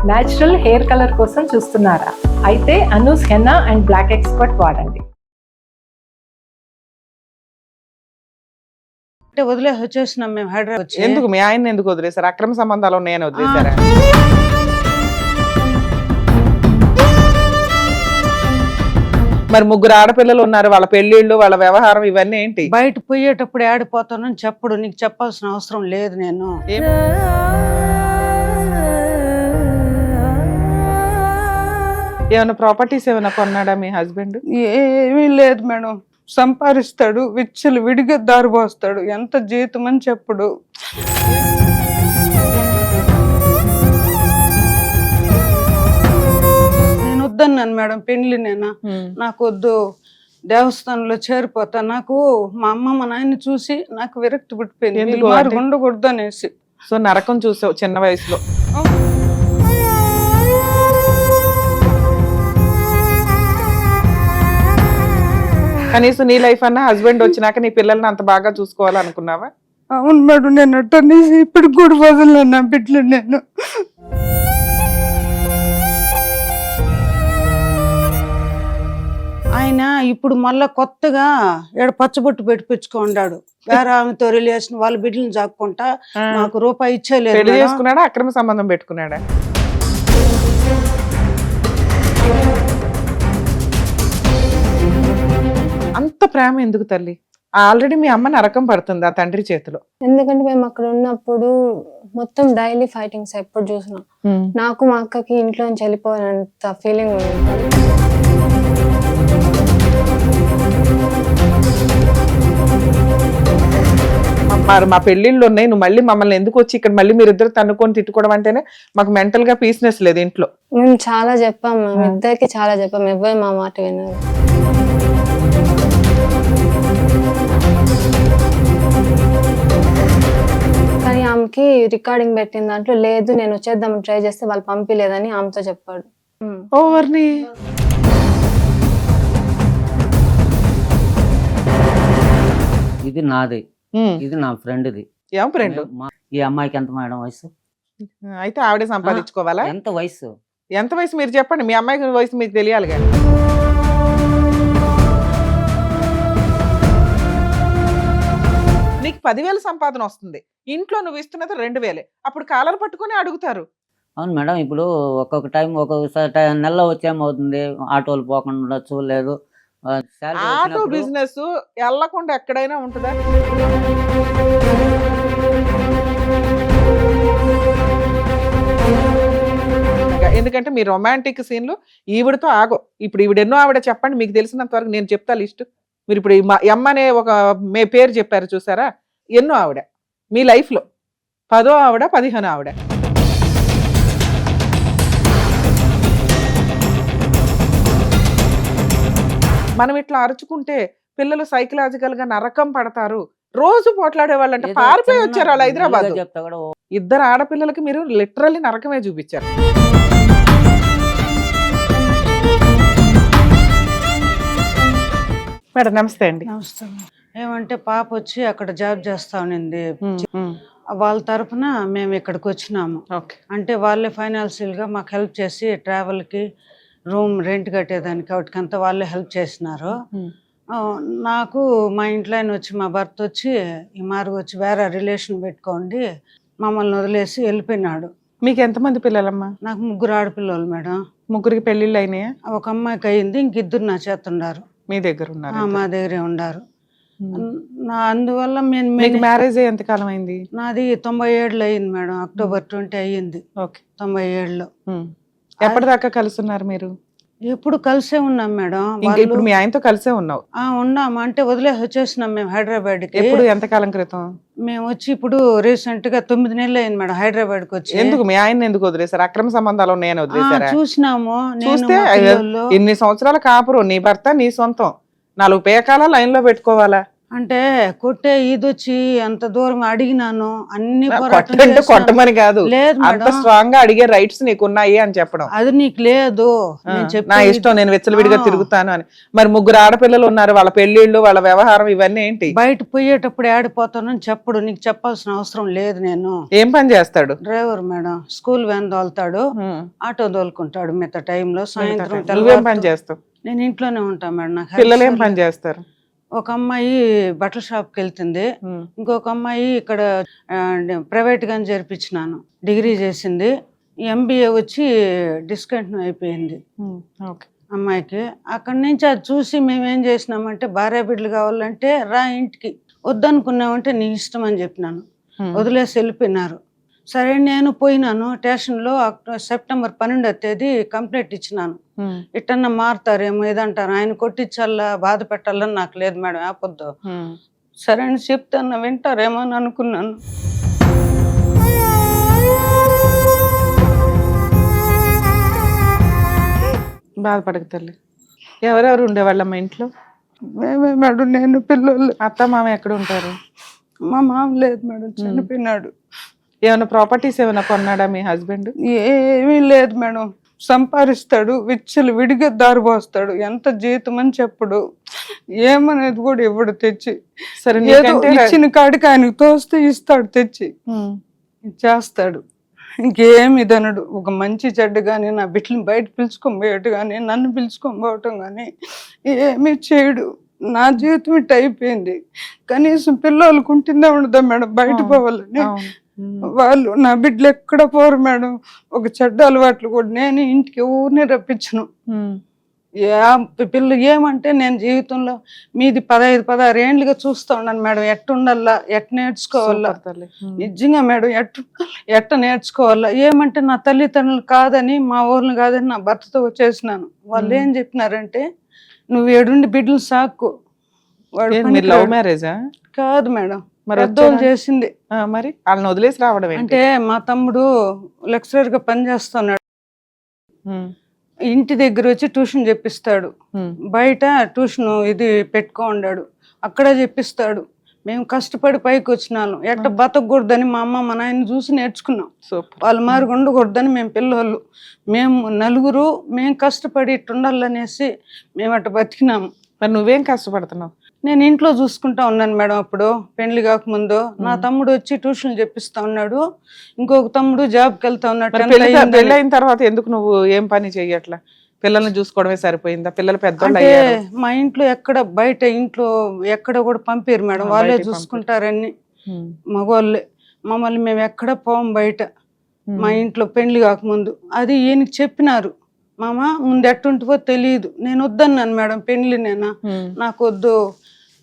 Natural hair colour కోసం చూస్తున్నారా? అయితే Anoo's henna and black expert వాడండి. అంటే వదిలేసి వచ్చేసినాం మేము హైదరాబాద్ వచ్చి. ఎందుకు మీ ఆయన ఎందుకు వదిలేశారు? అక్రమ సంబంధాలు ఉన్నాయని వదిలేశారా? మరి ముగ్గురు ఆడపిల్లలు ఉన్నారు, వాళ్ళ పెళ్లిళ్ళు, వాళ్ళ వ్యవహారం ఇవన్నీ ఏంటి? బయట పోయేటప్పుడు ఆడిపోతానని చెప్పడు, నీకు చెప్పాల్సిన అవసరం లేదు. నేను ఏమైనా ప్రాపర్టీస్ ఏమైనా కొన్నాడా మీ హస్బెండ్? ఏమీ లేదు మేడం. సంపాదిస్తాడు, విచ్చలు విడిగా దారి పోస్తాడు, ఎంత జీతం అని చెప్పడు. నేను వద్దన్నాను మేడం పెళ్లి. నాకు వద్దు, దేవస్థానంలో చేరిపోతా. నాకు మా అమ్మ మా నాయన్ని చూసి నాకు విరక్తి పుట్టిపోయింది, ఉండకూడదు అనేసి. సో నరకం చూసావు చిన్న వయసులో. కనీసం నీ లైఫ్ అన్నా హస్బెండ్ వచ్చినాక నీ పిల్లల్ని అంత బాగా చూసుకోవాలనుకున్నావా? అవును మేడం, నేను అట్టనేసి ఇప్పుడు కూడా వదలను నా బిడ్డలు. నేను ఆయన ఇప్పుడు మళ్ళా కొత్తగా ఏడ పచ్చబొట్టు పెట్టించుకున్నాడు. వేరే ఆమెతో రిలేషన్, వాళ్ళ బిడ్డలను జాక్కుంటా నాకు రూపాయి ఇచ్చేలేదు. పెళ్లి చేసుకున్నాడా? అక్రమ సంబంధం పెట్టుకున్నాడా? అంత ప్రేమ ఎందుకు తల్లి? ఆల్రెడీ మీ అమ్మ నరకం పడుతుంది ఆ తండ్రి చేతిలో. ఎందుకంటే మేము అక్కడ ఉన్నప్పుడు మొత్తం డైలీ ఫైటింగ్స్ ఎప్పుడు చూసినా. నాకు మా అక్కకి ఇంట్లో నుంచి వెళ్ళిపోవాలంత ఫీలింగ్ ఉంది. మా పెళ్లిళ్ళు ఉన్నాయి, నువ్వు మళ్ళీ మమ్మల్ని ఎందుకు వచ్చి ఇక్కడ మళ్ళీ మీరిద్దరు తన్నుకొని తిట్టుకోవడం అంటేనే మాకు మెంటల్ గా పీస్నెస్ లేదు ఇంట్లో. మేము చాలా చెప్పాం, మేము ఇద్దరికి చాలా చెప్పాం, ఎవరు మా మాట విన్నారు. కానీ ఆమెకి రికార్డింగ్ పెట్టిన దాంట్లో లేదు, నేను వచ్చేద్దామని ట్రై చేస్తే వాళ్ళు పంపిలేదని ఆమెతో చెప్పాడు. ఓవర్ని ఇది నాది, ఇది నా ఫ్రెండ్ది. ఏం ఫ్రెండ్? ఈ అమ్మాయికి ఎంత మేడం వయసు? అయితే ఆవిడే సంపాదించుకోవాలా? ఎంత వయసు? ఎంత వయసు మీరు చెప్పండి, మీ అమ్మాయికి వయసు మీకు తెలియాలి కానీ. నీకు 10,000 సంపాదన వస్తుంది, ఇంట్లో నువ్వు ఇస్తున్నది 2,000. అప్పుడు కాలర్ పట్టుకొని అడుగుతారు. అవును మేడం, ఇప్పుడు ఒక్కొక్క టైం ఒక్కొక్కసారి నెలలో వచ్చేమవుతుంది, ఆటోలు పోకుండా ఉండొచ్చు, లేదు ఆటో బిజినెస్ వెళ్ళకుండా ఎక్కడైనా ఉంటుందా? ఎందుకంటే మీ రొమాంటిక్ సీన్లు ఈవిడతో ఆగో. ఇప్పుడు ఈవిడెన్నో ఆవిడ చెప్పండి, మీకు తెలిసినంత వరకు నేను చెప్తా లిస్ట్. మీరు ఇప్పుడు ఎమ్మ అనే ఒక పేరు చెప్పారు చూసారా, ఎన్నో ఆవిడ మీ లైఫ్ లో. 10వ ఆవిడ, 15వ ఆవిడ. మనం ఇట్లా అరుచుకుంటే పిల్లలు సైకలాజికల్ గా నరకం పడతారు. రోజు పోట్లాడే వాళ్ళంటే పారిపోయి వచ్చారు వాళ్ళు హైదరాబాద్. ఇద్దరు ఆడపిల్లలకి మీరు లిటరల్లీ నరకమే చూపించారు. మేడం నమస్తే అండి. నమస్తే. ఏమంటే పాప వచ్చి అక్కడ జాబ్ చేస్తా ఉన్నింది, వాళ్ళ తరఫున మేము ఇక్కడికి వచ్చినాము. అంటే వాళ్ళే ఫైనాన్షియల్ గా మాకు హెల్ప్ చేసి ట్రావెల్ కి, రూమ్ రెంట్ కట్టేదానికి వాటికంతా వాళ్ళే హెల్ప్ చేసినారు. నాకు మా ఇంట్లో ఆయన వచ్చి, మా భర్త వచ్చి ఈ మార్గం వచ్చి వేరే రిలేషన్ పెట్టుకోండి మమ్మల్ని వదిలేసి వెళ్ళిపోయినాడు. మీకు ఎంతమంది పిల్లలమ్మా? నాకు 3 ఆడపిల్లలు మేడం. ముగ్గురికి పెళ్లిళ్ళు అయినాయా? ఒక అమ్మాయికి అయ్యింది, ఇంకిద్దరు నా చేత ఉన్నారు. మీ దగ్గర ఉన్నారు? మా దగ్గరే ఉండారు. అందువల్ల మ్యారేజ్ ఎంతకాలం అయింది? నాది 97 అయ్యింది మేడం, అక్టోబర్ 20 అయ్యింది. 97లో. ఎప్పటిదాకా కలుస్తున్నారు మీరు? ఎప్పుడు కలిసే ఉన్నాం మేడం. ఇప్పుడు మీ ఆయనతో కలిసే ఉన్నావు? ఉన్నాము, అంటే వదిలేసి వచ్చేసినాం మేము హైదరాబాద్ కి. ఎప్పుడు, ఎంతకాలం క్రితం? మేము వచ్చి ఇప్పుడు రీసెంట్ గా 9 నెలలు అయింది మేడం హైదరాబాద్ కి వచ్చి. ఎందుకు మీ ఆయన ఎందుకు వదిలేశారు? అక్రమ సంబంధాలు ఉన్నాయని వదిలేశారా? చూసినాము. చూస్తే ఇన్ని సంవత్సరాల కాపురం, నీ భర్త నీ సొంతం, 4 పేకాల లైన్ లో పెట్టుకోవాలా? అంటే కొట్టే ఈదొచ్చి అంత దూరం అడిగినాను, అన్ని పోరాటం కొట్టంటే చేశాను. కొట్టమని కాదు, లేదు అంత మేడం, స్ట్రాంగ్ గా అడిగే రైట్స్ నీకు ఉన్నాయి అని చెప్పడం. అది నీకు లేదు, నేను నా చెప్పేది ఇష్టం, నేను వెచ్చలవిడిగా ఆ. తిరుగుతాను అని. మరి 3 ఆడపిల్లలు ఉన్నారు, వాళ్ళ పెళ్లిళ్ళు, వాళ్ళ వ్యవహారం ఇవన్నీ ఏంటి? బయట పోయేటప్పుడు ఆడిపోతానని చెప్పడు, నీకు చెప్పాల్సిన అవసరం లేదు. నేను ఏం పని చేస్తాడు? డ్రైవర్ మేడం, స్కూల్ వ్యాన్ తోలుతాడు, ఉమ్. ఆటో తోలుకుంటాడు మిగతా టైంలో. సాయంత్రం నువ్వేం తెల్లవారుతో పని చేస్తావు? నేను ఇంట్లోనే ఉంటా మేడం. నాకు పిల్లలు ఏం health పని చేస్తారు? ఒక అమ్మాయి బట్టల షాప్కి వెళ్తుంది, ఉమ్. ఇంకొక అమ్మాయి ఇక్కడ ప్రైవేట్ గానే జరిపించినాను, డిగ్రీ చేసింది. ఎంబీఏ వచ్చి డిస్కంటిన్యూ అయిపోయింది ఉమ్. ఓకే. అమ్మాయికి. అక్కడి నుంచి అది చూసి మేము ఏం చేసినామంటే, భార్య బిడ్డలు కావాలంటే రా ఇంటికి, వద్దనుకున్నామంటే నీ ఇష్టం అని చెప్పినాను. ఉమ్. వదిలేసి వెళ్ళిపోయినారు. సరే నేను పోయినాను స్టేషన్లో. సెప్టెంబర్ 12వ తేదీ కంప్లైంట్ ఇచ్చినాను. ఉమ్. ఇట్టన్నా మారుతారేమో ఏదంటారు, ఆయన కొట్టించాలా బాధ పెట్టాలని నాకు లేదు మేడం, ఆపొద్దు. ఉమ్. సరే అని చెప్తాను, వింటారేమో అని అనుకున్నాను. బాధపడక తల్లి. ఎవరెవరు ఉండేవాళ్ళమ్మ ఇంట్లో? మేమే మేడం, నేను పిల్లలు. అత్త మామ ఎక్కడ ఉంటారు? మా మామ లేదు మేడం, చనిపోయినాడు. ఏమైనా ప్రాపర్టీస్ ఏమైనా కొన్నాడా మీ హస్బెండ్? ఏమీ లేదు మేడం, సంపాదిస్తాడు, విచ్చలు విడిగా దారి పోస్తాడు, ఎంత జీతం అని చెప్పడు, ఏమనేది కూడా ఇవ్వడు తెచ్చి. సరే, ఏదో నీకంటే ఇచ్చిన కాడికి ఆయనకు తోస్తే ఇస్తాడు తెచ్చి, ఉమ్. చేస్తాడు. ఇంకేమి ఇదనడు. ఒక మంచి చెడ్డ కానీ, నా బిడ్డని బయట పిలుచుకొని పోయేటు కానీ, నన్ను పిలుచుకొని పోవటం కానీ ఏమీ చేయడు. నా జీవితం ఇట్ట అయిపోయింది. కనీసం పిల్లలకు ఉంటుందే ఉండదా మేడం బయట పోవాలని. అవును. ఉమ్. వాళ్ళు నా బిడ్డలు ఎక్కడ పోరు మేడం. ఒక చెడ్డ అలవాట్లు కూడా నేను ఇంటికి ఊరిని రప్పించను. ఉమ్. పిల్లలు ఏమంటే, నేను జీవితంలో మీది 15-16 ఏండ్లుగా చూస్తూ ఉన్నాను మేడం, ఎట్ట ఉండాలా, ఎట్ట నేర్చుకోవాలా, సూపర్ తల్లి. ఉమ్. నిజంగా మేడం, ఎట్ట నేర్చుకోవాలా. ఏమంటే నా తల్లిదండ్రులు కాదని, మా ఊర్లు కాదని నా భర్తతో వచ్చేసినాను. వాళ్ళు ఏం చెప్పినారంటే, నువ్వు ఏడుండి బిడ్డలు సాక్కు. వాడు మీరు లవ్ మ్యారేజా? కాదు మేడం, మరి పెద్దోళ్ళు వచ్చాడా? చేసింది. మరి వాళ్ళని వదిలేసి రావడం ఏంటి? అంటే మా తమ్ముడు లెక్చరర్ గా పనిచేస్తున్నాడు, ఉమ్. ఇంటి దగ్గర వచ్చి ట్యూషన్ చెప్పిస్తాడు, ఉమ్. బయట ట్యూషన్ ఇది పెట్టుకోండాడు, అక్కడ చెప్పిస్తాడు. మేము కష్టపడి పైకి వచ్చినాను, ఎట్ట బతకూడదని మా అమ్మ మా నాయన చూసి నేర్చుకున్నాం. సూపర్. వాళ్ళు మారి ఉండకూడదని మేము పిల్లలు, మేము నలుగురు మేము కష్టపడి ఇట్టు ఉండాలనేసి మేము అట్ట బతికినాము. మరి నువ్వేం కష్టపడుతున్నావు? నేను ఇంట్లో చూసుకుంటా ఉన్నాను మేడం. అప్పుడు పెళ్లి కాకముందు నా తమ్ముడు వచ్చి ట్యూషన్ చెప్పిస్తా ఉన్నాడు, ఇంకొక తమ్ముడు జాబ్కి వెళ్తా ఉన్నాడు. మరి 10th అయ్యిందని. పెళ్ళైన తర్వాత ఎందుకు నువ్వు ఏం పని చెయ్యట్లా? పిల్లల్ని చూసుకోవడమే సరిపోయిందా? పిల్లలు పెద్దోళ్ళు అంటే అయ్యారు. మా ఇంట్లో ఎక్కడ బయట ఇంట్లో ఎక్కడ కూడా పంపిరు మేడం, వాళ్ళే బయటికి చూసుకుంటారని. ఉమ్. మగవాళ్ళే, మమ్మల్ని మేము ఎక్కడ పోం బయట. ఉమ్. మా ఇంట్లో పెళ్లి కాకముందు అది ఈయనకి చెప్పినారు, మామ ముందు ఎట్టుంటుందో తెలియదు. నేను వద్దన్నాను మేడం, పెళ్లి నేను ఉమ్. నాకు వద్దు,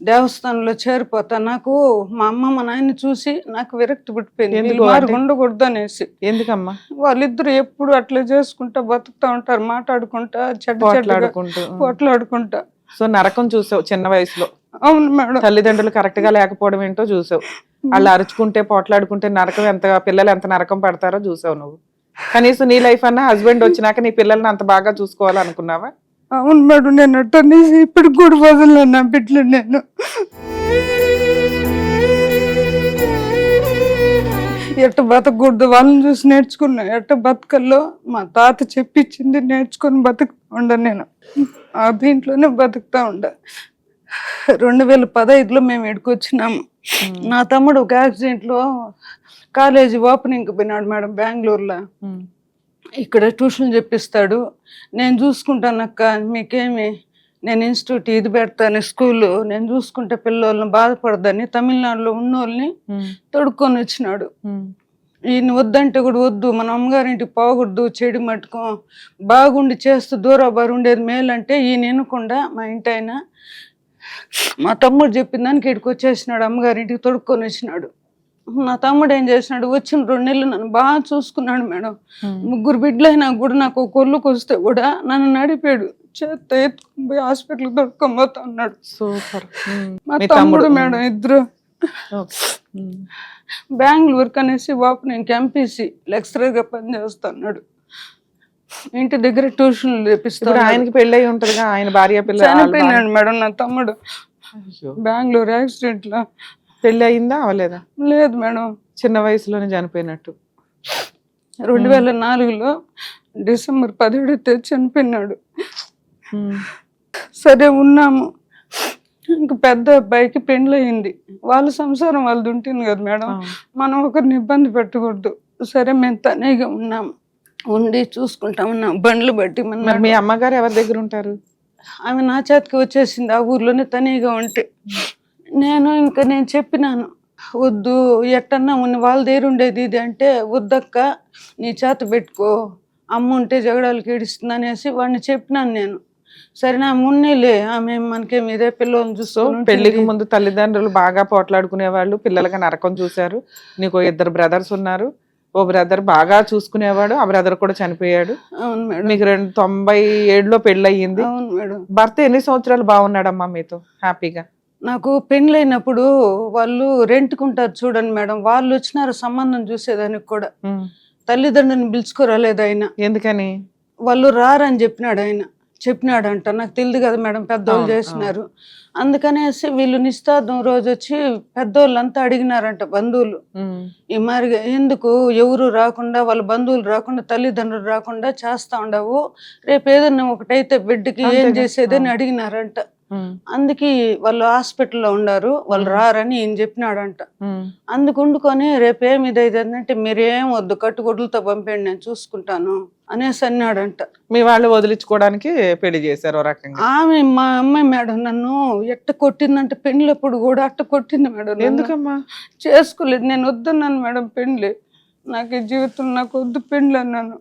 దేవస్థానంలో చేరిపోతా. నాకు మా అమ్మ మా నాయన్ని చూసి నాకు విరక్తి పుట్టిపోయింది, ఎందుకు వీళ్ళు మారు అంటే? ఉండకూడదు అనేసి. ఎందుకమ్మా? వాళ్ళిద్దరు ఎప్పుడు అట్లా చేసుకుంటా బతుకుతా ఉంటారు, మాట్లాడుకుంటా, చెడ్డ చెడ్డగా పోట్లాడుకుంటూ. పోట్లాడుకుంటా. సో నరకం చూసావు చిన్న వయసులో. అవును మేడం. తల్లిదండ్రులు కరెక్ట్ గా లేకపోవడం ఏంటో చూసావు. వాళ్ళు అరుచుకుంటే పోట్లాడుకుంటే నరకం ఎంత, పిల్లలు ఎంత నరకం పడతారో చూసావు నువ్వు. కనీసం నీ లైఫ్ అన్నా హస్బెండ్ వచ్చినాక నీ పిల్లల్ని అంత బాగా చూసుకోవాలనుకున్నావా? అవును మేడం, నేను అట్టనేసి ఇప్పుడు కూడా వదలను నా బిడ్డలు. నేను ఎట్ట బతకూడదు వాళ్ళని చూసి నేర్చుకున్నా, ఎట్ట బతకల్లో మా తాత చెప్పించింది నేర్చుకొని బతుకుతా ఉండ. నేను ఆ దీంట్లోనే బతుకుతా ఉండ. 2015లో మేము ఇక్కడికొచ్చినాము. నా తమ్ముడు ఒక యాక్సిడెంట్లో కాలేజీ ఓపెనింగ్కి పోయినాడు మేడం బెంగళూరులో. ఉమ్. ఇక్కడ ట్యూషన్ చెప్పిస్తాడు, నేను చూసుకుంటానక్క, మీకేమి నేను ఇన్స్టిట్యూట్ ఇది పెడతాను, స్కూలు నేను చూసుకుంటే పిల్లల్ని బాధపడదని తమిళనాడులో ఉన్నోళ్ళని ఉమ్. తొడుక్కొని వచ్చినాడు. ఉమ్. ఈయన వద్దంటే కూడా వద్దు, మన అమ్మగారింటికి పోకూడదు, చెడు మట్టుకో బాగుండి చేస్తూ దూరాబారు ఉండేది మేలంటే ఈయన వినకుండా మా ఇంటి ఆయన మా తమ్ముడు చెప్పిన దానికి ఇక్కడికి వచ్చేసినాడు, అమ్మగారింటికి తొడుక్కొని వచ్చినాడు. నా తమ్ముడు ఏం చేసినాడు, వచ్చిన 2 నెలలు నన్ను బాగా చూసుకున్నాడు మేడం. 3 బిడ్డలైనా కూడా నాకు ఒక కొల్లుకు వస్తే కూడా నన్ను నడిపాడు, చేత్తో ఎత్తుకొని పోయి హాస్పిటల్కి తొడుక్కొని పోతా ఉన్నాడు. సూపర్. మా తమ్ముడు మేడం ఇద్దరు బెంగళూరుకి అనేసి ఓపెనింగ్ ఎంపీసీ లెక్చరర్గా పనిచేస్తున్నాడు. ఇంటి దగ్గర ట్యూషన్లు ఇప్పుడు చేపిస్తాడు. ఆయనకి పెళ్ళయి ఉంటదిగా, ఆయన భార్య పిల్ల చనిపోయినాడు మేడం నా తమ్ముడు. బెంగళూరు యాక్సిడెంట్ లో. పెళ్లి అయిందా అవలేదా? లేదు మేడం, చిన్న వయసులోనే చనిపోయినట్టు. 2004లో డిసెంబర్ 17 చనిపోయినాడు. సరే ఉన్నాము, ఇంక పెద్ద అబ్బాయికి పెండ్లి అయింది. వాళ్ళ సంసారం వాళ్ళది ఉంటుంది కదా మేడం, మనం ఒకరిని ఇబ్బంది పెట్టకూడదు. సరే మేము తనేగా ఉన్నాము, ఉండి చూసుకుంటా ఉన్నాం బండ్లు బట్టి. మరి మీ అమ్మగారు ఎవరి దగ్గర ఉంటారు? ఆమె నా చేతికి వచ్చేసింది ఆ ఊర్లోనే తనీగా ఉంటే. నేను చెప్పినాను, వద్దు ఎట్టన్నా ఉన్న వాళ్ళ దగ్గర ఉండేది ఇది అంటే, వద్దక్క నీ చేత పెట్టుకో, అమ్మ ఉంటే జగడాలకి ఏడుస్తుంది అనేసి వాడిని చెప్పినాను నేను. సరే నా మున్నేలే, ఆమె మనకే మీదే పిల్లల్ని చూస్తూ. పెళ్లికి ముందు తల్లిదండ్రులు బాగా పోట్లాడుకునే వాళ్ళు, పిల్లలుగా నరకం చూశారు. నీకు 2 బ్రదర్స్ ఉన్నారు, ఓ బ్రదర్ బాగా చూసుకునేవాడు, ఆ బ్రదర్ కూడా చనిపోయాడు. అవును మేడం. మీకు 97లో పెళ్లి అయ్యింది. అవును మేడం. భర్త ఎన్ని సంవత్సరాలు బాగున్నాడమ్మా మీతో హ్యాపీగా? నాకు పెళ్ళైనప్పుడు వాళ్ళు రెంట్కుంటారు చూడండి మేడం, వాళ్ళు వచ్చినారు సంబంధం చూసేదానికి కూడా. తల్లిదండ్రులను పిలుచుకోరాలేదు ఆయన. ఎందుకని? వాళ్ళు రారని చెప్పినాడంట, నాకు తెలియదు కదా మేడం, పెద్దోళ్ళు చేసినారు. అందుకనేసి వీళ్ళు నిస్తార్థం రోజు వచ్చి పెద్దోళ్ళంతా అడిగినారంట బంధువులు, ఈ మరి ఎందుకు ఎవరు రాకుండా, వాళ్ళ బంధువులు రాకుండా, తల్లిదండ్రులు రాకుండా చేస్తా ఉండవు, రేపు ఏదన్నా ఒకటైతే బిడ్డకి ఏం చేసేదని అడిగినారంట. అందుకే వాళ్ళు హాస్పిటల్లో ఉన్నారు, వాళ్ళు రారని ఈయన చెప్పినాడంట. అందుకు వండుకొని రేపు ఏమి ఇదైందంటే మీరేం వద్దు, కట్టుగొడ్లతో పంపేయండి నేను చూసుకుంటాను అనేసి అన్నాడంట. మీ వాళ్ళు వదిలించుకోవడానికి పెళ్లి చేశారు రకంగా. ఆమె మా అమ్మాయి మేడం నన్ను ఎట్ట కొట్టిందంటే, పెళ్ళప్పుడు కూడా అట్ట కొట్టింది మేడం. ఎందుకమ్మా? చేసుకోలేదు, నేను వద్దన్నాను మేడం పెళ్ళి, నాకు ఈ జీవితం నాకు వద్దు పెళ్ళి అన్నాను.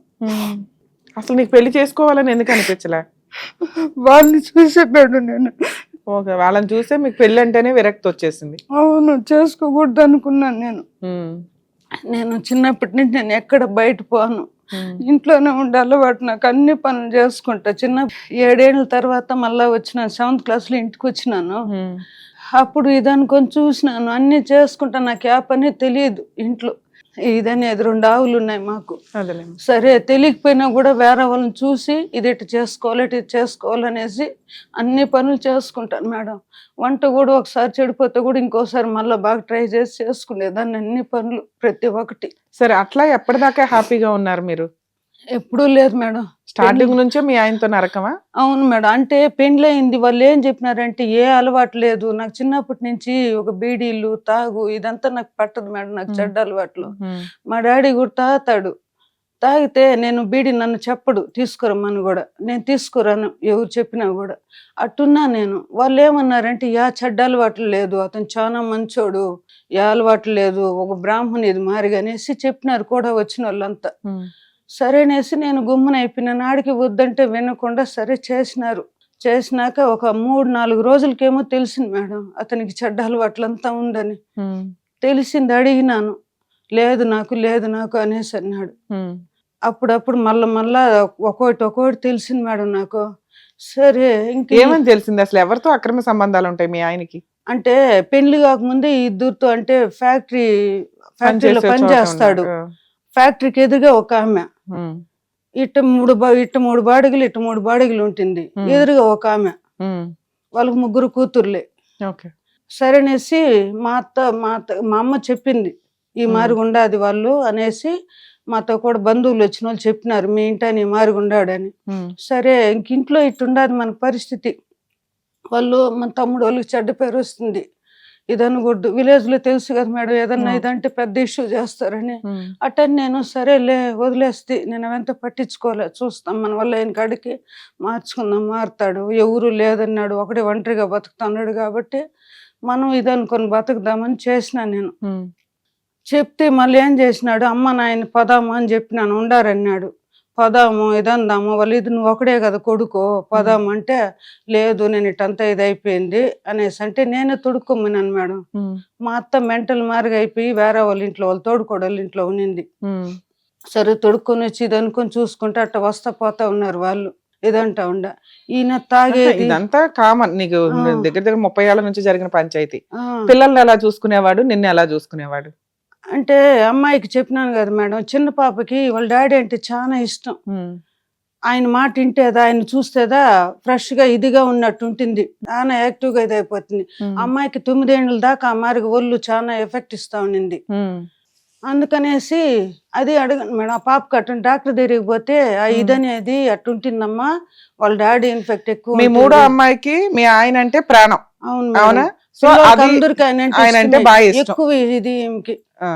అసలు నీకు పెళ్లి చేసుకోవాలని ఎందుకు అనిపించలే? వాళ్ళని చూసే మేడం నేను. ఓకే, వాళ్ళని చూసే మీకు పెళ్లి అంటేనే విరక్తి వచ్చేసింది. అవును, చేసుకోకూడదు అనుకున్నాను నేను చిన్నప్పటి నుంచి నేను ఎక్కడ బయట పోను, ఇంట్లోనే ఉండే అలవాటు నాకు, అన్ని పనులు చేసుకుంటా. 7 ఏళ్ళ తర్వాత మళ్ళా వచ్చిన 7th క్లాస్లో ఇంటికి వచ్చినాను. అప్పుడు ఇదనుకొని చూసినాను, అన్ని చేసుకుంటా, నాకు ఏ పని తెలియదు ఇంట్లో. ఇదనేది 2 ఆవులు ఉన్నాయి మాకు. సరే తెలియకపోయినా కూడా వేరే వాళ్ళని చూసి ఇది ఇటు చేసుకోవాలి, ఇటు చేసుకోవాలనేసి అన్ని పనులు చేసుకుంటాను మేడం. వంట కూడా ఒకసారి చెడిపోతే కూడా ఇంకోసారి మళ్ళీ బాగా ట్రై చేసి చేసుకునేదాన్ని, అన్ని పనులు ప్రతి ఒక్కటి. సరే, అట్లా ఎప్పటిదాకా హ్యాపీగా ఉన్నారు మీరు? ఎప్పుడూ లేదు మేడం, స్టార్టింగ్ నుంచే మీ ఆయనతో నరకమా? అవును మేడం. అంటే పెండ్లయింది, వాళ్ళు ఏం చెప్పినారంటే ఏ అలవాటు లేదు నాకు, చిన్నప్పటి నుంచి ఒక బీడీలు తాగు ఇదంతా నాకు పట్టదు మేడం, నాకు చెడ్డ అలవాట్లు. మా డాడీ కూడా తాగుతాడు, తాగితే నేను బీడీ నన్ను చెప్పడు తీసుకురమ్మని కూడా, నేను తీసుకురాను ఎవరు చెప్పినా కూడా. అట్టున్నా నేను. వాళ్ళు ఏమన్నారంటే యా చెడ్డ అలవాట్లు లేదు, అతను చాలా మంచోడు, ఏ అలవాట్లు లేదు, ఒక బ్రాహ్మణి ఇది మారిగా అనేసి చెప్పినారు కూడా వచ్చిన వాళ్ళంతా. సరేనేసి నేను గుమ్మన అయిపోయినాను. ఆడికి వద్దంటే వినకుండా సరే చేసినాక ఒక 3-4 రోజులకేమో తెలిసింది మేడం అతనికి చెడ్డ అలవాట్లంతా ఉందని. తెలిసింది, అడిగినాను, లేదు నాకు అనేసి అన్నాడు. అప్పుడప్పుడు మళ్ళా ఒక్కొక్కటి తెలిసింది మేడం నాకు. సరే ఇంకేమని తెలిసింది? అసలు ఎవరితో అక్రమ సంబంధాలు ఉంటాయి మీ ఆయనకి? అంటే పెళ్లి కాకముందే ఇద్దరితో, అంటే ఫ్యాక్టరీలో పని చేస్తాడు, ఫ్యాక్టరీకి ఎదురుగా ఒక ఆమె, ఇటు 3 బాడిగలు ఇటు 3 బాడిగలు ఉంటుంది, ఎదురుగా ఒక ఆమె, వాళ్ళకి 3 కూతుర్లే. సరేనేసి మా అమ్మ చెప్పింది ఈ మారుగుండా అది వాళ్ళు అనేసి, మాతో కూడా బంధువులు వచ్చిన వాళ్ళు చెప్పినారు మీ ఇంటని మారుగుండాడని. సరే ఇంట్లో ఇట్టుండదు మన పరిస్థితి, వాళ్ళు మన తమ్ముడు వాళ్ళకి చెడ్డ పేరు వస్తుంది, ఇదనకూడదు, విలేజ్ లో తెలుసు కదా మేడం, ఏదన్నా ఇదంటే పెద్ద ఇష్యూ చేస్తారని. అట్టని నేను సరేలే వదిలేస్తే, నేను అవంతా పట్టించుకోలే, చూస్తాం మన వల్ల ఆయన కాడికి మార్చుకుందాం, మారుతాడు, ఎవరు లేదన్నాడు, ఒకడే ఒంటరిగా బతుకుతున్నాడు కాబట్టి మనం ఇదనుకొని బతుకుదామని చేసినా నేను. చెప్తే మళ్ళీ ఏం చేసినాడు, అమ్మ నాయన పదాము అని చెప్పినాను, ఉండారన్నాడు. పదాము ఇదందాము, వాళ్ళు ఇది నువ్వు ఒకడే కదా కొడుకో పదాము అంటే, లేదు నేను ఇటంతా ఇది అయిపోయింది అనేసి అంటే నేనే తొడుక్కొమ్మినాను మేడం. మా అత్త మెంటల్ మారిగా అయిపోయి వేరే వాళ్ళ ఇంట్లో, వాళ్ళు తోడుకోడళ్ళ ఇంట్లో ఉన్నింది. సరే తొడుక్కొని వచ్చి ఇది అనుకొని చూసుకుంటే అట్ట వస్తా పోతా ఉన్నారు వాళ్ళు, ఇదంటా ఉండ. ఈయన తాగేది ఇదంతా కామన్, నీకు దగ్గర 30 ఏళ్ల నుంచి జరిగిన పంచాయతీ. పిల్లల్ని ఎలా చూసుకునేవాడు, నిన్ను ఎలా చూసుకునేవాడు? అంటే అమ్మాయికి చెప్పినాను కదా మేడం, చిన్న పాపకి వాళ్ళ డాడీ అంటే చాలా ఇష్టం. ఆయన మాట వింటేదా, ఆయన చూస్తేదా ఫ్రెష్ గా ఇదిగా ఉన్నట్టు ఉంటుంది, చాలా యాక్టివ్ గా ఇదైపోతుంది. అమ్మాయికి 9 ఏళ్ళ దాకా ఆ మారికి ఒళ్ళు చాలా ఎఫెక్ట్ ఇస్తా ఉండింది. అందుకనేసి అది అడగను మేడం, ఆ పాపకి అటు డాక్టర్ దగ్గరికి పోతే ఆ ఇదనేది అట్టుంటుందమ్మా, వాళ్ళ డాడీ ఇన్ఫెక్ట్ ఎక్కువ మీ ఉంటుంది. మూడో అమ్మాయికి మీ ఆయన అంటే ప్రాణం, అవును అవునా? మేడం. సో పిల్లలకి అది అందరికీ ఆయన అంటే ఆయన అంటే ఇష్టమే. బాగా ఇష్టం. ఎక్కువ ఇది ఈమెకి, ఆ,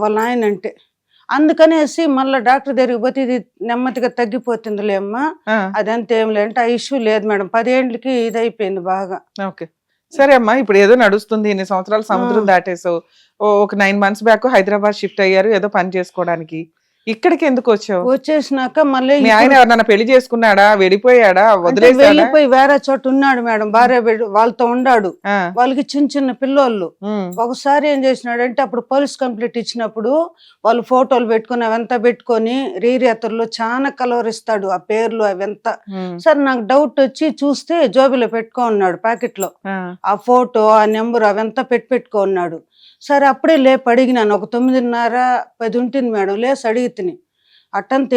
వాళ్ళ ఆయన అంటే. అందుకనేసి మళ్ళీ డాక్టర్ దగ్గరికి పోతే ఇది నెమ్మదిగా తగ్గిపోతుందిలే అమ్మా, ఆ, అదంతా ఏం లేదంటే ఆ ఇష్యూ లేదు మేడం. 10 ఏళ్ళకి ఇది అయిపోయింది బాగా. ఓకే. సరే అమ్మా, ఇప్పుడు ఏదో నడుస్తుంది, ఇన్ని సంవత్సరాలు సముద్రం దాటేసావు. ఒక 9 months బ్యాక్ హైదరాబాద్ షిఫ్ట్ అయ్యారు ఏదో పని చేసుకోవడానికి. ఇక్కడికి ఎందుకు వచ్చావు? వచ్చేసినాక మళ్ళీ మీ ఆయన ఎవరన్నా పెళ్లి చేసుకున్నాడా, వెళ్ళిపోయాడా, అంటే వదిలేసాడా? వెళ్ళిపోయి వేరే చోట ఉన్నాడు మేడం, భార్య వాళ్ళతో ఉన్నాడు. ఆ, వాళ్ళకి చిన్న చిన్న పిల్లోళ్ళు. ఉమ్, ఒకసారి ఏం చేసినాడంటే అప్పుడు పోలీస్ కంప్లైంట్ ఇచ్చినప్పుడు వాళ్ళు ఫోటోలు పెట్టుకుని అవంతా పెట్టుకొని రీరేతర్లో చాలా కలవరిస్తాడు ఆ పేర్లు అవంతా. ఉమ్, సరే నాకు డౌట్ వచ్చి చూస్తే జోబిలో పెట్టుకో ఉన్నాడు ప్యాకెట్ లో, ఆ, ఆ ఫోటో ఆ నెంబర్ అవంతా పెట్టుకో ఉన్నాడు. సరే అప్పుడే లేపు అడిగినాను, ఒక 9:30, 10 ఉంటుంది మేడం. లేసి అడిగితిని, అట్టంతా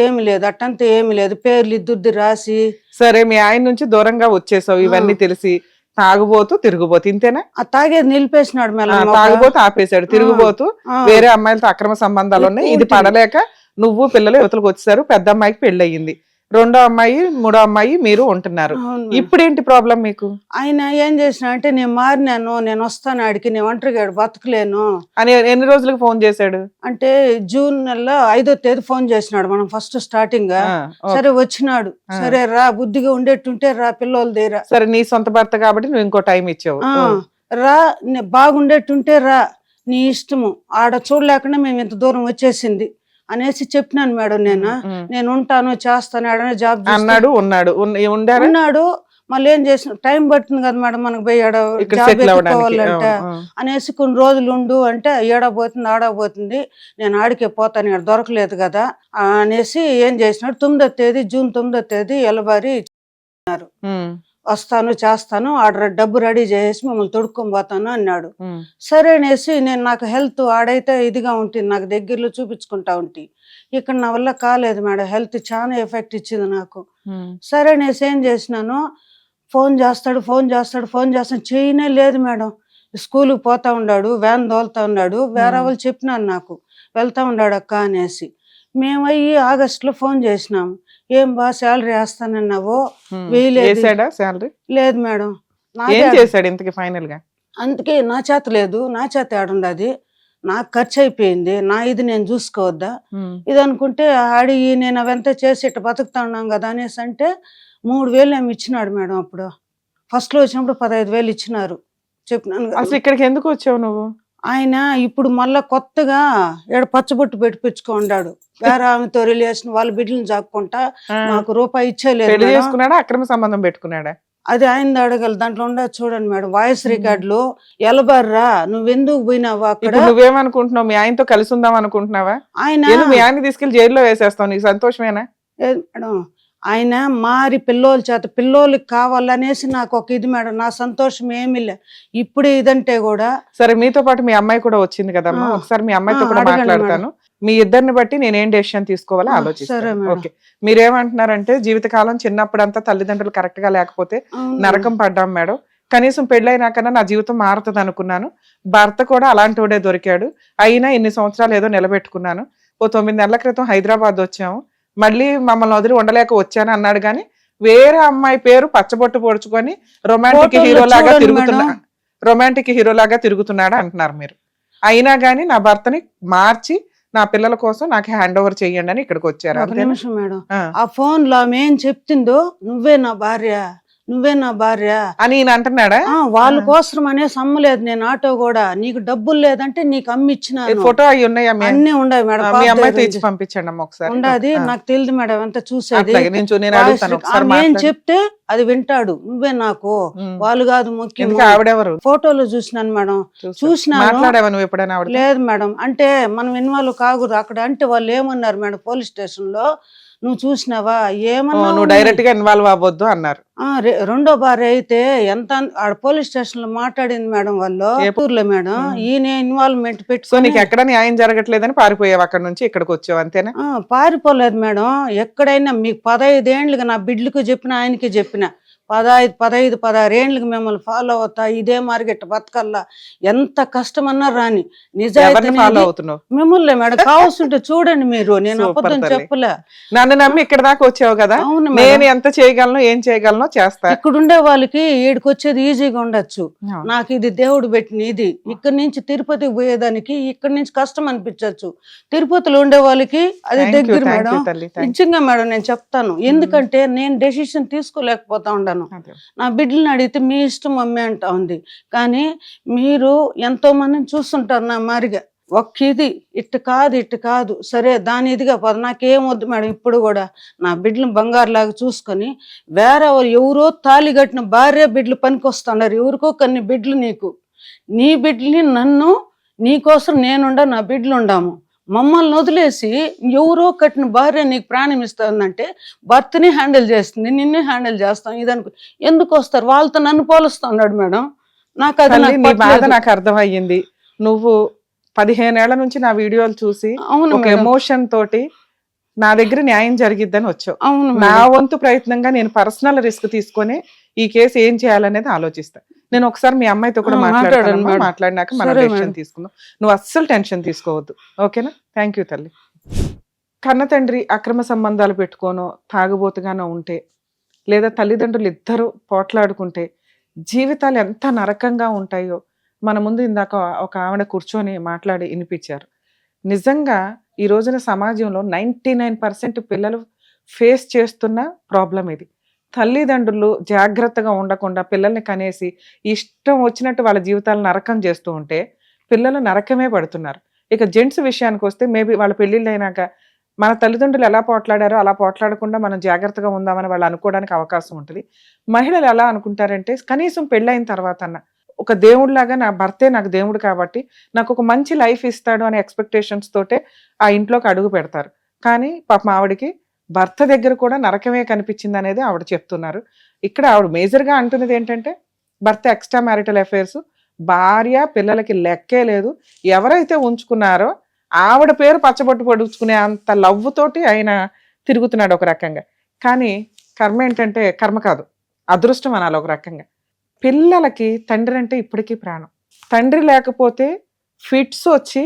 ఏమి లేదు పేర్లు ఇద్దుద్ది రాసి. సరే మీ ఆయన నుంచి దూరంగా వచ్చేసావు ఇవన్నీ తెలిసి. తాగుబోతూ తిరుగుబోతు ఇంతేనా? ఆ తాగేది నిలిపేసినాడు ఆ, మేడం. తాగుబోతు ఆపేశాడు, తిరుగుబోతు ఆ. వేరే అమ్మాయిలతో అక్రమ సంబంధాలు ఉన్నాయి. ఇది ఎక్కువ పడలేక నువ్వు పిల్లలు యువతలకు వచ్చేసారు. పెద్ద అమ్మాయికి పెళ్లి అయ్యింది, రెండో అమ్మాయి మూడో అమ్మాయి మీరు ఉంటున్నారు. అవును మేడం. ఇప్పుడేంటి ప్రాబ్లం మీకు ఆయన ఏం చేసిన అంటే నేను మారినాను, నేను వస్తాను ఆడికి, నేను ఒంటరిగా బతకలేను అని ఎన్ని రోజులకు ఫోన్ చేశాడు? అంటే జూన్ నెల 5వ తేదీ ఫోన్ చేసినాడు మనం ఫస్ట్ స్టార్టింగ్ గా. ఆ, ఓకే. సరే వచ్చినాడు, సరే రా బుద్ధిగా ఉండేట్టుంటే రా పిల్లల దగ్గర, సరే నీ సొంత భర్త కాబట్టి నువ్వు ఇంకో టైం ఇచ్చావు. రా బాగుండేట్టుంటే రా, నీ ఇష్టము, ఆడ చూడలేకుండా మేము ఇంత దూరం వచ్చేసింది అనేసి చెప్పినాను మేడం. నేను ఉంటాను చేస్తాను, ఆడనే జాబ్ అన్నాడు. ఉండారా? ఉన్నాడు. మళ్ళీ ఏం చేసిన, టైం పడుతుంది కదా మేడం మనకు పోయి ఆడ ఇక్కడ జాబ్ సెటిల్ అవ్వడానికి. ఎత్తుకోవాలంటే అనేసి కొన్ని రోజులు ఉండు అంటే ఏడబోతుంది ఆడబోతుంది, నేను ఆడికే పోతాను, ఇక్కడ దొరకలేదు కదా అనేసి ఏం చేసినాడు, 9వ తేదీ జూన్ 9వ తేదీ ఎలబారి వస్తాను చేస్తాను, ఆడ డబ్బు రెడీ చేసి మిమ్మల్ని తొడుక్కొని పోతాను అన్నాడు. సరే అనేసి నేను, నాకు హెల్త్ ఆడైతే ఇదిగా ఉంటుంది, నాకు దగ్గరలో చూపించుకుంటా ఉంటే, ఇక్కడ నా వల్ల కాలేదు మేడం, హెల్త్ చాలా ఎఫెక్ట్ ఇచ్చింది నాకు. సరే అనేసి ఏం చేసినాను, ఫోన్ చేస్తాడు చేయనే లేదు మేడం. స్కూల్కి పోతా ఉన్నాడు, వ్యాన్ తోలుతా ఉన్నాడు, వేరే వాళ్ళు చెప్పినాను నాకు వెళ్తా ఉన్నాడు అక్క అనేసి. మేమయ్యి ఆగస్టులో ఫోన్ చేసినాము, ఏం బా శాలరీ వేస్తానన్నావో వేయలేదు. లేదు మేడం. ఏం చేశాడు ఇంతకి ఫైనల్ గా? అందుకే నా చేత లేదు, నా చేత ఏడుండది, నాకు ఖర్చు అయిపోయింది, నా ఇది నేను చూసుకోవద్దా ఇది అనుకుంటే అడిగి నేను అవంతా చేసి ఇట్లా బతుకుతా ఉన్నాం కదా అనేసి అంటే 3,000 ఏమి ఇచ్చినాడు మేడం. అప్పుడు ఫస్ట్ లో వచ్చినప్పుడు 15,000 ఇచ్చినారు చెప్పినాను. అసలు ఇక్కడికి ఎందుకు వచ్చావు నువ్వు? ఆయన ఇప్పుడు మళ్ళా కొత్తగా ఏడ పచ్చబొట్టు పెట్టించుకున్నాడు, వేరే ఆమెతో రిలేషన్, వాళ్ళ బిడ్డలను జాక్కుంటా నాకు రూపాయి ఇచ్చేలేదు. పెళ్లి చేసుకున్నాడా, అక్రమ సంబంధం పెట్టుకున్నాడా? అది ఆయన అడగల, దాంట్లో ఉండదు చూడండి మేడం, వాయిస్ రికార్డులు. ఎలబర్రా నువ్వెందుకు పోయినావు అక్కడ? నువ్వేమనుకుంటున్నావు, మీ ఆయనతో కలిసి ఉందాం అనుకుంటున్నావా? ఆయన మీ ఆయన తీసుకెళ్లి జైల్లో వేసేస్తావు, నీకు సంతోషమేనా? మేడం ఆయన మారి పిల్లోల చేత పిల్లోలకి కావాలనేసి నాకు ఒక ఇది మేడం, నా సంతోషం ఏమి లే ఇప్పుడు ఇదంటే కూడా. సరే మీతో పాటు మీ అమ్మాయి కూడా వచ్చింది కదమ్మా, ఒకసారి మీ అమ్మాయితో కూడా మాట్లాడతాను. మీ ఇద్దరిని బట్టి నేనేం డెసిషన్ తీసుకోవాలో ఆలోచిస్తాను. ఓకే, మీరేమంటున్నారంటే జీవితకాలం చిన్నప్పుడంతా తల్లిదండ్రులు కరెక్ట్ గా లేకపోతే నరకం పడ్డాం మేడం, కనీసం పెళ్ళైనాకన్నా నా జీవితం మారుతుంది అనుకున్నాను, భర్త కూడా అలాంటి వాడే దొరికాడు, అయినా ఇన్ని సంవత్సరాలు ఏదో నిలబెట్టుకున్నాను, ఓ 9 నెలల క్రితం హైదరాబాద్ వచ్చాము, మళ్ళీ మమ్మల్ని వదిలి ఉండలేక వచ్చాను అన్నాడు. కానీ వేరే అమ్మాయి పేరు పచ్చబొట్టు పొడుచుకొని రొమాంటిక్ హీరోలాగా తిరుగుతున్నాడు అంటున్నారు మీరు. అయినా గానీ నా భర్తని మార్చి నా పిల్లల కోసం నాకు హ్యాండ్ ఓవర్ చెయ్యండి అని ఇక్కడికి వచ్చారు. ఒక నిమిషం మేడం, ఆ ఫోన్ లో ఆమె ఏం చెప్తుందో, నువ్వే నా భార్య అని ఈయన అంటున్నాడా? వాళ్ళ కోసం అనే సమ్మలేదు నేను ఆటో కూడా, నీకు డబ్బులు లేదంటే నీకు అమ్మి ఇచ్చిన ఫోటో అవి ఉన్నాయి, అన్ని ఉన్నాయి మేడం. మీ అమ్మాయితో ఇచ్చి పంపించండి అమ్మ ఒకసారి. ఉండదు, నాకు తెలియదు మేడం అంతా చూసేది. ఏం చెప్తే అది వింటాడు, నువ్వే నాకు, వాళ్ళు కాదు ముఖ్యం. ఆవిడెవరు? ఫోటోలో చూసినాను మేడం, చూసినా. లేదు మేడం, అంటే మనం ఇన్వాల్వ్ కాకూడదు అక్కడ. అంటే వాళ్ళు ఏమన్నారు మేడం, పోలీస్ స్టేషన్ లో నువ్వు చూసినావా ఏమన్నా నువ్వు డైరెక్ట్ గా ఇన్వాల్వ్ అవ్వద్దు అన్నారు. రెండో భార్య అయితే ఎంత ఆడ పోలీస్ స్టేషన్ లో మాట్లాడింది మేడం వాళ్ళు ఊర్లో మేడం, ఈయన ఇన్వాల్వ్మెంట్ సో పెట్టుకొని నీకు ఎక్కడ న్యాయం జరగట్లేదని పారిపోయావు అక్కడ నుంచి ఇక్కడికి వచ్చావు అంతేనా? పారిపోలేదు మేడం. ఎక్కడైనా మీకు 15 ఏండ్లుగా నా బిడ్డలకు చెప్పిన ఆయనకి చెప్పిన 15-16 ఏండ్లకి మిమ్మల్ని ఫాలో అవుతా ఇదే మార్కెట్ బతకల్లా ఎంత కష్టమన్నా రాని నిజాయితీ ఫాలో అవుతున్నావు? మిమ్మల్ని మేడం కావాల్సింటే చూడండి మీరు, నేను అబద్ధం చెప్పలే. నన్ను నమ్మి ఇక్కడ దాకా వచ్చావు కదా, అవును నేను ఎంత చేయగలను ఏం చేయగలను చేస్తా. ఇక్కడ ఉండే వాళ్ళకి ఈడికి వచ్చేది ఈజీగా ఉండొచ్చు, నాకు ఇది దేవుడు పెట్టిన ఇది. ఇక్కడ నుంచి తిరుపతికి పోయేదానికి ఇక్కడ నుంచి కష్టం అనిపించవచ్చు, తిరుపతిలో ఉండే వాళ్ళకి అది దగ్గర మేడం. నిజంగా మేడం నేను చెప్తాను, ఎందుకంటే నేను డెసిషన్ తీసుకోలేకపోతా ఉన్నాను. నా బిడ్డలను అడిగితే మీ ఇష్టం మమ్మీ అంటా ఉంది, కానీ మీరు ఎంతో మందిని చూస్తుంటారు నా మారిగా. ఇది ఇట్టు కాదు సరే దాని ఇదిగా పద, నాకేం వద్దు మేడం. ఇప్పుడు కూడా నా బిడ్డలు బంగారులాగా చూసుకొని వేరే ఎవరో తాళి కట్టిన భార్య బిడ్డలు పనికొస్తున్నారు, ఎవరికో కొన్ని బిడ్డలు నీకు, నీ బిడ్డని నన్ను నీకోసం నేనుండా నా బిడ్డలు ఉండాము, మమ్మల్ని వదిలేసి ఎవరో కట్టిన భార్య నీకు ప్రాణం ఇస్తుందంటే భర్తని హ్యాండిల్ చేస్తుంది, నిన్నే హ్యాండిల్ చేస్తాం ఇదనుకో. ఎందుకు వస్తారు వాళ్ళతో నన్ను పోలుస్తున్నాడు మేడం. నాకు అది నాకు అర్థమయ్యింది. నువ్వు 15 ఏళ్ల నుంచి నా వీడియోలు చూసి ఒక ఎమోషన్ తోటి నా దగ్గర న్యాయం జరిగిద్దని వచ్చావు. అవును, నా వంతు ప్రయత్నంగా నేను పర్సనల్ రిస్క్ తీసుకొని ఈ కేసు ఏం చేయాలనేది ఆలోచిస్తా. నేను ఒకసారి మీ అమ్మాయితో కూడా మాట్లాడినాక మనం డెసిషన్ తీసుకుందాం. నువ్వు అస్సలు టెన్షన్ తీసుకోవద్దు, ఓకేనా? థ్యాంక్ యూ తల్లి. కన్న తండ్రి అక్రమ సంబంధాలు పెట్టుకోనో తాగుబోతుగానో ఉంటే, లేదా తల్లిదండ్రులు ఇద్దరు పోట్లాడుకుంటే జీవితాలు ఎంత నరకంగా ఉంటాయో మన ముందు ఇందాక ఒక ఆవిడ కూర్చొని మాట్లాడి వినిపించారు. నిజంగా ఈ రోజున సమాజంలో 99% పిల్లలు ఫేస్ చేస్తున్న ప్రాబ్లం ఇది. తల్లిదండ్రులు జాగ్రత్తగా ఉండకుండా పిల్లల్ని కనేసి ఇష్టం వచ్చినట్టు వాళ్ళ జీవితాలను నరకం చేస్తూ ఉంటే పిల్లలు నరకమే పడుతున్నారు. ఇక జెంట్స్ విషయానికి వస్తే మేబీ వాళ్ళ పెళ్ళిళ్ళు అయినాక మన తల్లిదండ్రులు ఎలా పోట్లాడారో అలా పోట్లాడకుండా మనం జాగ్రత్తగా ఉందామని వాళ్ళు అనుకోవడానికి అవకాశం ఉంటుంది. మహిళలు ఎలా అనుకుంటారంటే కనీసం పెళ్ళైన తర్వాత అన్న ఒక దేవుడిలాగా నా భర్తే నాకు దేవుడు కాబట్టి నాకు ఒక మంచి లైఫ్ ఇస్తాడు అనే ఎక్స్పెక్టేషన్స్ తోటే ఆ ఇంట్లోకి అడుగు పెడతారు. కానీ పాపం ఆవిడకి భర్త దగ్గర కూడా నరకమే కనిపించింది అనేది ఆవిడ చెప్తున్నారు. ఇక్కడ ఆవిడ మేజర్గా అంటున్నది ఏంటంటే భర్త ఎక్స్ట్రా మ్యారిటల్ అఫైర్స్, భార్య పిల్లలకి లెక్కే లేదు. ఎవరైతే ఉంచుకున్నారో ఆవిడ పేరు పచ్చబొట్టు పొడుచుకునే అంత లవ్ తోటి ఆయన తిరుగుతున్నాడు ఒక రకంగా. కానీ కర్మ ఏంటంటే కర్మ కాదు, అదృష్టం అనాలి ఒక రకంగా. పిల్లలకి తండ్రి అంటే ఇప్పటికీ ప్రాణం. తండ్రి లేకపోతే ఫిట్స్ వచ్చి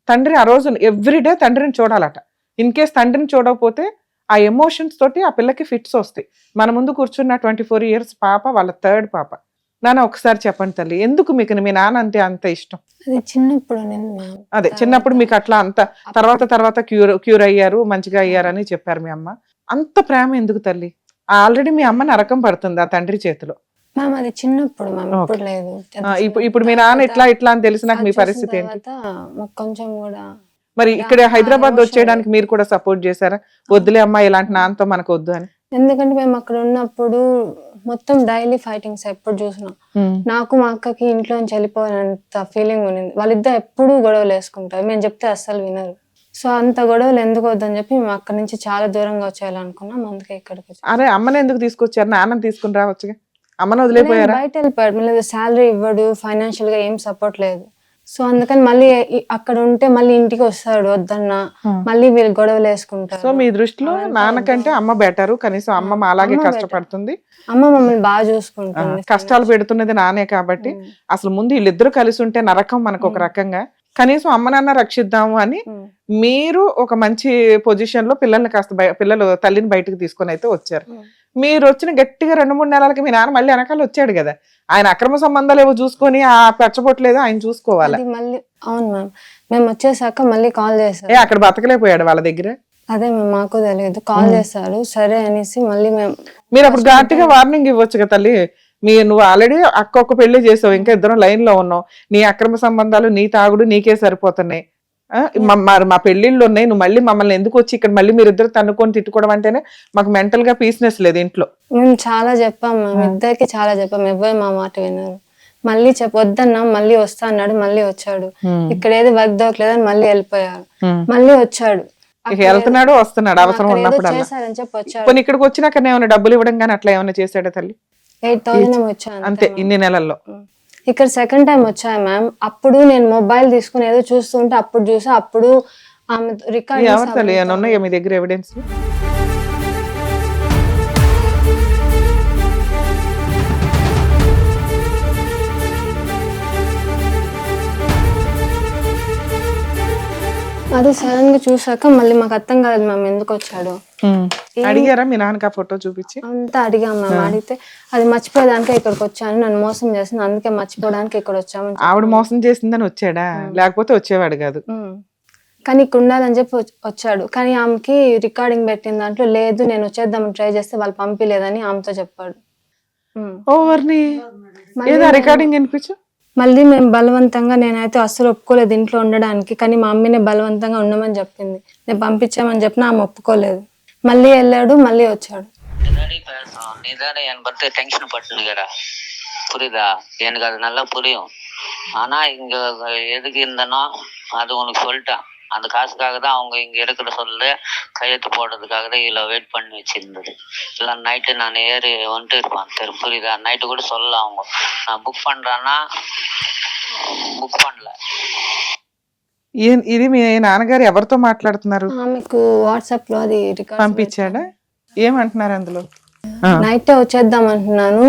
తండ్రి ఆ రోజు ఎవ్రీడే తండ్రిని చూడాలట. ఇన్ కేస్ తండ్రిని చూడకపోతే ఆ ఎమోషన్స్ తోటి ఆ పిల్లకి ఫిట్స్ వస్తాయి. మన ముందు కూర్చున్న 24 years పాప, వాళ్ళ 3rd పాప. నాన్న ఒకసారి చెప్పండి తల్లి, ఎందుకు మీకు మీ నాన్న అంటే అంత ఇష్టం? అదే చిన్నప్పుడు మీకు అట్లా అంత తర్వాత క్యూర్ అయ్యారు, మంచిగా అయ్యారని చెప్పారు మీ అమ్మ. అంత ప్రేమ ఎందుకు తల్లి? ఆల్రెడీ మీ అమ్మ నరకం పడుతుంది ఆ తండ్రి చేతిలో. అది చిన్నప్పుడు ఇప్పుడు మీ నాన్న ఇట్లా అని తెలిసినాక మీ పరిస్థితి ఏంటి? కొంచెం కూడా మరి ఇక్కడ హైదరాబాద్ వచ్చేయడానికి మీరు కూడా సపోర్ట్ చేశారా? వద్దులే అమ్మా ఇలాంటి నాన్నతో మనకు వద్దు అని. ఎందుకంటే మేము అక్కడ ఉన్నప్పుడు మొత్తం డైలీ ఫైటింగ్స్ ఎప్పుడు చూసినా, నాకు మా అక్కకి ఇంట్లో నుంచి వెళ్ళిపోవాలంత ఫీలింగ్ ఉంది. వాళ్ళిద్దరు ఎప్పుడు గొడవలు వేసుకుంటారు, మేము చెప్తే అస్సలు వినరు. సో అంత గొడవలు ఎందుకు వద్దని చెప్పి మేము అక్కడ నుంచి చాలా దూరంగా వచ్చేయాలనుకున్నాం. అందుకే ఇక్కడికి. అరే అమ్మని ఎందుకు తీసుకొచ్చారు? నాన్నని తీసుకుని రావచ్చుగా. అమ్మను వదిలేపోయారా? బయట వెళ్ళిపోయాడు, శాలరీ ఇవ్వడు, ఫైనాన్షియల్ గా ఏం సపోర్ట్ లేదు. సో అందుకని మళ్ళీ అక్కడ ఉంటే మళ్ళీ ఇంటికి వస్తాడు వద్దన్నా, మళ్ళీ వీళ్ళు గొడవలు వేసుకుంటారు. సో మీ దృష్టిలో నాన్నకంటే అమ్మ బెటరు, కనీసం అమ్మ అలాగే కష్టపడుతుంది, అమ్మ మమ్మల్ని బాగా చూసుకుంటుంది. కష్టాలు పెడుతున్నది నానే కాబట్టి అసలు ముందు వీళ్ళిద్దరు కలిసి ఉంటే నరకం మనకు ఒక రకంగా. కనీసం అమ్మనన్న రక్షిద్దాము అని మీరు ఒక మంచి పొజిషన్ లో పిల్లల్ని పిల్లలు తల్లిని బయటకు తీసుకొని అయితే వచ్చారు. మీరు వచ్చిన గట్టిగా 2-3 నెలలకి మీ నాన్న మళ్ళీ వెనకాల వచ్చాడు కదా. ఆయన అక్రమ సంబంధాలు ఏవో చూసుకొని ఆ పెచ్చబొట్టలేదు ఆయన చూసుకోవాలి. మళ్ళీ అవును మ్యామ్, మేము వచ్చేసాక మళ్ళీ కాల్ చేశారు. అక్కడ బతకలేకపోయాడు వాళ్ళ దగ్గర. అదే మాకు తెలియదు, కాల్ చేశారు సరే అనేసి మళ్ళీ మీరు అప్పుడు గట్టిగా వార్నింగ్ ఇవ్వచ్చు కదా తల్లి. నువ్వు ఆల్రెడీ ఒక్క పెళ్లి చేసావు, ఇంకా ఇద్దరం లైన్ లో ఉన్నావు, నీ అక్రమ సంబంధాలు నీ తాగుడు నీకే సరిపోతున్నాయి, మా పెళ్లిళ్ళు ఉన్నాయి, నువ్వు మళ్ళీ మమ్మల్ని ఎందుకు వచ్చి ఇక్కడ మళ్ళీ మీరిద్దరు తన్నుకొని తిట్టుకోవడం అంటేనే మాకు మెంటల్ గా పీస్నెస్ లేదు ఇంట్లో. మేము చాలా చెప్పాం మ్యామ్, ఇద్దరికి చాలా చెప్పాం, ఎవరు మా మాట విన్నారు. మళ్ళీ వద్దన్నా మళ్ళీ వస్తా అన్నాడు, మళ్ళీ వచ్చాడు. ఇక్కడ ఏది వర్క్ దొరకలేదని మళ్ళీ వెళ్ళిపోయారు, మళ్ళీ వచ్చాడు. ఇక వెళ్తున్నాడు వస్తున్నాడు అవసరం అక్కడ ఏదో ఉన్నప్పుడు అలా. చేశారని చెప్పి వచ్చాడు. కొన్ని ఇక్కడికి వచ్చినాక ఏమైనా డబ్బులు ఇవ్వడం కానీ అట్లా ఏమైనా చేశాడా తల్లి? 8,000 వచ్చాను అంతే ఇన్ని నెలల్లో. ఇక్కడ సెకండ్ టైం వచ్చాయి మ్యామ్. అప్పుడు నేను మొబైల్ తీసుకుని ఏదో చూస్తుంటే అప్పుడు చూసా, అప్పుడు ఆమె ఎవరు తల్లి ఏమైనా ఉన్నాయా మీ దగ్గర ఎవిడెన్స్? అది సడన్ గా చూసాక మళ్ళీ మాకు అర్థం కాలేదు మ్యామ్ ఎందుకు వచ్చాడు. అడిగారా మీ నాన్నకి ఆ ఫోటో చూపించి? అంతా అడిగాం మ్యామ్. అడిగితే అది మర్చిపోయేదానికే ఇక్కడికి వచ్చాను, నన్ను మోసం చేసింది అందుకే మర్చిపోవడానికి ఇక్కడ వచ్చాము. ఆవిడ మోసం చేసిందని వచ్చాడా? లేకపోతే వచ్చేవాడు కాదు. కానీ ఇక్కడ ఉండాలని చెప్పి వచ్చాడు. కానీ ఆమెకి రికార్డింగ్ పెట్టిన దాంట్లో లేదు, నేను వచ్చేద్దామని ట్రై చేస్తే వాళ్ళు పంపిలేదని ఆమెతో చెప్పాడు. ఓవర్ని ఏదో రికార్డింగ్ వినిపించు. మళ్ళీ మేము బలవంతంగా, నేనైతే అస్సలు ఒప్పుకోలేదు ఇంట్లో ఉండడానికి, కానీ మా అమ్మనే బలవంతంగా ఉండమని చెప్పింది. నేను పంపించామని చెప్పిన ఆమె ఒప్పుకోలేదు. మళ్ళీ వెళ్ళాడు, மல்லி వచ్చాడు. நீதானே என் பத்தி டென்ஷன் பட்டுனுக்கிற, புரியுதா? எனக்கு அது நல்லா புரியும். ஆனா இங்க எதுக்கு இருந்தனோ அது உனக்கு சொல்லிட்டேன். அந்த காசுக்காக தான் அவங்க இங்க இருக்கிற சொல்ல கையெழுத்து போடுறதுக்காக தான் இவ்வளோ வெயிட் பண்ணி வச்சிருந்தது. இல்லை நைட்டு நான் ஏறி வந்துட்டு இருப்பேன், புரியுதா? நைட்டு கூட சொல்ல அவங்க நான் புக் பண்றேன்னா బుక్ పడలే. ఇది మీ నాన్నగారు ఎవరితో మాట్లాడుతున్నారు? ఆమెకు వాట్సాప్ లో అది రికార్డ్ పంపించాడా? ఏమంటున్నారు అందులో? నైటే వచ్చేద్దాం అంటున్నాను,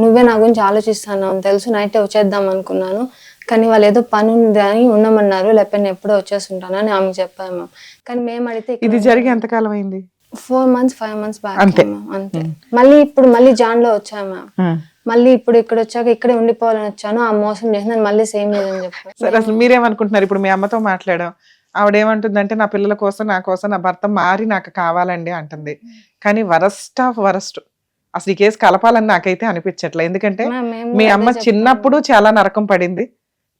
నువ్వే నా గురించి ఆలోచిస్తాను తెలుసు, నైటే వచ్చేద్దాం అనుకున్నాను, కానీ వాళ్ళు ఏదో పని ఉంది అని ఉండమన్నారు, లేకపోతే నేను ఎప్పుడో వచ్చేస్తుంటాను అని ఆమెకు చెప్పాము. కానీ మేము అడిగితే ఇది జరిగి ఎంతకాలం అయింది? 4 months 5 months బ్యాక్ అంతే. మళ్ళీ ఇప్పుడు మళ్ళీ జాన్ లో వచ్చాము. మళ్ళీ ఇప్పుడు ఇక్కడ వచ్చాక ఇక్కడే ఉండిపోవాలని వచ్చాను, ఆ మోసం చేసిందని మళ్ళీ సేమ్ లేదని చెప్పాను. సరే, అసలు మీరేమనుకుంటున్నారు? ఇప్పుడు మీ అమ్మతో మాట్లాడాం, ఆవిడ ఏమంటుందంటే నా పిల్లల కోసం, నా కోసం, నా భర్త మారి నాకు కావాలండి అంటుంది. కానీ వరస్ట్ ఆఫ్ వరస్ట్, అసలు ఈ కేసు కలపాలని నాకైతే అనిపించట్లే. ఎందుకంటే మీ అమ్మ చిన్నప్పుడు చాలా నరకం పడింది,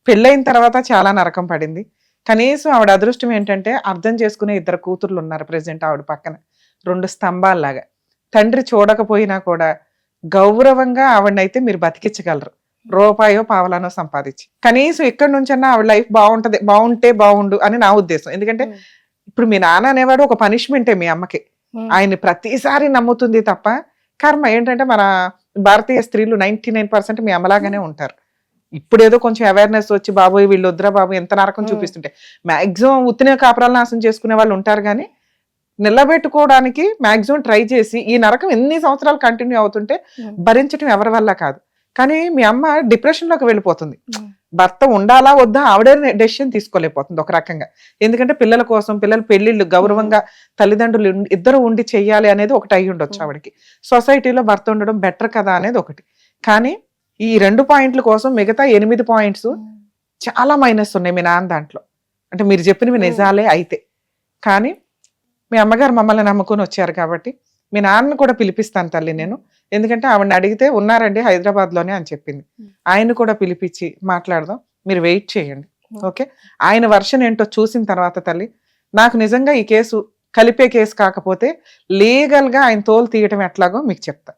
పెళ్ళైన తర్వాత చాలా నరకం పడింది. కనీసం ఆవిడ అదృష్టం ఏంటంటే అర్థం చేసుకునే 2 కూతుర్లు ఉన్నారు ప్రెసెంట్ ఆవిడ పక్కన, 2 స్తంభాల్లాగా. తండ్రి చూడకపోయినా కూడా గౌరవంగా ఆవిడనైతే మీరు బతికించగలరు, రూపాయో పావలానో సంపాదించి. కనీసం ఇక్కడ నుంచన్నా ఆవిడ లైఫ్ బాగుంటే బాగుండు అని నా ఉద్దేశం. ఎందుకంటే ఇప్పుడు మీ నాన్న అనేవాడు ఒక పనిష్మెంటే మీ అమ్మకి, ఆయన్ని ప్రతిసారి నమ్ముతుంది తప్ప. కర్మ ఏంటంటే మన భారతీయ స్త్రీలు 99% మీ అమ్మలాగానే ఉంటారు. ఇప్పుడు ఏదో కొంచెం అవేర్నెస్ వచ్చి బాబోయ్ వీళ్ళు వద్దురా బాబు ఎంత నరకం చూపిస్తుంటే మాక్సిమం ఉత్తినే కాపురాలు నాశనం చేసుకునే వాళ్ళు ఉంటారు, కానీ నిలబెట్టుకోవడానికి మాక్సిమం ట్రై చేసి ఈ నరకం ఎన్ని సంవత్సరాలు కంటిన్యూ అవుతుంటే భరించడం ఎవరి వల్ల కాదు. కానీ మీ అమ్మ డిప్రెషన్ లోకి వెళ్ళిపోతుంది. భర్త ఉండాలా వద్దా ఆవిడే డెసిషన్ తీసుకోలేకపోతుంది ఒక రకంగా. ఎందుకంటే పిల్లల కోసం, పిల్లల పెళ్లిళ్ళు గౌరవంగా తల్లిదండ్రులు ఇద్దరు ఉండి చెయ్యాలి అనేది ఒకటి అయి ఉండొచ్చు ఆవిడకి. సొసైటీలో భర్త ఉండడం బెటర్ కదా అనేది ఒకటి. కానీ ఈ 2 పాయింట్ల కోసం మిగతా 8 పాయింట్స్ చాలా మైనస్ ఉన్నాయి మీ నాన్న దాంట్లో. అంటే మీరు చెప్పినవి నిజాలే అయితే. కానీ మీ అమ్మగారు మమ్మల్ని నమ్ముకొని వచ్చారు కాబట్టి మీ నాన్నను కూడా పిలిపిస్తాను తల్లి నేను. ఎందుకంటే ఆవిడని అడిగితే ఉన్నారండి హైదరాబాద్లోనే అని చెప్పింది. ఆయన కూడా పిలిపించి మాట్లాడదాం, మీరు వెయిట్ చేయండి. ఓకే, ఆయన వర్షన్ ఏంటో చూసిన తర్వాత తల్లి నాకు నిజంగా ఈ కేసు కలిపే కేసు కాకపోతే లీగల్గా ఆయన తోలు తీయటం ఎట్లాగో మీకు చెప్తా.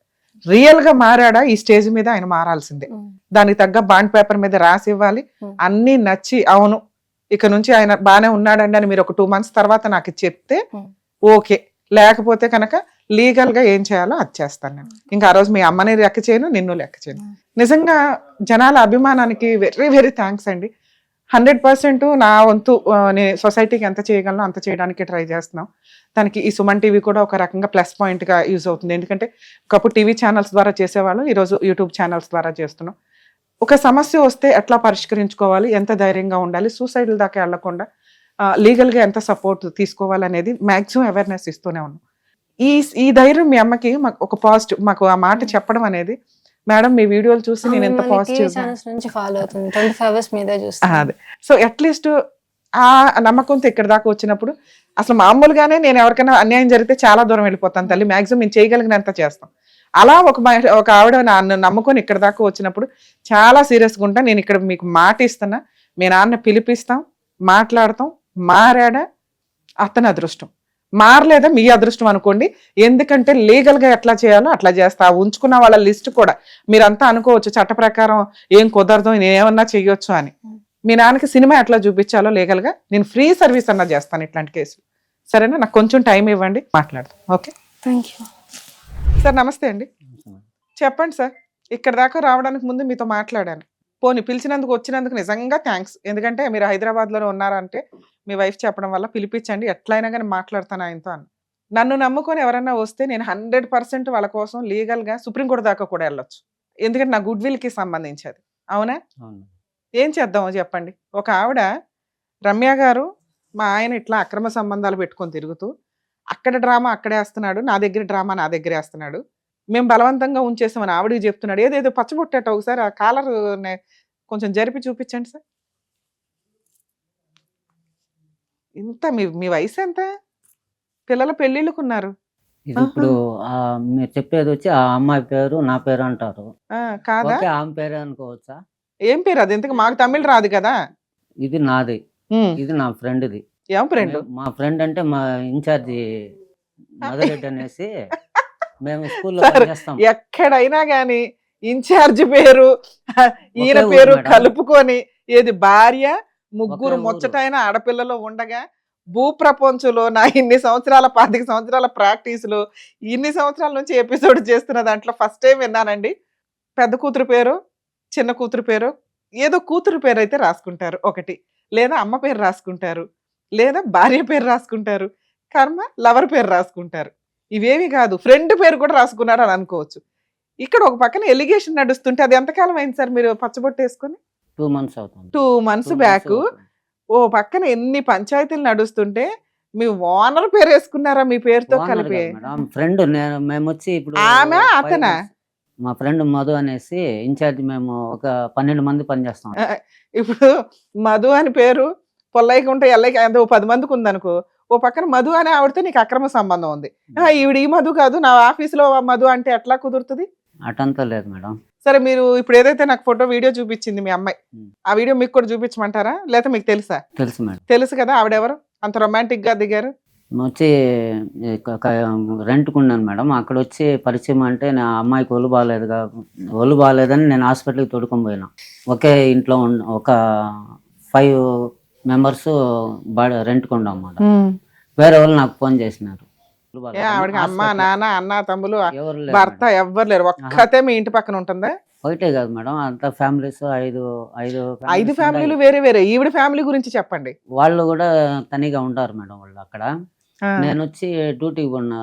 రియల్ గా మారాడా ఈ స్టేజ్ మీద ఆయన మారాల్సిందే. దానికి తగ్గ బాండ్ పేపర్ మీద రాసి ఇవ్వాలి. అన్ని నచ్చి అవును ఇక నుంచి ఆయన బానే ఉన్నాడండి అని మీరు ఒక 2 months తర్వాత నాకు చెప్తే ఓకే, లేకపోతే కనుక లీగల్ గా ఏం చేయాలో అది చేస్తాను నేను. ఇంకా ఆ రోజు మీ అమ్మని లెక్క చేయను, నిన్ను లెక్క చేయను. నిజంగా జనాల అభిమానానికి వెరీ వెరీ థ్యాంక్స్ అండి. 100% నా వంతు సొసైటీకి ఎంత చేయగలను అంత చేయడానికి ట్రై చేస్తున్నాం. దానికి ఈ సుమన్ టీవీ కూడా ఒక రకంగా ప్లస్ పాయింట్ గా యూజ్ అవుతుంది. ఎందుకంటే ఒకప్పుడు టీవీ ఛానల్స్ ద్వారా చేసేవాళ్ళు, ఈరోజు యూట్యూబ్ ఛానల్స్ ద్వారా చేస్తున్నాం. ఒక సమస్య వస్తే ఎట్లా పరిష్కరించుకోవాలి, ఎంత ధైర్యంగా ఉండాలి, సూసైడ్ల దాకా వెళ్లకుండా లీగల్ గా ఎంత సపోర్ట్ తీసుకోవాలి అనేది మాక్సిమం అవేర్నెస్ ఇస్తూనే ఉన్నాం. ఈ ధైర్యం మీ అమ్మకి ఒక పాజిటివ్ మాకు ఆ మాట చెప్పడం అనేది, మేడం మీ వీడియోలు చూసి నేను ఎంత పాజిటివ్ అదే. సో అట్లీస్ట్ ఆ నమ్మకంతో ఇక్కడ దాకా వచ్చినప్పుడు అసలు మామూలుగానే నేను ఎవరికైనా అన్యాయం జరిగితే చాలా దూరం వెళ్ళిపోతాను తల్లి, మాక్సిమం నేను చేయగలిగినంత చేస్తాం. అలా ఒక ఆవిడ నన్ను నమ్ముకొని ఇక్కడ దాకా వచ్చినప్పుడు చాలా సీరియస్గా ఉంటా. నేను ఇక్కడ మీకు మాట ఇస్తున్నా, మీ నాన్న పిలిపిస్తాం, మాట్లాడతాం. మారాడా అతని అదృష్టం, మారలేదా మీ అదృష్టం అనుకోండి. ఎందుకంటే లీగల్ గా ఎట్లా చేయాలో అట్లా చేస్తా. ఉంచుకున్న వాళ్ళ లిస్ట్ కూడా మీరంతా అనుకోవచ్చు చట్ట ప్రకారం ఏం కుదరదు, నేనేమన్నా చెయ్యొచ్చు అని. మీ నాన్నకి సినిమా ఎట్లా చూపించాలో లీగల్ గా నేను ఫ్రీ సర్వీస్ అన్నా చేస్తాను. ఇట్లాంటి కేసు సరేనా? నాకు కొంచెం టైం ఇవ్వండి, మాట్లాడదాం. Okay thank you. సార్ నమస్తే అండి. చెప్పండి సార్. ఇక్కడ దాకా రావడానికి ముందు మీతో మాట్లాడాను. పోనీ పిలిచినందుకు వచ్చినందుకు నిజంగా థ్యాంక్స్. ఎందుకంటే మీరు హైదరాబాద్లోనే ఉన్నారంటే మీ వైఫ్ చెప్పడం వల్ల పిలిపించండి, ఎట్లయినా కానీ మాట్లాడతాను ఆయనతో అని. నన్ను నమ్ముకొని ఎవరైనా వస్తే నేను 100% వాళ్ళ కోసం లీగల్గా సుప్రీంకోర్టు దాకా కూడా వెళ్ళొచ్చు. ఎందుకంటే నా గుడ్ విల్కి సంబంధించేది. అవునా? ఏం చేద్దామో చెప్పండి. ఒక ఆవిడ రమ్య గారు మా ఆయన ఇట్లా అక్రమ సంబంధాలు పెట్టుకొని తిరుగుతూ అక్కడ డ్రామా అక్కడే వేస్తున్నాడు, నా దగ్గర డ్రామా నా దగ్గరే వేస్తున్నాడు, మేము బలవంతంగా ఉంచేసామని ఆవిడకి చెప్తున్నాడు. ఏదేదో పచ్చబొట్టేట ఒకసారి ఆ కాలర్ కొంచెం జరిపి చూపించండి సార్. ఇంత మీ వయసు ఎంత? పిల్లల పెళ్ళిళ్ళకున్నారు. ఇది ఇప్పుడు మీరు చెప్పేది వచ్చి ఆ అమ్మాయి పేరు నా పేరు అంటారు. కాదా? ఓకే, ఆమె పేరే అనుకోవచ్చా? ఏం పేరు అది? ఎందుకు మాకు తమిళ రాదు కదా. ఇది నాది, ఇది నా ఫ్రెండ్ది. ఏం ఫ్రెండ్? మా ఫ్రెండ్ అంటే మా ఇన్ఛార్జి మధురెడ్డి అనేసి మేము స్కూల్లో సార్, పనిచేస్తాం. ఎక్కడైనా గాని ఇన్ఛార్జ్ పేరు ఈయన ఒకే పేరు ఊరు మేడం. కలుపుకొని ఏది భార్య ముగ్గురు ఒకే ఊరు. ముచ్చటైన ఆడపిల్లలు ఉండగా భూప్రపంచంలో నా ఇన్ని సంవత్సరాల 25 సంవత్సరాల ప్రాక్టీసులు ఇన్ని సంవత్సరాల నుంచి ఎపిసోడ్ చేస్తున్న దాంట్లో ఫస్ట్ టైం విన్నానండి. పెద్ద కూతురు పేరు చిన్న కూతురు పేరు ఏదో కూతురు పేరు అయితే రాసుకుంటారు ఒకటి, లేదా అమ్మ పేరు రాసుకుంటారు, లేదా భార్య పేరు రాసుకుంటారు, కర్మ లవర్ పేరు రాసుకుంటారు. ఇవేవి కాదు, ఫ్రెండ్ పేరు కూడా రాసుకున్నారు అని అనుకోవచ్చు. ఇక్కడ ఒక పక్కన ఎలిగేషన్ నడుస్తుంటే అది ఎంతకాలం అయింది సార్ మీరు పచ్చబొట్టు వేసుకొని? 2 months అవుతుంది. 2 months బ్యాక్. ఓ పక్కన ఎన్ని పంచాయతీలు నడుస్తుంటే మీ ఓనర్ పేరు వేసుకున్నారా మీ పేరుతో కలిపి? ఫ్రెండ్ మేము వచ్చి ఇప్పుడు ఆమె అతనా? మా ఫ్రెండ్ మధు అనేసి ఇన్ఛార్జ్, మేము ఒక 12 మంది పనిచేస్తాం. ఇప్పుడు మధు అని పేరు పొల్లైకి ఉంటే ఎల్లకి ఓ 10 మందికి ఉందనుకో, ఓ పక్కన మధు అనే ఆవిడతో నీకు అక్రమ సంబంధం ఉంది. ఈవిడ ఈ మధు కాదు, నా ఆఫీసులో మధు అంటే ఎట్లా కుదురుతుంది? అటంతా లేదు మేడం. సరే, మీరు ఇప్పుడు ఏదైతే నాకు ఫోటో వీడియో చూపించింది మీ అమ్మాయి, ఆ వీడియో మీకు కూడా చూపించమంటారా, లేకపోతే మీకు తెలుసా? తెలుసు మేడం. తెలుసు కదా. ఆవిడెవరు అంత రొమాంటిక్ గా దిగారు? వచ్చి రెంట్కు ఉన్నాను మేడం. అక్కడ వచ్చి పరిచయం అంటే నా అమ్మాయికి ఒళ్ళు బాగాలేదని నేను హాస్పిటల్కి తోడుకొని పోయినా. ఒకే ఇంట్లో ఒక 5 members రెంట్కు ఉన్నాం అన్నమాట. వేరే వాళ్ళు నాకు ఫోన్ చేసినారు. ఆవిడకి అమ్మ నాన్న అన్న తమ్ములు ఎవరు భర్త ఎవ్వరు లేరు, ఒక్కతే మీ ఇంటి పక్కన ఉంటుందా? ఒకటే కాదు మేడం, అంతా ఫ్యామిలీస్ 5 ఫ్యామిలీలు వేరే వేరే. ఈవిడ ఫ్యామిలీ గురించి చెప్పండి. వాళ్ళు కూడా తనిగా ఉంటారు మేడం. వాళ్ళు అక్కడ నేను వచ్చి డ్యూటీకి ఉన్నా.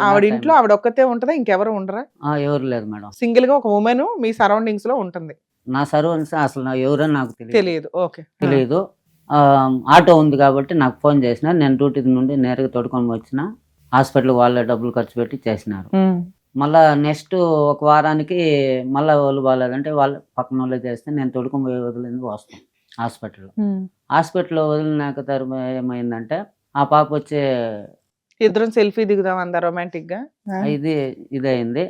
ఆవిడ ఇంట్లో ఆవిడ ఒక్కతే ఉంటదా, ఇంకెవరు ఉండరా? ఎవరు లేదు మేడం. సింగిల్ గా ఒక ఉమెన్ మీ సరౌండింగ్స్ లో ఉంటుంది. నా సర్వెంట్స్ అసలు ఎవరని నాకు తెలియదు. ఓకే, తెలియదు. ఆటో ఉంది కాబట్టి నాకు ఫోన్ చేసిన. నేను డ్యూటీ నుండి నేరుగా తోడుకొని వచ్చిన. హాస్పిటల్ వాళ్ళే డబ్బులు ఖర్చు పెట్టి చేసినారు. మళ్ళా నెక్స్ట్ ఒక వారానికి మళ్ళీ వాళ్ళు బాగాలేదంటే వాళ్ళ పక్కన వాళ్ళే చేస్తే నేను తోడుకొని పోయి వదిలింది వస్తాను హాస్పిటల్లో వదిలినాక తర్వాత ఏమైందంటే ఆ పాప వచ్చే ఇద్దరం సెల్ఫీ దిగుదాం అందా రొమాంటిక్ గా. ఇదైంది.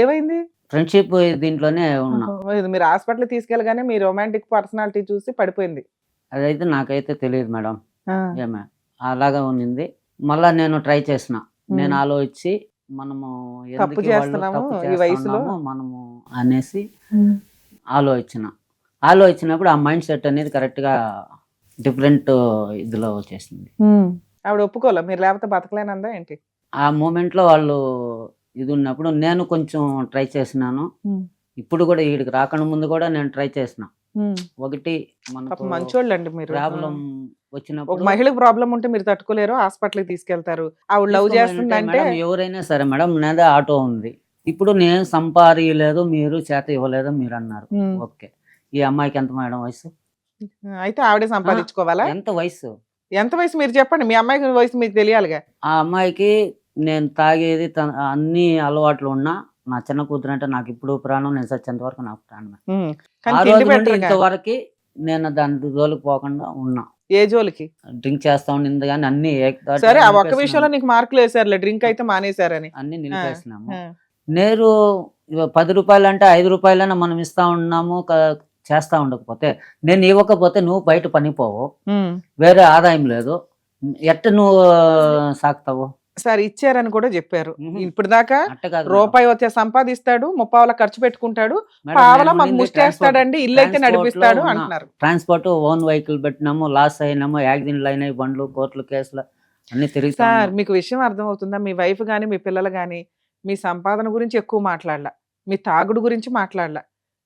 ఏమైంది? ఫ్రెండ్షిప్ దీంట్లోనే ఉన్నా. మీరు హాస్పిటల్ తీసుకెళ్ళగానే మీ రొమాంటిక్ పర్సనాలిటీ చూసి పడిపోయింది. అదైతే నాకైతే తెలియదు మేడం. ఏమే అలాగా ఉన్నింది. మళ్ళా నేను ట్రై చేసిన. నేను ఆలోచించి మనము తప్పు చేస్తున్నాము ఈ వయసులో మనము అనేసి ఆలోచించినప్పుడు ఆ మైండ్ సెట్ అనేది కరెక్ట్ గా డిఫరెంట్ ఇదిలో వచ్చేసింది. ఆవిడ ఒప్పుకోలే మీరు లేకపోతే బతకలేనందా ఏంటి? ఆ మూమెంట్ లో వాళ్ళు ఇది ఉన్నప్పుడు నేను కొంచెం ట్రై చేసినాను. ఇప్పుడు కూడా వీడికి రాకుండా ముందు కూడా నేను ట్రై చేసిన. ఒకటి మంచోళ్ళండి మీరు. ప్రాబ్లం వచ్చినప్పుడు మహిళకు ప్రాబ్లం ఉంటే మీరు తట్టుకోలేరు, హాస్పిటల్ కి తీసుకెళ్తారు. ఆవిడ లవ్ చేస్తుందంటే ఎవరైనా సరే మేడం, నాదే ఆటో ఉంది. ఇప్పుడు నేను సంపాదించలేదు, మీరు చేత ఇవ్వలేదు మీరు అన్నారు. ఓకే, ఈ అమ్మాయికి ఎంత మేడం వయసు? అయితే ఆవిడే సంపాదించుకోవాలా? ఎంత వయసు? ఎంత వయసు మీరు చెప్పండి, మీ అమ్మాయికి వయసు మీకు తెలియాలిగా. ఆ అమ్మాయికి నేను తాగేది అన్ని అలవాట్లు ఉన్నా, నా చిన్న కూతురు అంటే నాకు ఇప్పుడు ప్రాణం, నేను చచ్చేంత వరకు నాకు ప్రాణం. ఇంతవరకు నేను దాని జోలికి పోకుండా ఉన్నా. ఏ జోలికి? డ్రింక్ చేస్తా ఉండింది కానీ అన్ని. సరే, ఆ ఒక్క విషయంలో నీకు మార్కులు వేసారులే, డ్రింక్ అయితే మానేశారని. అన్ని నిలిపేసినాము. నేను 10 రూపాయలు అంటే 5 రూపాయలైనా మనం ఇస్తా ఉన్నాము. చేస్తా ఉండకపోతే నేను ఇవ్వకపోతే నువ్వు బయట పనిపోవు, వేరే ఆదాయం లేదు, ఎట్ట నువ్వు సాగుతావు? సరే, ఇచ్చారని కూడా చెప్పారు. ఇప్పుడు దాకా రూపాయి వచ్చే సంపాదిస్తాడు, 30 ఖర్చు పెట్టుకుంటాడు, పావలా మాకు ముష్టేస్తాడండి, ఇల్లు అయితే నడిపిస్తాడు అంటున్నారు. ట్రాన్స్పోర్ట్ ఓన్ వెహికల్ పెట్టినాము, లాస్ అయినాము, యాక్సిడెంట్లు అయినాయి, బండ్లు, కోర్టులు, కేసులు అన్ని తిరిగి సార్ మీకు విషయం అర్థమవుతుందా? మీ వైఫ్ గాని మీ పిల్లలు గాని మీ సంపాదన గురించి ఎక్కువ మాట్లాడలా, మీ తాగుడు గురించి మాట్లాడలా,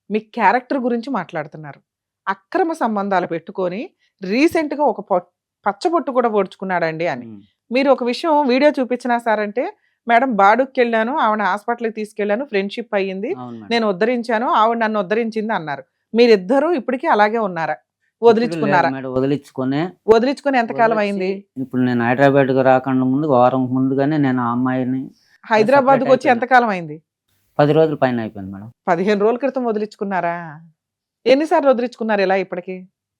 మీ క్యారెక్టర్ గురించి మాట్లాడుతున్నారు. అక్రమ సంబంధాలు పెట్టుకొని రీసెంట్ గా ఒక పచ్చబొట్టు కూడా పొడుచుకున్నాడండి అని. మీరు ఒక విషయం వీడియో చూపించినా సార్ అంటే, మేడం బాడుకి వెళ్ళాను, ఆవిడ హాస్పిటల్కి తీసుకెళ్ళాను, ఫ్రెండ్షిప్ అయ్యింది, నేను ఉద్ధరించాను, ఆవిడ నన్ను ఉద్ధరించింది అన్నారు. మీరిద్దరూ ఇప్పటికీ అలాగే ఉన్నారా? వదిలించుకున్నారా? వదిలించుకుని ఎంతకాలం అయింది? ఇప్పుడు నేను హైదరాబాద్ కు రాకుండా ముందు వారం ముందుగానే నేను ఆ అమ్మాయిని హైదరాబాద్ కు వచ్చి ఎంతకాలం అయింది? 10 రోజుల పైన అయిపోయింది మేడం. 15 రోజుల క్రితం వదిలించుకున్నారా? ఎన్నిసార్లు వదిలించుకున్నారు ఇలా ఇప్పటికి?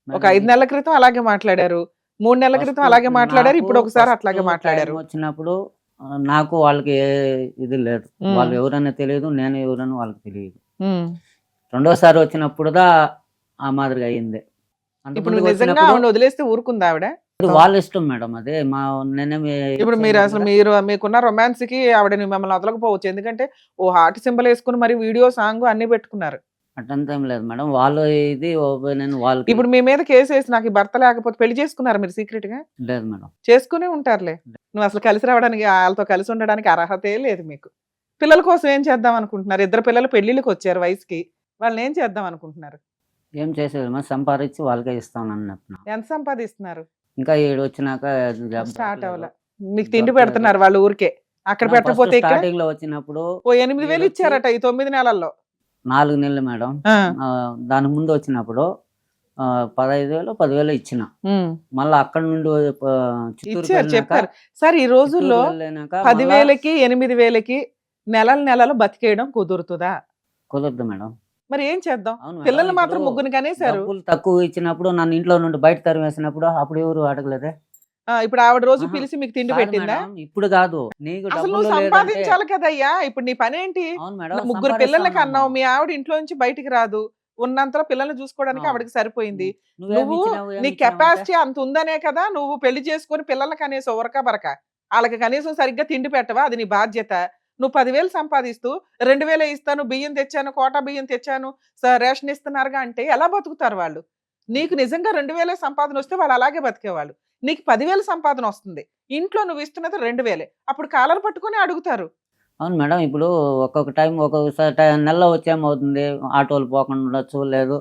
ఒక 5 నెలల క్రితం అలాగే మాట్లాడారు, 3 నెలల క్రితం అలాగే మాట్లాడారు, ఇప్పుడు ఒకసారి అట్లాగే మాట్లాడారు. వచ్చినప్పుడు నాకు వాళ్ళకి ఇది లేదు, వాళ్ళు ఎవరన్నా తెలియదు, నేను ఎవరని వాళ్ళకి తెలియదు. రెండోసారి వచ్చినప్పుడుదా ఆ మాదిరిగా అయింది. ఇప్పుడు నిజంగా ఆవిడ వదిలేస్తే ఊరుకుందా ఆవిడ? వాళ్ళ ఇష్టం మేడం, అదే మా ఇప్పుడు మీరు అసలు మీరు మీకున్న రొమాన్స్ కి ఆవిడ మిమ్మల్ని వదలకపోవచ్చు, ఎందుకంటే ఓ హార్ట్ సింబల్ వేసుకుని మరి వీడియో సాంగ్ అన్ని పెట్టుకున్నారు. అటంతా ఏం లేదు మేడం, వాళ్ళు ఇది వాళ్ళు. ఇప్పుడు మీ మీద కేసు వేసి నాకు భర్త లేకపోతే పెళ్లి చేసుకున్నారు మీరు సీక్రెట్ గా? లేదు మేడం. చేసుకునే ఉంటారులే. నువ్వు అసలు కలిసి రావడానికి, వాళ్ళతో కలిసి ఉండడానికి అర్హతే లేదు మీకు. పిల్లల కోసం ఏం చేద్దాం అనుకుంటున్నారు? 2 పిల్లలు పెళ్లిళ్ళకి వచ్చారు వయసుకి, వాళ్ళని ఏం చేద్దాం అనుకుంటున్నారు? ఏం చేసేది సంపాదించి వాళ్ళకే ఇస్తాను అన్నట్టు. ఎంత సంపాదిస్తున్నారు? ఇంకా 7 వచ్చినాక స్టార్ట్ అవ్వాల. మీకు తిండి పెడుతున్నారు వాళ్ళు ఊరికే, అక్కడ పెట్టకపోతే స్టార్టింగ్ లో వచ్చినప్పుడు ఓ 8,000 ఇచ్చారట ఈ 9 నెలల్లో. 4 నెలలు మేడం. దాని ముందు వచ్చినప్పుడు 15,000 10,000 ఇచ్చిన, మళ్ళీ అక్కడ నుండి ఇచ్చారు చెప్పారు సార్. ఈ రోజుల్లో 10,000కి 8,000కి నెలలు బతికేయడం కుదురుతుందా? కుదరదు మేడం. మరి ఏం చేద్దాం? పిల్లలు మాత్రం ముగ్గురు కనేసారు. తక్కువ ఇచ్చినప్పుడు నన్ను ఇంట్లో నుండి బయట తరివేసినప్పుడు అప్పుడు ఎవరు అడగలేదే. ఇప్పుడు ఆవిడ రోజు పిలిచి మీకు తిండి పెట్టిందా? ఇప్పుడు కాదు, అసలు నువ్వు సంపాదించాలి కదయ్యా. ఇప్పుడు నీ పని ఏంటి? ముగ్గురు పిల్లలకి అన్నావు, మీ ఆవిడ ఇంట్లో నుంచి బయటికి రాదు, ఉన్నంతలో పిల్లల్ని చూసుకోవడానికి ఆవిడకి సరిపోయింది. నువ్వు నీ కెపాసిటీ అంత ఉందనే కదా నువ్వు పెళ్లి చేసుకుని పిల్లలకి కనీసం ఉరక బరక వాళ్ళకి కనీసం సరిగ్గా తిండి పెట్టవా? అది నీ బాధ్యత. నువ్వు 10,000 సంపాదిస్తూ 2,000 ఇస్తాను, బియ్యం తెచ్చాను, కోటా బియ్యం తెచ్చాను, రేషన్ ఇస్తున్నారుగా అంటే ఎలా బతుకుతారు వాళ్ళు? నీకు నిజంగా 2,000 సంపాదన వస్తే వాళ్ళు అలాగే బతికేవాళ్ళు. నీకు 10,000 సంపాదన వస్తుంది, ఇంట్లో నువ్వు ఇస్తున్నది 2,000, అప్పుడు కాలర్ పట్టుకొని అడుగుతారు. అవును మేడం. ఇప్పుడు ఒక్కొక్క టైం ఒక్కొక్కసారి నెలలో వచ్చేమవుతుంది, ఆటోలు పోకుండా ఉండొచ్చు, లేదు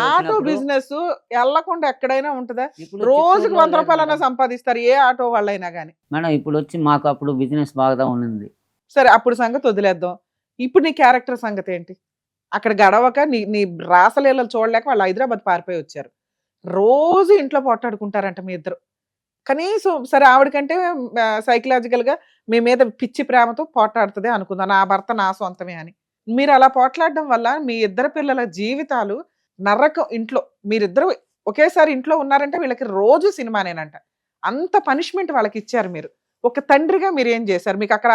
ఆటో బిజినెస్ వెళ్ళకుండా ఎక్కడైనా ఉంటుందా? రోజుకి 100 రూపాయలైనా సంపాదిస్తారు ఏ ఆటో వాళ్ళైనా గానీ మేడం. ఇప్పుడు వచ్చి మాకు అప్పుడు బిజినెస్ బాగా ఉన్నింది. సరే అప్పుడు సంగతి వదిలేద్దాం. ఇప్పుడు నీ క్యారెక్టర్ సంగతి ఏంటి? అక్కడ గడవక నీ రాసలీలలు చూడలేక వాళ్ళు హైదరాబాద్ పారిపోయి వచ్చారు. రోజు ఇంట్లో పోట్లాడుకుంటారంట మీ ఇద్దరు. కనీసం సరే ఆవిడకంటే సైకలాజికల్ గా మీ మీద పిచ్చి ప్రేమతో పోట్లాడుతుంది అనుకుందాం, నా భర్త నా సొంతమే అని. మీరు అలా పోట్లాడడం వల్ల మీ ఇద్దరు పిల్లల జీవితాలు నరకం. ఇంట్లో మీరిద్దరు ఒకేసారి ఇంట్లో ఉన్నారంటే వీళ్ళకి రోజు సినిమానేనంట. అంత పనిష్మెంట్ వాళ్ళకి ఇచ్చారు మీరు. ఒక తండ్రిగా మీరు ఏం చేశారు? మీకు అక్కడ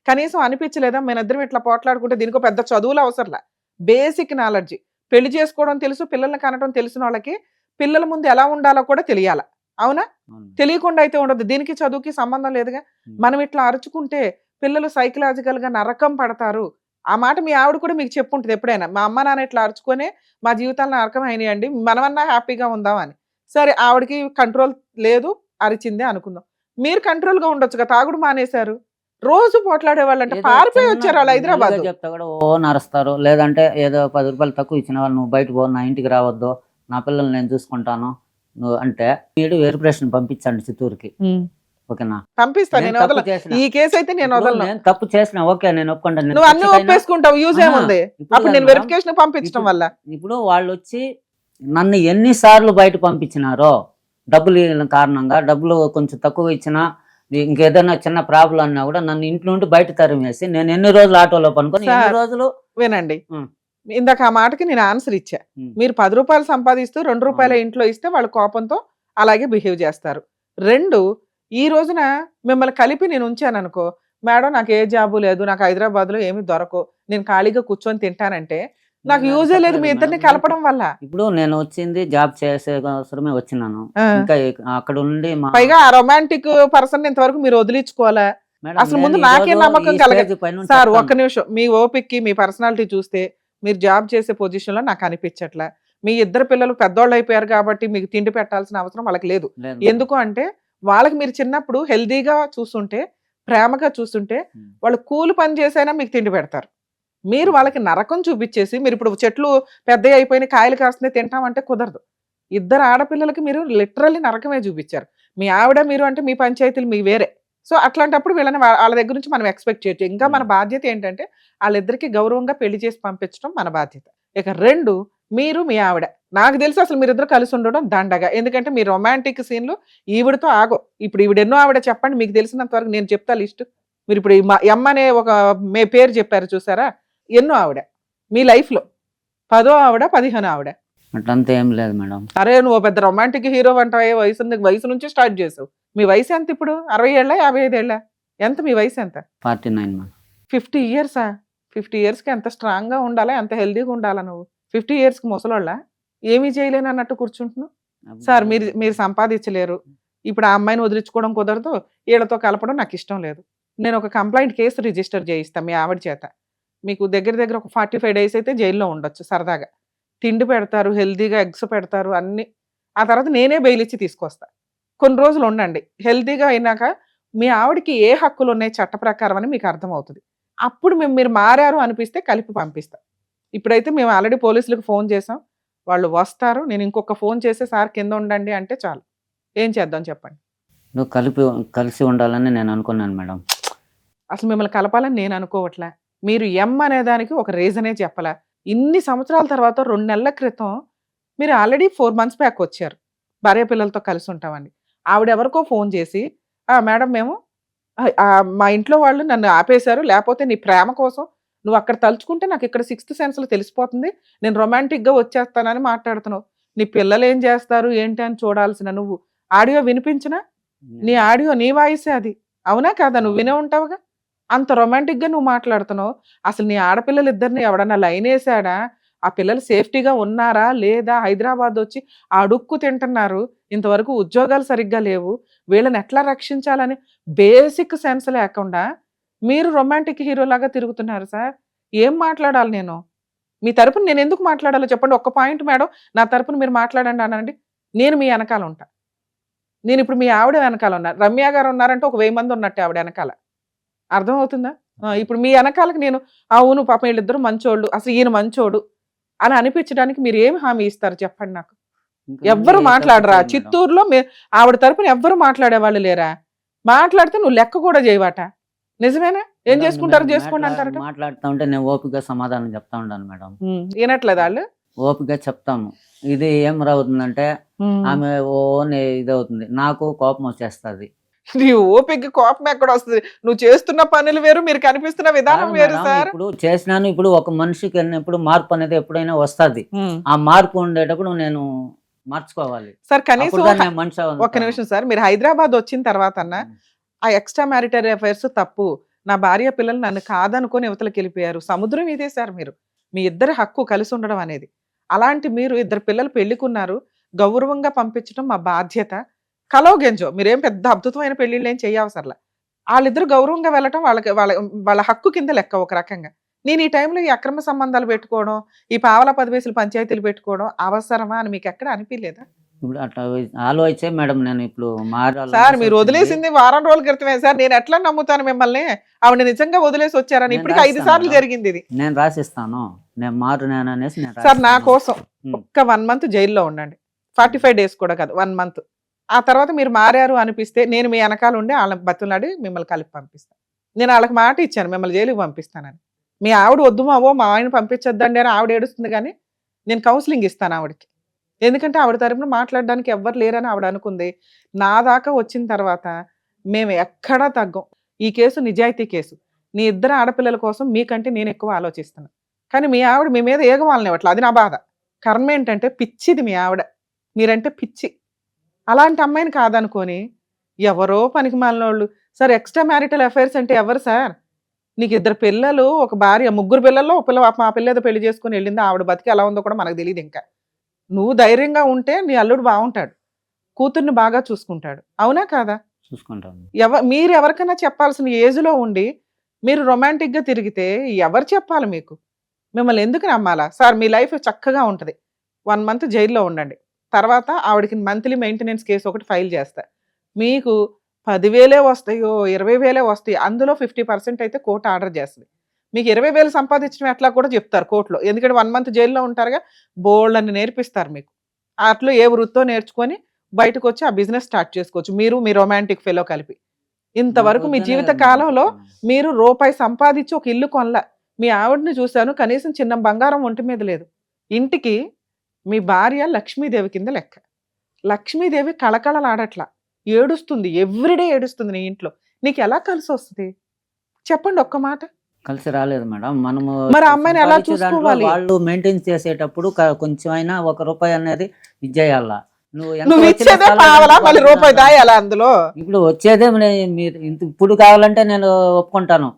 కనీసం అనిపించలేదా మన ఇద్దరం ఇట్లా పోట్లాడుకుంటే దీనికో పెద్ద చదువులు అవసరంలా, బేసిక్ నాలెడ్జి, పెళ్లి చేసుకోవడం తెలుసు, పిల్లల్ని కనడం తెలిసిన వాళ్ళకి పిల్లల ముందు ఎలా ఉండాలో కూడా తెలియాల, అవునా? తెలియకుండా అయితే ఉండదు. దీనికి చదువుకి సంబంధం లేదుగా. మనం ఇట్లా అరుచుకుంటే పిల్లలు సైకలాజికల్ గా నరకం పడతారు. ఆ మాట మీ ఆవిడ కూడా మీకు చెప్పుంటది ఎప్పుడైనా, మా అమ్మ నాన్న ఇట్లా అరుచుకునే మా జీవితాలు నరకం అయినాయండి, మనమన్నా హ్యాపీగా ఉందాం అని. సరే ఆవిడకి కంట్రోల్ లేదు, అరిచిందే అనుకుందాం. మీరు కంట్రోల్ గా ఉండొచ్చుగా, తాగుడు మానేశారు, రోజు పోట్లాడే వాళ్ళంటే పారిపోయి వచ్చారు వాళ్ళు హైదరాబాద్. చెప్తా కూడా ఓ నరుస్తారు, లేదంటే ఏదో 10 రూపాయలు తక్కువ ఇచ్చిన వాళ్ళు నువ్వు బయట పో, నా ఇంటికి రావద్దు, నా పిల్లల్ని నేను చూసుకుంటాను నువ్వు అంటే మీరు వెరిఫికేషన్ పంపించండి చిత్తూరుకి, ఓకేనా? పంపిస్తాను, నేను వదలను. ఈ కేసు అయితే నేను వదలను. నేను తప్పు చేసిన ఓకే, నేను ఒప్పుకుంటాను. నువ్వు అన్ని ఒప్పేసుకుంటావు, యూజ్ ఏముంది అప్పుడు నేను వెరిఫికేషన్ పంపించడం వల్ల? ఇప్పుడు వాళ్ళు వచ్చి నన్ను ఎన్నిసార్లు బయట పంపించినారో డబ్బులు కారణంగా, డబ్బులు కొంచెం తక్కువ ఇచ్చినా ఇంకేదైనా చిన్న ప్రాబ్లం అన్నా కూడా నన్ను ఇంటి నుండి బయట తరిమేసి నేను ఎన్ని రోజులు ఆటోలో పనుకొని ఎన్ని రోజులు. వినండి, ఇందాక ఆ మాటకి నేను ఆన్సర్ ఇచ్చా. మీరు 10 రూపాయలు సంపాదిస్తూ 2 రూపాయల ఇంట్లో ఇస్తే వాళ్ళు కోపంతో అలాగే బిహేవ్ చేస్తారు. 2, ఈ రోజున మిమ్మల్ని కలిపి నేను ఉంచాను అనుకో, మేడం నాకు ఏ జాబు లేదు, నాకు హైదరాబాద్ లో ఏమి దొరకవు, నేను ఖాళీగా కూర్చొని తింటానంటే నాకు యూజే లేదు మీ ఇద్దరిని కలపడం వల్ల. ఇప్పుడు నేను వచ్చింది జాబ్ చేసే అవసరమే వచ్చినాను, ఇంకా అక్కడ ఉండి పైగా ఆ రొమాంటిక్ పర్సన్ ఇంతవరకు మీరు వదిలించుకోవాలా? అసలు ముందు నాకే నమ్మకం కలగదు సార్. ఒక్క నిమిషం, మీ ఓపిక్కి మీ పర్సనాలిటీ చూస్తే మీరు జాబ్ చేసే పొజిషన్ లో నాకు అనిపించట్లా. మీ ఇద్దరు పిల్లలు పెద్దోళ్ళు అయిపోయారు కాబట్టి మీకు తిండి పెట్టాల్సిన అవసరం వాళ్ళకి లేదు. ఎందుకు అంటే వాళ్ళకి మీరు చిన్నప్పుడు హెల్దీగా చూస్తుంటే, ప్రేమగా చూస్తుంటే వాళ్ళు కూలి పని చేసైనా మీకు తిండి పెడతారు. మీరు వాళ్ళకి నరకం చూపించేసి మీరు ఇప్పుడు చెట్లు పెద్దవి అయిపోయిన కాయలు కాస్తున్నాయి తింటామంటే కుదరదు. ఇద్దరు ఆడపిల్లలకి మీరు లిటరల్లీ నరకమే చూపించారు. మీ ఆవిడ మీరు అంటే మీ పంచాయతీలు మీ వేరే. సో అట్లాంటప్పుడు వీళ్ళని వాళ్ళ దగ్గర నుంచి మనం ఎక్స్పెక్ట్ చేయొచ్చు. ఇంకా మన బాధ్యత ఏంటంటే వాళ్ళిద్దరికి గౌరవంగా పెళ్లి చేసి పంపించడం మన బాధ్యత. ఇక 2 మీరు మీ ఆవిడ. నాకు తెలిసి అసలు మీరిద్దరు కలిసి ఉండడం దండగా. ఎందుకంటే మీ రొమాంటిక్ సీన్లు ఈవిడతో ఆగో. ఇప్పుడు ఈవిడ ఎన్నో ఆవిడ చెప్పండి మీకు తెలిసినంత వరకు నేను చెప్తా లిస్ట్. మీరు ఇప్పుడు ఎమ్మ అనే ఒక పేరు చెప్పారు చూసారా, ఎన్నో ఆవిడ మీ లైఫ్ లో 10వ ఆవిడ 15 ఆవిడ. అట్లంతా ఏం లేదు మేడం. అరే నువ్వు పెద్ద రొమాంటిక్ హీరో అంటావే, వయసు నుంచి స్టార్ట్ చేసావు. మీ వయసు ఎంత ఇప్పుడు? 60 ఏళ్ళ 55 ఏళ్ళ ఎంత మీ వయసు ఎంత? 49 మేడం. 50 ఇయర్సా? 50 ఇయర్స్కి ఎంత స్ట్రాంగ్ గా ఉండాలా, ఎంత హెల్దీగా ఉండాలా నువ్వు? 50 ఇయర్స్కి ముసలోళ్ళ ఏమీ చేయలేను అన్నట్టు కూర్చుంటున్నావు. సార్ మీరు సంపాదించలేరు, ఇప్పుడు ఆ అమ్మాయిని వదిలించుకోవడం కుదరదు, వీళ్ళతో కలపడం నాకు ఇష్టం లేదు, నేను ఒక కంప్లైంట్ కేసు రిజిస్టర్ చేయిస్తాను మీ ఆవిడ చేత. మీకు దగ్గర ఒక 45 డేస్ అయితే జైల్లో ఉండొచ్చు సరదాగా. తిండి పెడతారు, హెల్దీగా ఎగ్స్ పెడతారు అన్ని. ఆ తర్వాత నేనే బెయిల్ ఇచ్చి తీసుకొస్తా. కొన్ని రోజులు ఉండండి, హెల్దీగా అయినాక మీ ఆవిడకి ఏ హక్కులు ఉన్నాయి చట్ట ప్రకారం అని మీకు అర్థమవుతుంది. అప్పుడు మీరు మారారు అనిపిస్తే కలిపి పంపిస్తా. ఇప్పుడైతే మేము ఆల్రెడీ పోలీసులకు ఫోన్ చేసాం, వాళ్ళు వస్తారు. నేను ఇంకొక ఫోన్ చేస్తే సార్ కింద ఉండండి అంటే చాలు. ఏం చేద్దాం చెప్పండి? నువ్వు కలిసి ఉండాలని నేను అనుకున్నాను మేడం. అసలు మిమ్మల్ని కలపాలని నేను అనుకోవట్లే. మీరు అనే దానికి ఒక రీజనే చెప్పలా. ఇన్ని సంవత్సరాల తర్వాత 2 నెలల క్రితం మీరు ఆల్రెడీ 4 months బ్యాక్ వచ్చారు భార్య పిల్లలతో కలిసి ఉంటామని. ఆవిడెవరికో ఫోన్ చేసి మేడం మేము మా ఇంట్లో వాళ్ళు నన్ను ఆపేశారు, లేకపోతే నీ ప్రేమ కోసం నువ్వు అక్కడ తలుచుకుంటే నాకు ఇక్కడ 6th sense లో తెలిసిపోతుంది, నేను రొమాంటిక్గా వచ్చేస్తానని మాట్లాడుతున్నావు. నీ పిల్లలు ఏం చేస్తారు ఏంటి అని చూడాల్సిన నువ్వు ఆడియో వినిపించినా నీ ఆడియో నీ వాయిసే అది, అవునా కాదా? నువ్వు వినే ఉంటావుగా. అంత రొమాంటిక్గా నువ్వు మాట్లాడుతున్నావు. అసలు నీ ఆడపిల్లలు ఇద్దరిని ఎవడన్నా లైన్ వేసాడా? ఆ పిల్లలు సేఫ్టీగా ఉన్నారా లేదా? హైదరాబాద్ వచ్చి అడుక్కు తింటున్నారు, ఇంతవరకు ఉద్యోగాలు సరిగ్గా లేవు, వీళ్ళని ఎట్లా రక్షించాలని బేసిక్ సెన్స్ లేకుండా మీరు రొమాంటిక్ హీరోలాగా తిరుగుతున్నారు సార్. ఏం మాట్లాడాలి నేను? మీ తరపున నేను ఎందుకు మాట్లాడాలో చెప్పండి. ఒక్క పాయింట్ మేడం, నా తరపున మీరు మాట్లాడండి అనండి, నేను మీ వెనకాల ఉంటా. నేను ఇప్పుడు మీ ఆవిడ వెనకాల ఉన్నారు, రమ్య గారు ఉన్నారంటే ఒక 1000 మంది ఉన్నట్టే ఆవిడ వెనకాల. అర్థమవుతుందా? ఇప్పుడు మీ వెనకాలకి నేను అవును పాపం వీళ్ళిద్దరు మంచోళ్ళు, అసలు ఈయన మంచోడు అని అనిపించడానికి మీరు ఏమి హామీ ఇస్తారు చెప్పండి నాకు? ఎవ్వరు మాట్లాడరా? చిత్తూరులో ఆవిడ తరపున ఎవ్వరు మాట్లాడేవాళ్ళు లేరా? మాట్లాడితే నువ్వు లెక్క కూడా చేయవాట. నిజమేనా? ఏం చేసుకుంటారు చేసుకోండి అంటారు. మాట్లాడుతూ ఉంటే నేను ఓపికగా సమాధానం చెప్తా ఉంటాను మేడం. వినట్లేదు వాళ్ళు? ఓపికగా చెప్తాము. ఇది ఏం రావుతుందంటే ఆమె ఇదవుతుంది, నాకు కోపం వచ్చేస్తుంది. నీ ఓపిక కోపం ఎక్కడ వస్తుంది? నువ్వు చేస్తున్న పనులు వేరు, మీరు కనిపిస్తున్న విధానం వేరు సార్. ఇప్పుడు చేసినాను, ఇప్పుడు ఒక మనిషికి వెళ్ళినప్పుడు మార్పు అనేది ఎప్పుడైనా వస్తుంది. ఆ మార్పు ఉండేటప్పుడు నేను మార్చుకోవాలి సార్. కనీసం మనిషి. ఒక్క నిమిషం సార్, మీరు హైదరాబాద్ వచ్చిన తర్వాత అన్న ఆ ఎక్స్ట్రా మ్యారిటరీ అఫైర్స్ తప్పు, నా భార్య పిల్లలు నన్ను కాదనుకొని యువతలకు వెళ్ళిపోయారు, సముద్రం ఇదే సార్. మీరు మీ ఇద్దరి హక్కు కలిసి ఉండడం అనేది. అలాంటి మీరు 2 పిల్లలు పెళ్లికున్నారు, గౌరవంగా పంపించడం మా బాధ్యత. కలో గెంజో మీరేం పెద్ద అద్భుతమైన పెళ్లిళ్ళు ఏం చేయవసరలా. వాళ్ళిద్దరు గౌరవంగా వెళ్ళటం వాళ్ళకి వాళ్ళ హక్కు కింద లెక్క ఒక రకంగా. నేను ఈ టైంలో ఈ అక్రమ సంబంధాలు పెట్టుకోవడం, ఈ పావలా 10 పైసలు పంచాయతీలు పెట్టుకోవడం అవసరమా అని మీకు ఎక్కడ అనిపించలేదా? ఇప్పుడు అట్లా ఆలోచించే మేడం నేను ఇప్పుడు సార్ మీరు వదిలేసింది వారం రోజుల క్రితమే సార్. నేను ఎట్లా నమ్ముతాను మిమ్మల్ని? ఆవిడ నిజంగా వదిలేసి వచ్చారని. ఇప్పటికి 5 సార్లు జరిగింది ఇది. నేను రాసిస్తాను, నేను మారునేను అనేసి. సార్ నా కోసం ఒక్క 1 month జైల్లో ఉండండి, 45 days కూడా కాదు, 1 month. ఆ తర్వాత మీరు మారారు అనిపిస్తే నేను మీ వెనకాల ఉండి వాళ్ళని బతులాడి మిమ్మల్ని కలిపి పంపిస్తాను. నేను వాళ్ళకి మాట ఇచ్చాను మిమ్మల్ని జైలుకి పంపిస్తానని. మీ ఆవిడ వద్దు మావో మా ఆయన పంపించొద్దండి అని ఆవిడ ఏడుస్తుంది, కానీ నేను కౌన్సిలింగ్ ఇస్తాను ఆవిడకి. ఎందుకంటే ఆవిడ తరపున మాట్లాడడానికి ఎవ్వరు లేరని ఆవిడ అనుకుంది. నా దాకా వచ్చిన తర్వాత మేము ఎక్కడా తగ్గం. ఈ కేసు నిజాయితీ కేసు. నీ 2 ఆడపిల్లల కోసం మీకంటే నేను ఎక్కువ ఆలోచిస్తున్నాను, కానీ మీ ఆవిడ మీ మీద ఏగవాలని ఇవ్వట్లేదు. అది నా బాధ. కర్మ ఏంటంటే పిచ్చిది మీ ఆవిడ, మీరంటే పిచ్చి. అలాంటి అమ్మాయిని కాదనుకొని ఎవరో పనికి మాలినోళ్ళు. సార్ ఎక్స్ట్రా మ్యారిటల్ అఫైర్స్ అంటే ఎవరు సార్? నీకు 2 పిల్లలు, ఒక భార్య, 3 పిల్లల్లో ఒక పిల్ల, మా పిల్ల ఏదో పెళ్లి చేసుకుని వెళ్ళింది, ఆవిడ బతికి ఎలా ఉందో కూడా మనకు తెలియదు. ఇంకా నువ్వు ధైర్యంగా ఉంటే నీ అల్లుడు బాగుంటాడు, కూతుర్ని బాగా చూసుకుంటాడు, అవునా కాదా? చూసుకుంటాను. మీరు ఎవరికైనా చెప్పాల్సిన ఏజ్లో ఉండి మీరు రొమాంటిక్గా తిరిగితే ఎవరు చెప్పాలి మీకు? మిమ్మల్ని ఎందుకు నమ్మాలా? సార్ మీ లైఫ్ చక్కగా ఉంటుంది. 1 month జైల్లో ఉండండి, తర్వాత ఆవిడకి మంత్లీ మెయింటెనెన్స్ కేసు ఒకటి ఫైల్ చేస్తా. మీకు 10,000 వస్తాయో 20,000 వస్తాయి, అందులో 50% అయితే కోర్టు ఆర్డర్ చేస్తుంది. మీకు 20,000 సంపాదించడం ఎట్లా కూడా చెప్తారు కోర్టులో, ఎందుకంటే 1 మంత్ జైల్లో ఉంటారుగా, బోల్డ్ అని నేర్పిస్తారు మీకు. అట్లా ఏ వృత్తో నేర్చుకొని బయటకు వచ్చి ఆ బిజినెస్ స్టార్ట్ చేసుకోవచ్చు, మీరు మీ రొమాంటిక్ ఫెలో కలిపి. ఇంతవరకు మీ జీవిత కాలంలో మీరు రూపాయి సంపాదించి ఒక ఇల్లు కొనలా. మీ ఆవిడని చూశాను, కనీసం చిన్న బంగారం ఒంటి మీద లేదు. ఇంటికి మీ భార్య లక్ష్మీదేవి కింద లెక్క. లక్ష్మీదేవి కళకళలాడట్లా, ఏడుస్తుంది, ఎవ్రీడే ఏడుస్తుంది నీ ఇంట్లో. నీకు ఎలా కలిసి వస్తుంది చెప్పండి ఒక్క మాట. కలిసి రాలేదు మేడం. మనము మరి ఆ అమ్మాయిని ఎలా సంపాదించే దాంట్లో చూసుకోవాలి? వాళ్ళు మెయింటైన్ చేసేటప్పుడు కొంచెం అయినా ₹1 అనేది ఇచ్చేయాలా. ఎంత నువ్వు వచ్చినా ఇచ్చేదే చాలు పావలా, అనుకో మళ్ళీ రూపాయి మేడం. దాయాలా అందులో? ఇప్పుడు వచ్చేదే మీరు ఇప్పుడు కావాలంటే నేను ఒప్పుకుంటాను,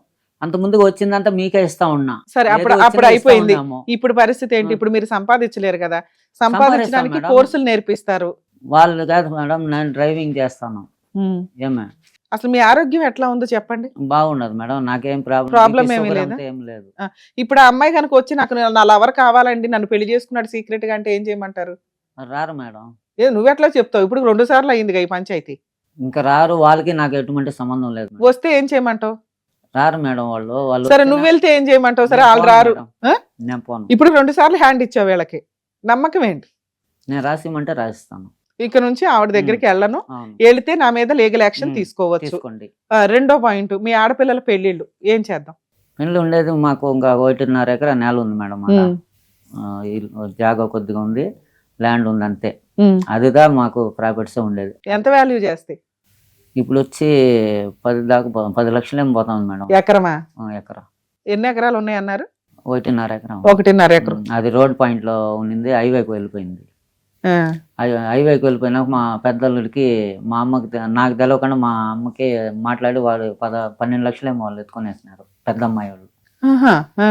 అంత ముందుకు వచ్చిందంతా మీకే ఇస్తా ఉన్నా. సరే, ఏది అప్పుడు వచ్చినా అప్పుడు ఇస్తా అయిపోయింది. ఉన్నాము. ఇప్పుడు పరిస్థితి ఏంటి? ఇప్పుడు మీరు సంపాదించలేరు కదా, సంపాదించడానికి మేడం. కోర్సులు నేర్పిస్తారు. వాళ్ళు కాదు మేడం, నేను డ్రైవింగ్ చేస్తాను. ఏమే అసలు మీ ఆరోగ్యం ఎట్లా ఉందో చెప్పండి. బాగున్నది మేడం, నాకేం Problem ప్రాబ్లం ఏమీ లేదా? ఏం లేదు. ఇప్పుడు ఆ అమ్మాయి కనుక వచ్చి నాకు నా లవర్ కావాలండి, నన్ను పెళ్లి చేసుకున్నాడు సీక్రెట్ గా అంటే ఏం చేయమంటారు? రారు మేడం, నువ్వెట్లా చెప్తావు? ఇప్పుడు 2 సార్లు అయిందిగా ఈ పంచాయతీ. ఇంకా రారు. వాళ్ళకి నాకు ఎటువంటి సంబంధం లేదు మేడం. వస్తే ఏం చేయమంటావు? రారు మేడం వాళ్ళు. సరే, వచ్చినా నువ్వు వెళ్తే ఏం చేయమంటావు? సరే, నేను వాళ్ళు పోను రారు. మేడం. ఆ? నేను పోను. ఇప్పుడు 2 సార్లు హ్యాండ్ ఇచ్చావు వీళ్ళకి, నమ్మకం ఏంటి? నేను రాసిమంటే రాసిస్తాను. ఇక నుంచి ఆవిడ దగ్గరికి వెళ్ళను, అవును, వెళితే నా మీద లీగల్ యాక్షన్ తీసుకోవచ్చు. తీసుకోండి. రెండో పాయింట్, మీ ఆడపిల్లల పెళ్లిళ్ళు ఏం చేద్దాం? పెళ్ళి ఉండేది మాకు ఇంకా 1.5 ఎకరా నేల ఉంది మేడం. అలా జాగా కొద్దిగా ఉంది, ల్యాండ్ ఉంది అంతే. అదిదా మాకు ప్రాఫిట్స్ ఉండేది. ఎంత వాల్యూ చేస్తాయి? ఇప్పుడు వచ్చి 10 లక్షలు ఏం పోతాం మేడం. ఎకరమా? ఎకరా. ఎన్ని ఎకరాలు ఉన్నాయి అన్నారు? 1.5 ఎకరం. 1.5 ఎకరం. అది రోడ్ పాయింట్ లో ఉండింది, హైవేకి వెళ్ళిపోయింది. ఆ. హైవేకి వెళ్ళిపోయినాక మా పెద్దల్లుడికి, మా అమ్మకి నాకు తెలియకుండా మా అమ్మకి మాట్లాడి వాడు 12 లక్షలు ఏమో వాళ్ళు ఎత్తుకొనేసినారు, పెద్ద అమ్మాయి వాళ్ళు. ఆహా, ఆ.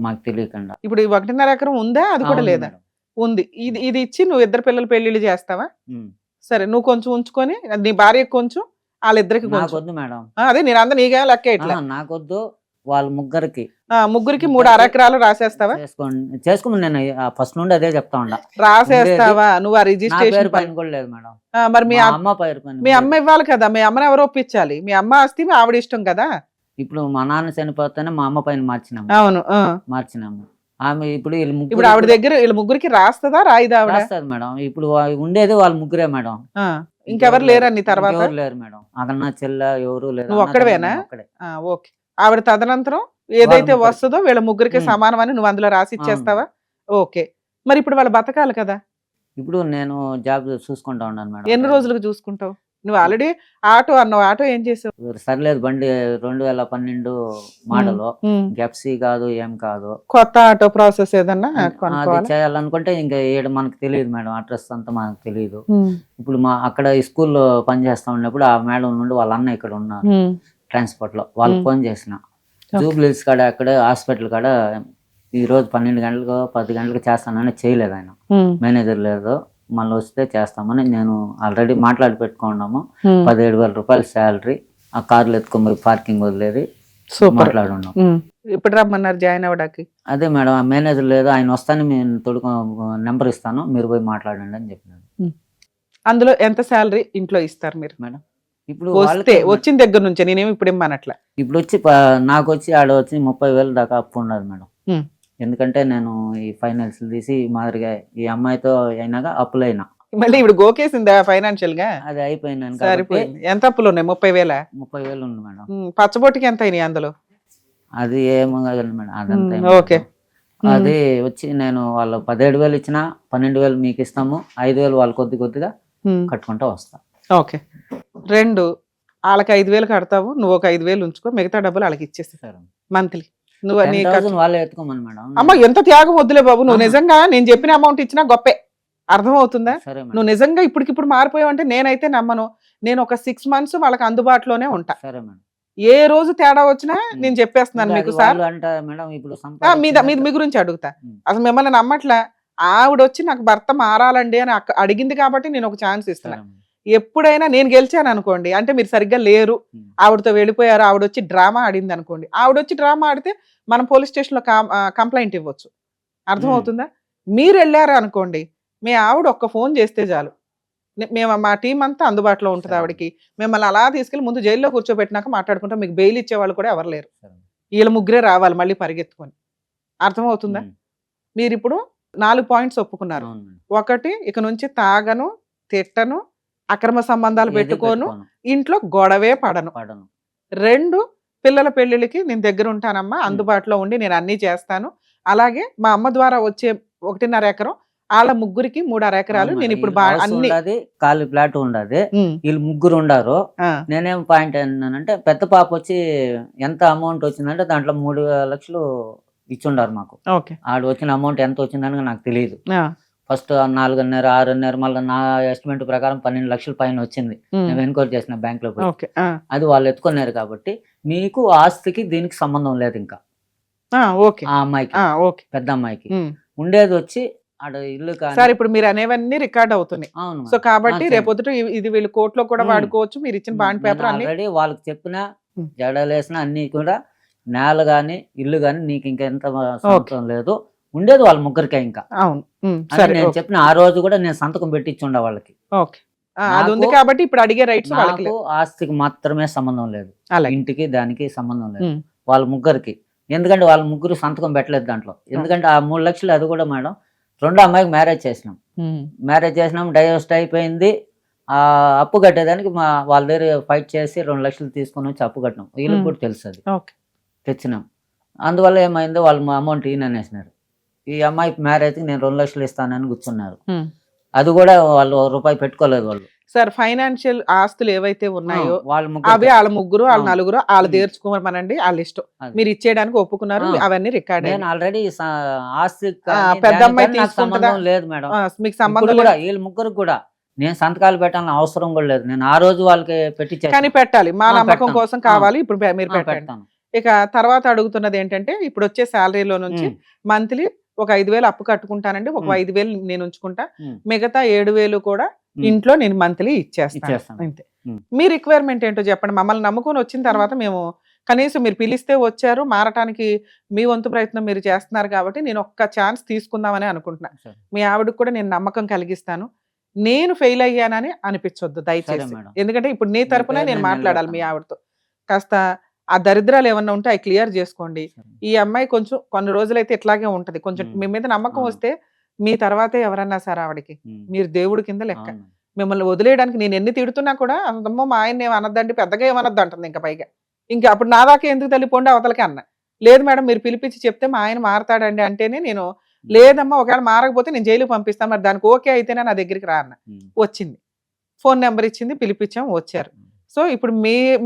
మాకు తెలియకుండా. ఇప్పుడు ఈ 1.5 ఎకరం ఉందా? అది కూడా అవును లేదా? మేడం. ఉంది. ఇది ఇచ్చి నువ్వు ఇద్దరు పిల్లల పెళ్లిళ్ళు చేస్తావా? ఉమ్. సరే, నువ్వు కొంచెం ఉంచుకొని నీ భార్యకి కొంచెం, వాళ్ళిద్దరికి కొంచెం. నాకొద్దు మేడం. అదే నేను అందరు నీకేం లెక్క ఇట్లా. నాకొద్దు, వాళ్ళ ముగ్గురికి. ముగ్గురికి 3 అరెకరాలు రాసేస్తావా? చేసుకోమని నేను ఫస్ట్ నుండి అదే చెప్తా ఉండా. రాసేస్తావా నువ్వు? ఆ నా రిజిస్ట్రేషన్ పేరు పైన కూడా లేదు మేడం. మరి మీ మా అమ్మ పేరు పైన మీ ఉంది. అమ్మ ఇవ్వాలి కదా, మీ అమ్మని ఎవరు ఒప్పించాలి? మీ అమ్మ ఆస్తి ఆవిడ ఇష్టం కదా. ఇప్పుడు మా నాన్న చనిపోతేనే మా అమ్మ పైన మార్చినాము. అవును. మార్చినాము. ఆమె ఇప్పుడు వీళ్ళ ఇప్పుడు ముగ్గురు ఆవిడ దగ్గర వీళ్ళ ముగ్గురికి రాస్తుందా రాయిదా ఆవిడ? రాస్తుంది మేడం. ఇప్పుడు ఉండేది వాళ్ళ ముగ్గురే మేడం. ఇంకెవరు లేరా నీ తర్వాత? ఎవరు లేరు మేడం. అన్న చెల్ల ఎవరు లేరు. నువ్వు ఒక్కడివేనా? నేను ఒక్కడే. ఓకే. ఆవిడ తదనంతరం ఏదైతే ముగ్గురికి. వస్తుందో వీళ్ళ ముగ్గురికి ఉమ్. సమానం అని నువ్వు అందులో రాసి ఇచ్చేస్తావా? ఓకే. మరి ఇప్పుడు వాళ్ళు బతకాలి కదా. ఇప్పుడు నేను జాబ్ చూసుకుంటా ఉన్నాను మేడం. ఎన్ని రోజులకు చూసుకుంటావు? నువ్వు ఆల్రెడీ ఆటో అన్నావు, ఆటో ఏం చేసావు? సర్లేదు, బండి 2012 మోడల్, ఎఫ్సి కాదు, ఏం కాదు. కొత్త ఆటో ప్రాసెస్ ఏదన్నా అది కొనుక్కోవాలా? చేయాలనుకుంటే ఇంకా ఈడ మనకు తెలియదు మేడం, అడ్రస్ అంతా మనకు తెలియదు. ఇప్పుడు మా అక్కడ ఈ స్కూల్లో పనిచేస్తా ఉన్నప్పుడు ఆ మేడం నుండి వాళ్ళ అన్న ఇక్కడ ఉన్నారు ట్రాన్స్పోర్ట్ లో, వాళ్ళకి ఫోన్ చేసిన. జూబ్లీస్ కాడ అక్కడ హాస్పిటల్ కాడ ఈ రోజు 12 గంటలకు 10 గంటలకు చేస్తానని చేయలేదు ఆయన. మేనేజర్ లేదు, మళ్ళీ వస్తే చేస్తామని నేను ఆల్రెడీ మాట్లాడి పెట్టుకున్నాము. 17,000 రూపాయలు శాలరీ, ఆ కార్లు ఎత్తుకొని పార్కింగ్ వదిలేది సూపర్. మాట్లాడున్నాం. ఇప్పుడు రమ్మన్నారు జాయిన్ అవ్వడానికి. అదే మేడం, ఆ మేనేజర్ లేదు, ఆయన వస్తాను నేను నెంబర్ ఇస్తాను, మీరు పోయి మాట్లాడండి అని చెప్పినాడు. అందులో ఎంత శాలరీ ఇంట్లో ఇస్తారు మీరు? మేడం ఇప్పుడు వస్తే వచ్చిన దగ్గర నుంచే, నేనేమి ఇప్పుడు ఇమ్మనట్లా. ఇప్పుడు వచ్చి నాకు వచ్చి ఆడ వచ్చి 30,000 దాకా అప్పు ఉన్నది మేడం. ఎందుకంటే నేను ఈ ఫైనాన్స్ తీసి మాదిరిగా ఈ అమ్మాయితో అయినాక అప్పులైనా. మళ్ళీ ఇప్పుడు గోకేసిందా ఫైనాన్షియల్ గా? అది అయిపోయినాను. సరిపోయింది. ఎంత అప్పులు ఉన్నాయి? 30,000. 30,000 ఉంది మేడం. పచ్చబొట్టుకి ఎంత అయినాయి అందులో? అది ఏమో కాదు మేడం, అదంతా ఏం ఓకే. లేదు. అది వచ్చి నేను వాళ్ళు 17,000 ఇచ్చినా 12,000 మీకు ఇస్తాము, 5,000 వాళ్ళు కొద్దిగా కట్టుకుంటా వస్తా. ఓకే. 2 వాళ్ళకి 5,000 కడతావు, నువ్వు ఒక 5,000 ఉంచుకో, మిగతా డబ్బులు వాళ్ళకి ఇచ్చేస్తా మంత్లీ. నువ్వు 10,000 వాళ్ళే ఎత్తుకోమని మేడం. అమ్మ ఎంత త్యాగం వద్దులే బాబు. నువ్వు నిజంగా నేను చెప్పిన అమౌంట్ ఇచ్చినా గొప్పే, అర్థమవుతుందా? సరే నువ్వు మేడం. నిజంగా ఇప్పటికిప్పుడు మారిపోయావు అంటే నేనైతే నమ్మను. నేను ఒక 6 months వాళ్ళకి అందుబాటులోనే ఉంటా. సరే మేడం. ఏ రోజు తేడా వచ్చినా నేను చెప్పేస్తున్నాను మీకు సార్. వాళ్ళు అంటారు మేడం ఇప్పుడు మీ గురించి అడుగుతా. ఉమ్. అసలు మిమ్మల్ని నమ్మట్లా. ఆవిడ వచ్చి నాకు భర్త మారాలండి అని అడిగింది కాబట్టి నేను ఒక ఛాన్స్ ఇస్తున్నా. సరే మేడం. ఎప్పుడైనా నేను గెలిచాను అనుకోండి, అంటే మీరు సరిగ్గా లేరు, ఆవిడతో వెళ్ళిపోయారు, ఆవిడ వచ్చి డ్రామా ఆడింది అనుకోండి, ఆవిడ వచ్చి డ్రామా ఆడితే మనం పోలీస్ స్టేషన్ లో కంప్లైంట్ ఇవ్వచ్చు. అర్థమవుతుందా? మీరు వెళ్ళారు అనుకోండి, మీ ఆవిడ ఒక్క ఫోన్ చేస్తే చాలు, మేము మా టీం అంతా అందుబాటులో ఉంటుంది సరే. ఆవిడకి. మిమ్మల్ని అలా తీసుకెళ్ళి ముందు జైల్లో కూర్చోబెట్టినాక మాట్లాడుకుంటాం. మీకు బెయిల్ ఇచ్చే వాళ్ళు కూడా ఎవరు లేరు. సరే. వీళ్ళ ముగ్గురే రావాలి మళ్ళీ పరిగెత్తుకొని. అర్థమవుతుందా? మీరు ఇప్పుడు 4 పాయింట్స్ ఒప్పుకున్నారు. అవును మేడం. ఒకటి, ఇక నుంచి తాగను, తిట్టను, అక్రమ సంబంధాలు ఏది పెట్టుకోను, పెట్టుకోను, ఇంట్లో గొడవే పడను. పడను. 2, పిల్లల పెళ్లిళ్ళకి నేను దగ్గర ఉంటానమ్మా, అందుబాటులో ఉండి నేను అన్ని చేస్తాను. అలాగే మా అమ్మ ద్వారా వచ్చే 1.5 ఎకరం వాళ్ళ ముగ్గురికి 3.5 ఎకరాలు అవును నేను మేడం. ఇప్పుడు వీళ్ళు హౌస్ అన్ని ఉండదు, ఖాళీ ఫ్లాట్ ఉండదు. ఉమ్, వీళ్ళు ముగ్గురు ఉండారు. ఆ, నేనేం పాయింట్ అన్నానంటే పెద్ద పాప వచ్చి ఎంత అమౌంట్ వచ్చిందంటే దాంట్లో 3 లక్షలు ఇచ్చుండారు మాకు. ఓకే. ఆడు వచ్చిన అమౌంట్ ఎంత వచ్చిందని నాకు తెలియదు. ఆ, ఫస్ట్ 4.5, 6.5, మళ్ళీ నా ఎస్టిమేట్ ప్రకారం 12 లక్షల పైన వచ్చింది. ఉమ్, నేను ఎన్క్వైరీ చేసిన బ్యాంక్ లో పోయి. ఓకే. ఆ, అది వాళ్ళు ఎత్తుకున్నారు కాబట్టి మీకు ఆస్తికి దీనికి సంబంధం లేదు ఇంకా. ఆ, ఓకే. ఆ అమ్మాయికి, ఆ, ఓకే. పెద్ద అమ్మాయికి ఉమ్. ఉండేది వచ్చి ఆడ ఇల్లు కానీ. సార్ ఇప్పుడు మీరు అనేవన్నీ రికార్డ్ అవుతున్నాయి. అవును సో మేడం. కాబట్టి సరే. రేపొద్దుట ఇది వీళ్ళు కోర్టులో కూడా ఉమ్. వాడుకోవచ్చు. మీరు ఇచ్చిన బాండ్ పేపర్ అన్ని ఆల్రెడీ వాళ్ళకి చెప్పిన ఉమ్. జడలేసిన అన్ని కూడా నేల గాని ఇల్లు గాని నీకు ఇంకా ఎంత సంవత్సరం లేదు, ఉండేది వాళ్ళ ముగ్గురికే ఇంకా అవును. ఉమ్, అని సరే. నేను ఓకే. చెప్పిన. ఆ రోజు కూడా నేను సంతకం పెట్టించుండే వాళ్ళకి. ఓకే. ఆ, అది ఉంది నాకు- కాబట్టి ఇప్పుడు అడిగే రైట్స్ వాళ్ళకి నాకు లేవు. ఆస్తికి మాత్రమే సంబంధం లేదు, అలాగే. ఇంటికి దానికి సంబంధం లేదు. ఉమ్, వాళ్ళ ముగ్గురికి, ఎందుకంటే వాళ్ళ ముగ్గురు సంతకం పెట్టలేదు దాంట్లో. ఎందుకంటే ఆ 3 లక్షలు అది కూడా మేడం, 2 అమ్మాయికి మ్యారేజ్ చేసినాం. ఉమ్, మ్యారేజ్ చేసినాం, డైవర్స్ అయిపోయింది. ఆ అప్పు కట్టేదానికి వాళ్ళ దగ్గర ఫైట్ చేసి 2 లక్షలు తీసుకొని వచ్చి అప్పు కట్టినాం. వీళ్ళకి కూడా తెలుసు అది. ఓకే. తెచ్చినాం. అందువల్ల ఏమైందో వాళ్ళు మా అమౌంట్ ఈయననేసినారు. ఈ అమ్మాయి మ్యారేజ్కి నేను 2 లక్షలు ఇస్తానని కూర్చున్నారు. ఉమ్. అది కూడా వాళ్ళు రూపాయి పెట్టుకోలేదు వాళ్ళు. సార్ ఫైనాన్షియల్ ఆస్తులు ఏవైతే ఉన్నాయో వాళ్ళ అవి ముగ్గురు వాళ్ళ ముగ్గురు వాళ్ళ అవును. నలుగురు వాళ్ళు ఉమ్. తీర్చుకోమనండి, వాళ్ళ ఇష్టం. అది. మీరు ఇచ్చేయడానికి ఒప్పుకున్నారు, ఆ. అవన్నీ రికార్డ్ నేను ఆల్రెడీ ఆస్తి పెద్ద అమ్మాయి తీసుకుంటుందా? సంబంధం లేదు మేడం. మీకు ఇప్పుడు సంబంధం కూడా లేదు. వీళ్ళ ముగ్గురు కూడా నేను సంతకాలు పెట్టాలని అవసరం కూడా లేదు. నేను ఆ రోజు వాళ్ళకి పెట్టి కానీ పెట్టాలి, మా ఆ, నమ్మకం పెడతాను. కోసం కావాలి. ఇప్పుడు మీరు పెట్టండి. పెడతాను. ఇక తర్వాత అడుగుతున్నది ఏంటంటే, ఇప్పుడు వచ్చే శాలరీలో నుంచి ఉమ్. మంత్లీ ఒక 5,000 అప్పు కట్టుకుంటానండి, ఒక ఉమ్. 5,000 నేను ఉంచుకుంటా, ఉమ్. మిగతా 7,000 కూడా ఉమ్. ఇంట్లో నేను మంత్లీ ఇచ్చేస్తాను. ఇచ్చేస్తాను. అంతే. ఉమ్. మీ రిక్వైర్మెంట్ ఏంటో చెప్పండి. మమ్మల్ని నమ్ముకొని వచ్చిన తర్వాత మేము కనీసం మీరు పిలిస్తే వచ్చారు, మారటానికి మీ వంతు ప్రయత్నం మీరు చేస్తున్నారు కాబట్టి నేను ఒక్క ఛాన్స్ తీసుకుందామని అనుకుంటున్నా. సరే. మీ ఆవిడకు కూడా నేను నమ్మకం కలిగిస్తాను. నేను ఫెయిల్ అయ్యానని అనిపించొద్దు దయచేసి. మేడం. ఎందుకంటే ఇప్పుడు నీ తరపున పేరు నేను నేను మాట్లాడాలి మీ నిలబెడతాను. ఆవిడతో. కాస్త ఆ దరిద్రాలు ఏమన్నా ఉంటే అవి క్లియర్ చేసుకోండి. సరే. ఈ అమ్మాయి కొంచెం కొన్ని రోజులైతే ఇట్లాగే ఉంటది. కొంచెం ఉమ్. మీ మీద నమ్మకం అవును. వస్తే మీ తర్వాతే ఎవరన్నా సరే ఆవిడకి ఉమ్. మీరు దేవుడి కింద లెక్క. అవును. మిమ్మల్ని వదిలేయడానికి నేను ఎన్ని తిడుతున్నా కూడా అమ్మో మా ఆయన ఏం అనద్దండి, పెద్దగా ఏమనద్దు అంటుంది ఇంకా పైగా. ఇంకా అప్పుడు నా దాకా ఎందుకు తల్లిపోండి అవతలకి అన్న. లేదు మేడం మీరు పిలిపించి చెప్తే మా ఆయన మారతాడండి అంటేనే నేను, లేదమ్మా ఒకవేళ మారకపోతే నేను జైలుకి పంపిస్తాను, మరి దానికి ఓకే అయితేనే నా దగ్గరికి రా అన్న. ఉమ్. వచ్చింది, ఫోన్ నెంబర్ ఇచ్చింది, పిలిపించాం, వచ్చారు. సో ఇప్పుడు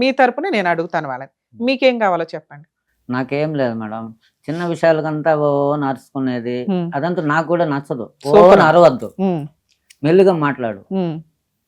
మీ తరపున నేను అడుగుతాను వాళ్ళని, మీకేం కావాలో చెప్పండి. నాకేం లేదు మేడం, చిన్న విషయాలకంతా ఓ నడుచుకునేది అదంతా నాకు కూడా నచ్చదు. ఓ Super. అరవద్దు, ఉమ్, మెల్లిగా మాట్లాడు. ఉమ్.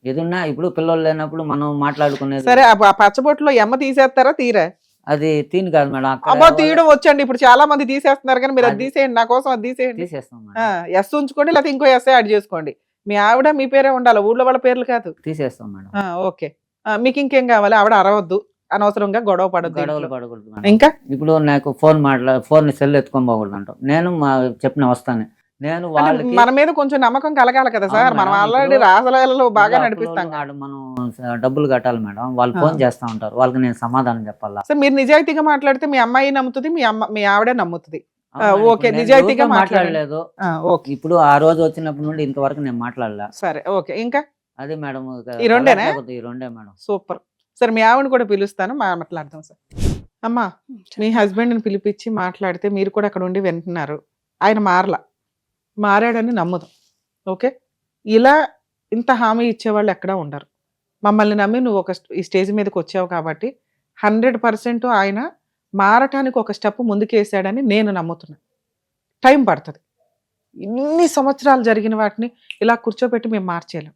ఏదున్నా ఇప్పుడు పిల్లలు లేనప్పుడు మనం మాట్లాడుకునేది. సరే ఆ పచ్చబొట్టులో ఎమ్మ తీసేస్తారా తీరా? అది తిని కాదు మేడం, అక్కడ అబ్బా తీయడం వచ్చండి. ఇప్పుడు చాలా మంది తీసేస్తున్నారు కానీ మీరు అది అది- తీసేయండి, నా కోసం అది తీసేయండి. తీసేస్తాం మేడం. ఎస్ ఉంచుకోండి, లేకపోతే ఇంకో ఎస్ యాడ్ చేసుకోండి. మీ ఆవిడ మీ పేరే ఉండాలి, ఊళ్ళో వాళ్ళ పేర్లు కాదు. తీసేస్తాం మేడం. ఓకే. మీకు ఇంకేం కావాలి? ఆవిడ అరవద్దు, అనవసరంగా గొడవ పడద్దు. గొడవలు పడకూడదు మేడం. ఇంకా ఇప్పుడు నాకు ఫోన్ సెల్ ఎత్తుకొని పోకూడదు అంటాం. నేను చెప్పిన వస్తాను. నేను అంటే వాళ్ళకి మన మీద కొంచెం నమ్మకం కలగాలి కదా సార్. అవును మనం మేడం, ఆల్రెడీ ఇప్పుడు రాసలలో బాగా ఇప్పుడు నడిపిస్తాం. ఆడు మనం డబ్బులు కట్టాలి మేడం. వాళ్ళు ఫోన్ చేస్తా ఉంటారు, వాళ్ళకి నేను సమాధానం చెప్పాలా? సార్ మీరు నిజాయితీగా మాట్లాడితే మీ అమ్మాయి నమ్ముతుంది, మీ ఆవిడే నమ్ముతుంది. అవునా? ఓకే, ఇప్పుడు నేను నిజాయితీగా రోజు మాట్లాడండి. మాట్లాడలేదు. ఓకే ఇప్పుడు ఆ రోజు వచ్చినప్పటి నుండి ఇంతవరకు నేను మాట్లాడలే. సరే. ఓకే, ఇంకా అదే మేడం, ఈ రెండేనా? ఈ రెండే మేడం. సూపర్. సరే మీ ఆవిడని కూడా పిలుస్తాను, మాట్లాడదాం సార్. అమ్మా, మీ హస్బెండ్ని పిలిపించి మాట్లాడితే మీరు కూడా అక్కడ ఉండి వింటున్నారు. ఆయన మారాడని నమ్ముదాం. ఓకే, ఇలా ఇంత హామీ ఇచ్చేవాళ్ళు ఎక్కడా ఉండరు. మమ్మల్ని నమ్మి నువ్వు ఈ స్టేజ్ మీదకి వచ్చావు కాబట్టి 100% ఆయన మారటానికి ఒక స్టెప్ ముందుకేసాడని నేను నమ్ముతున్నా. టైం పడుతుంది. ఇన్ని సంవత్సరాలు జరిగిన వాటిని ఇలా కూర్చోబెట్టి మేము మార్చేయలేం.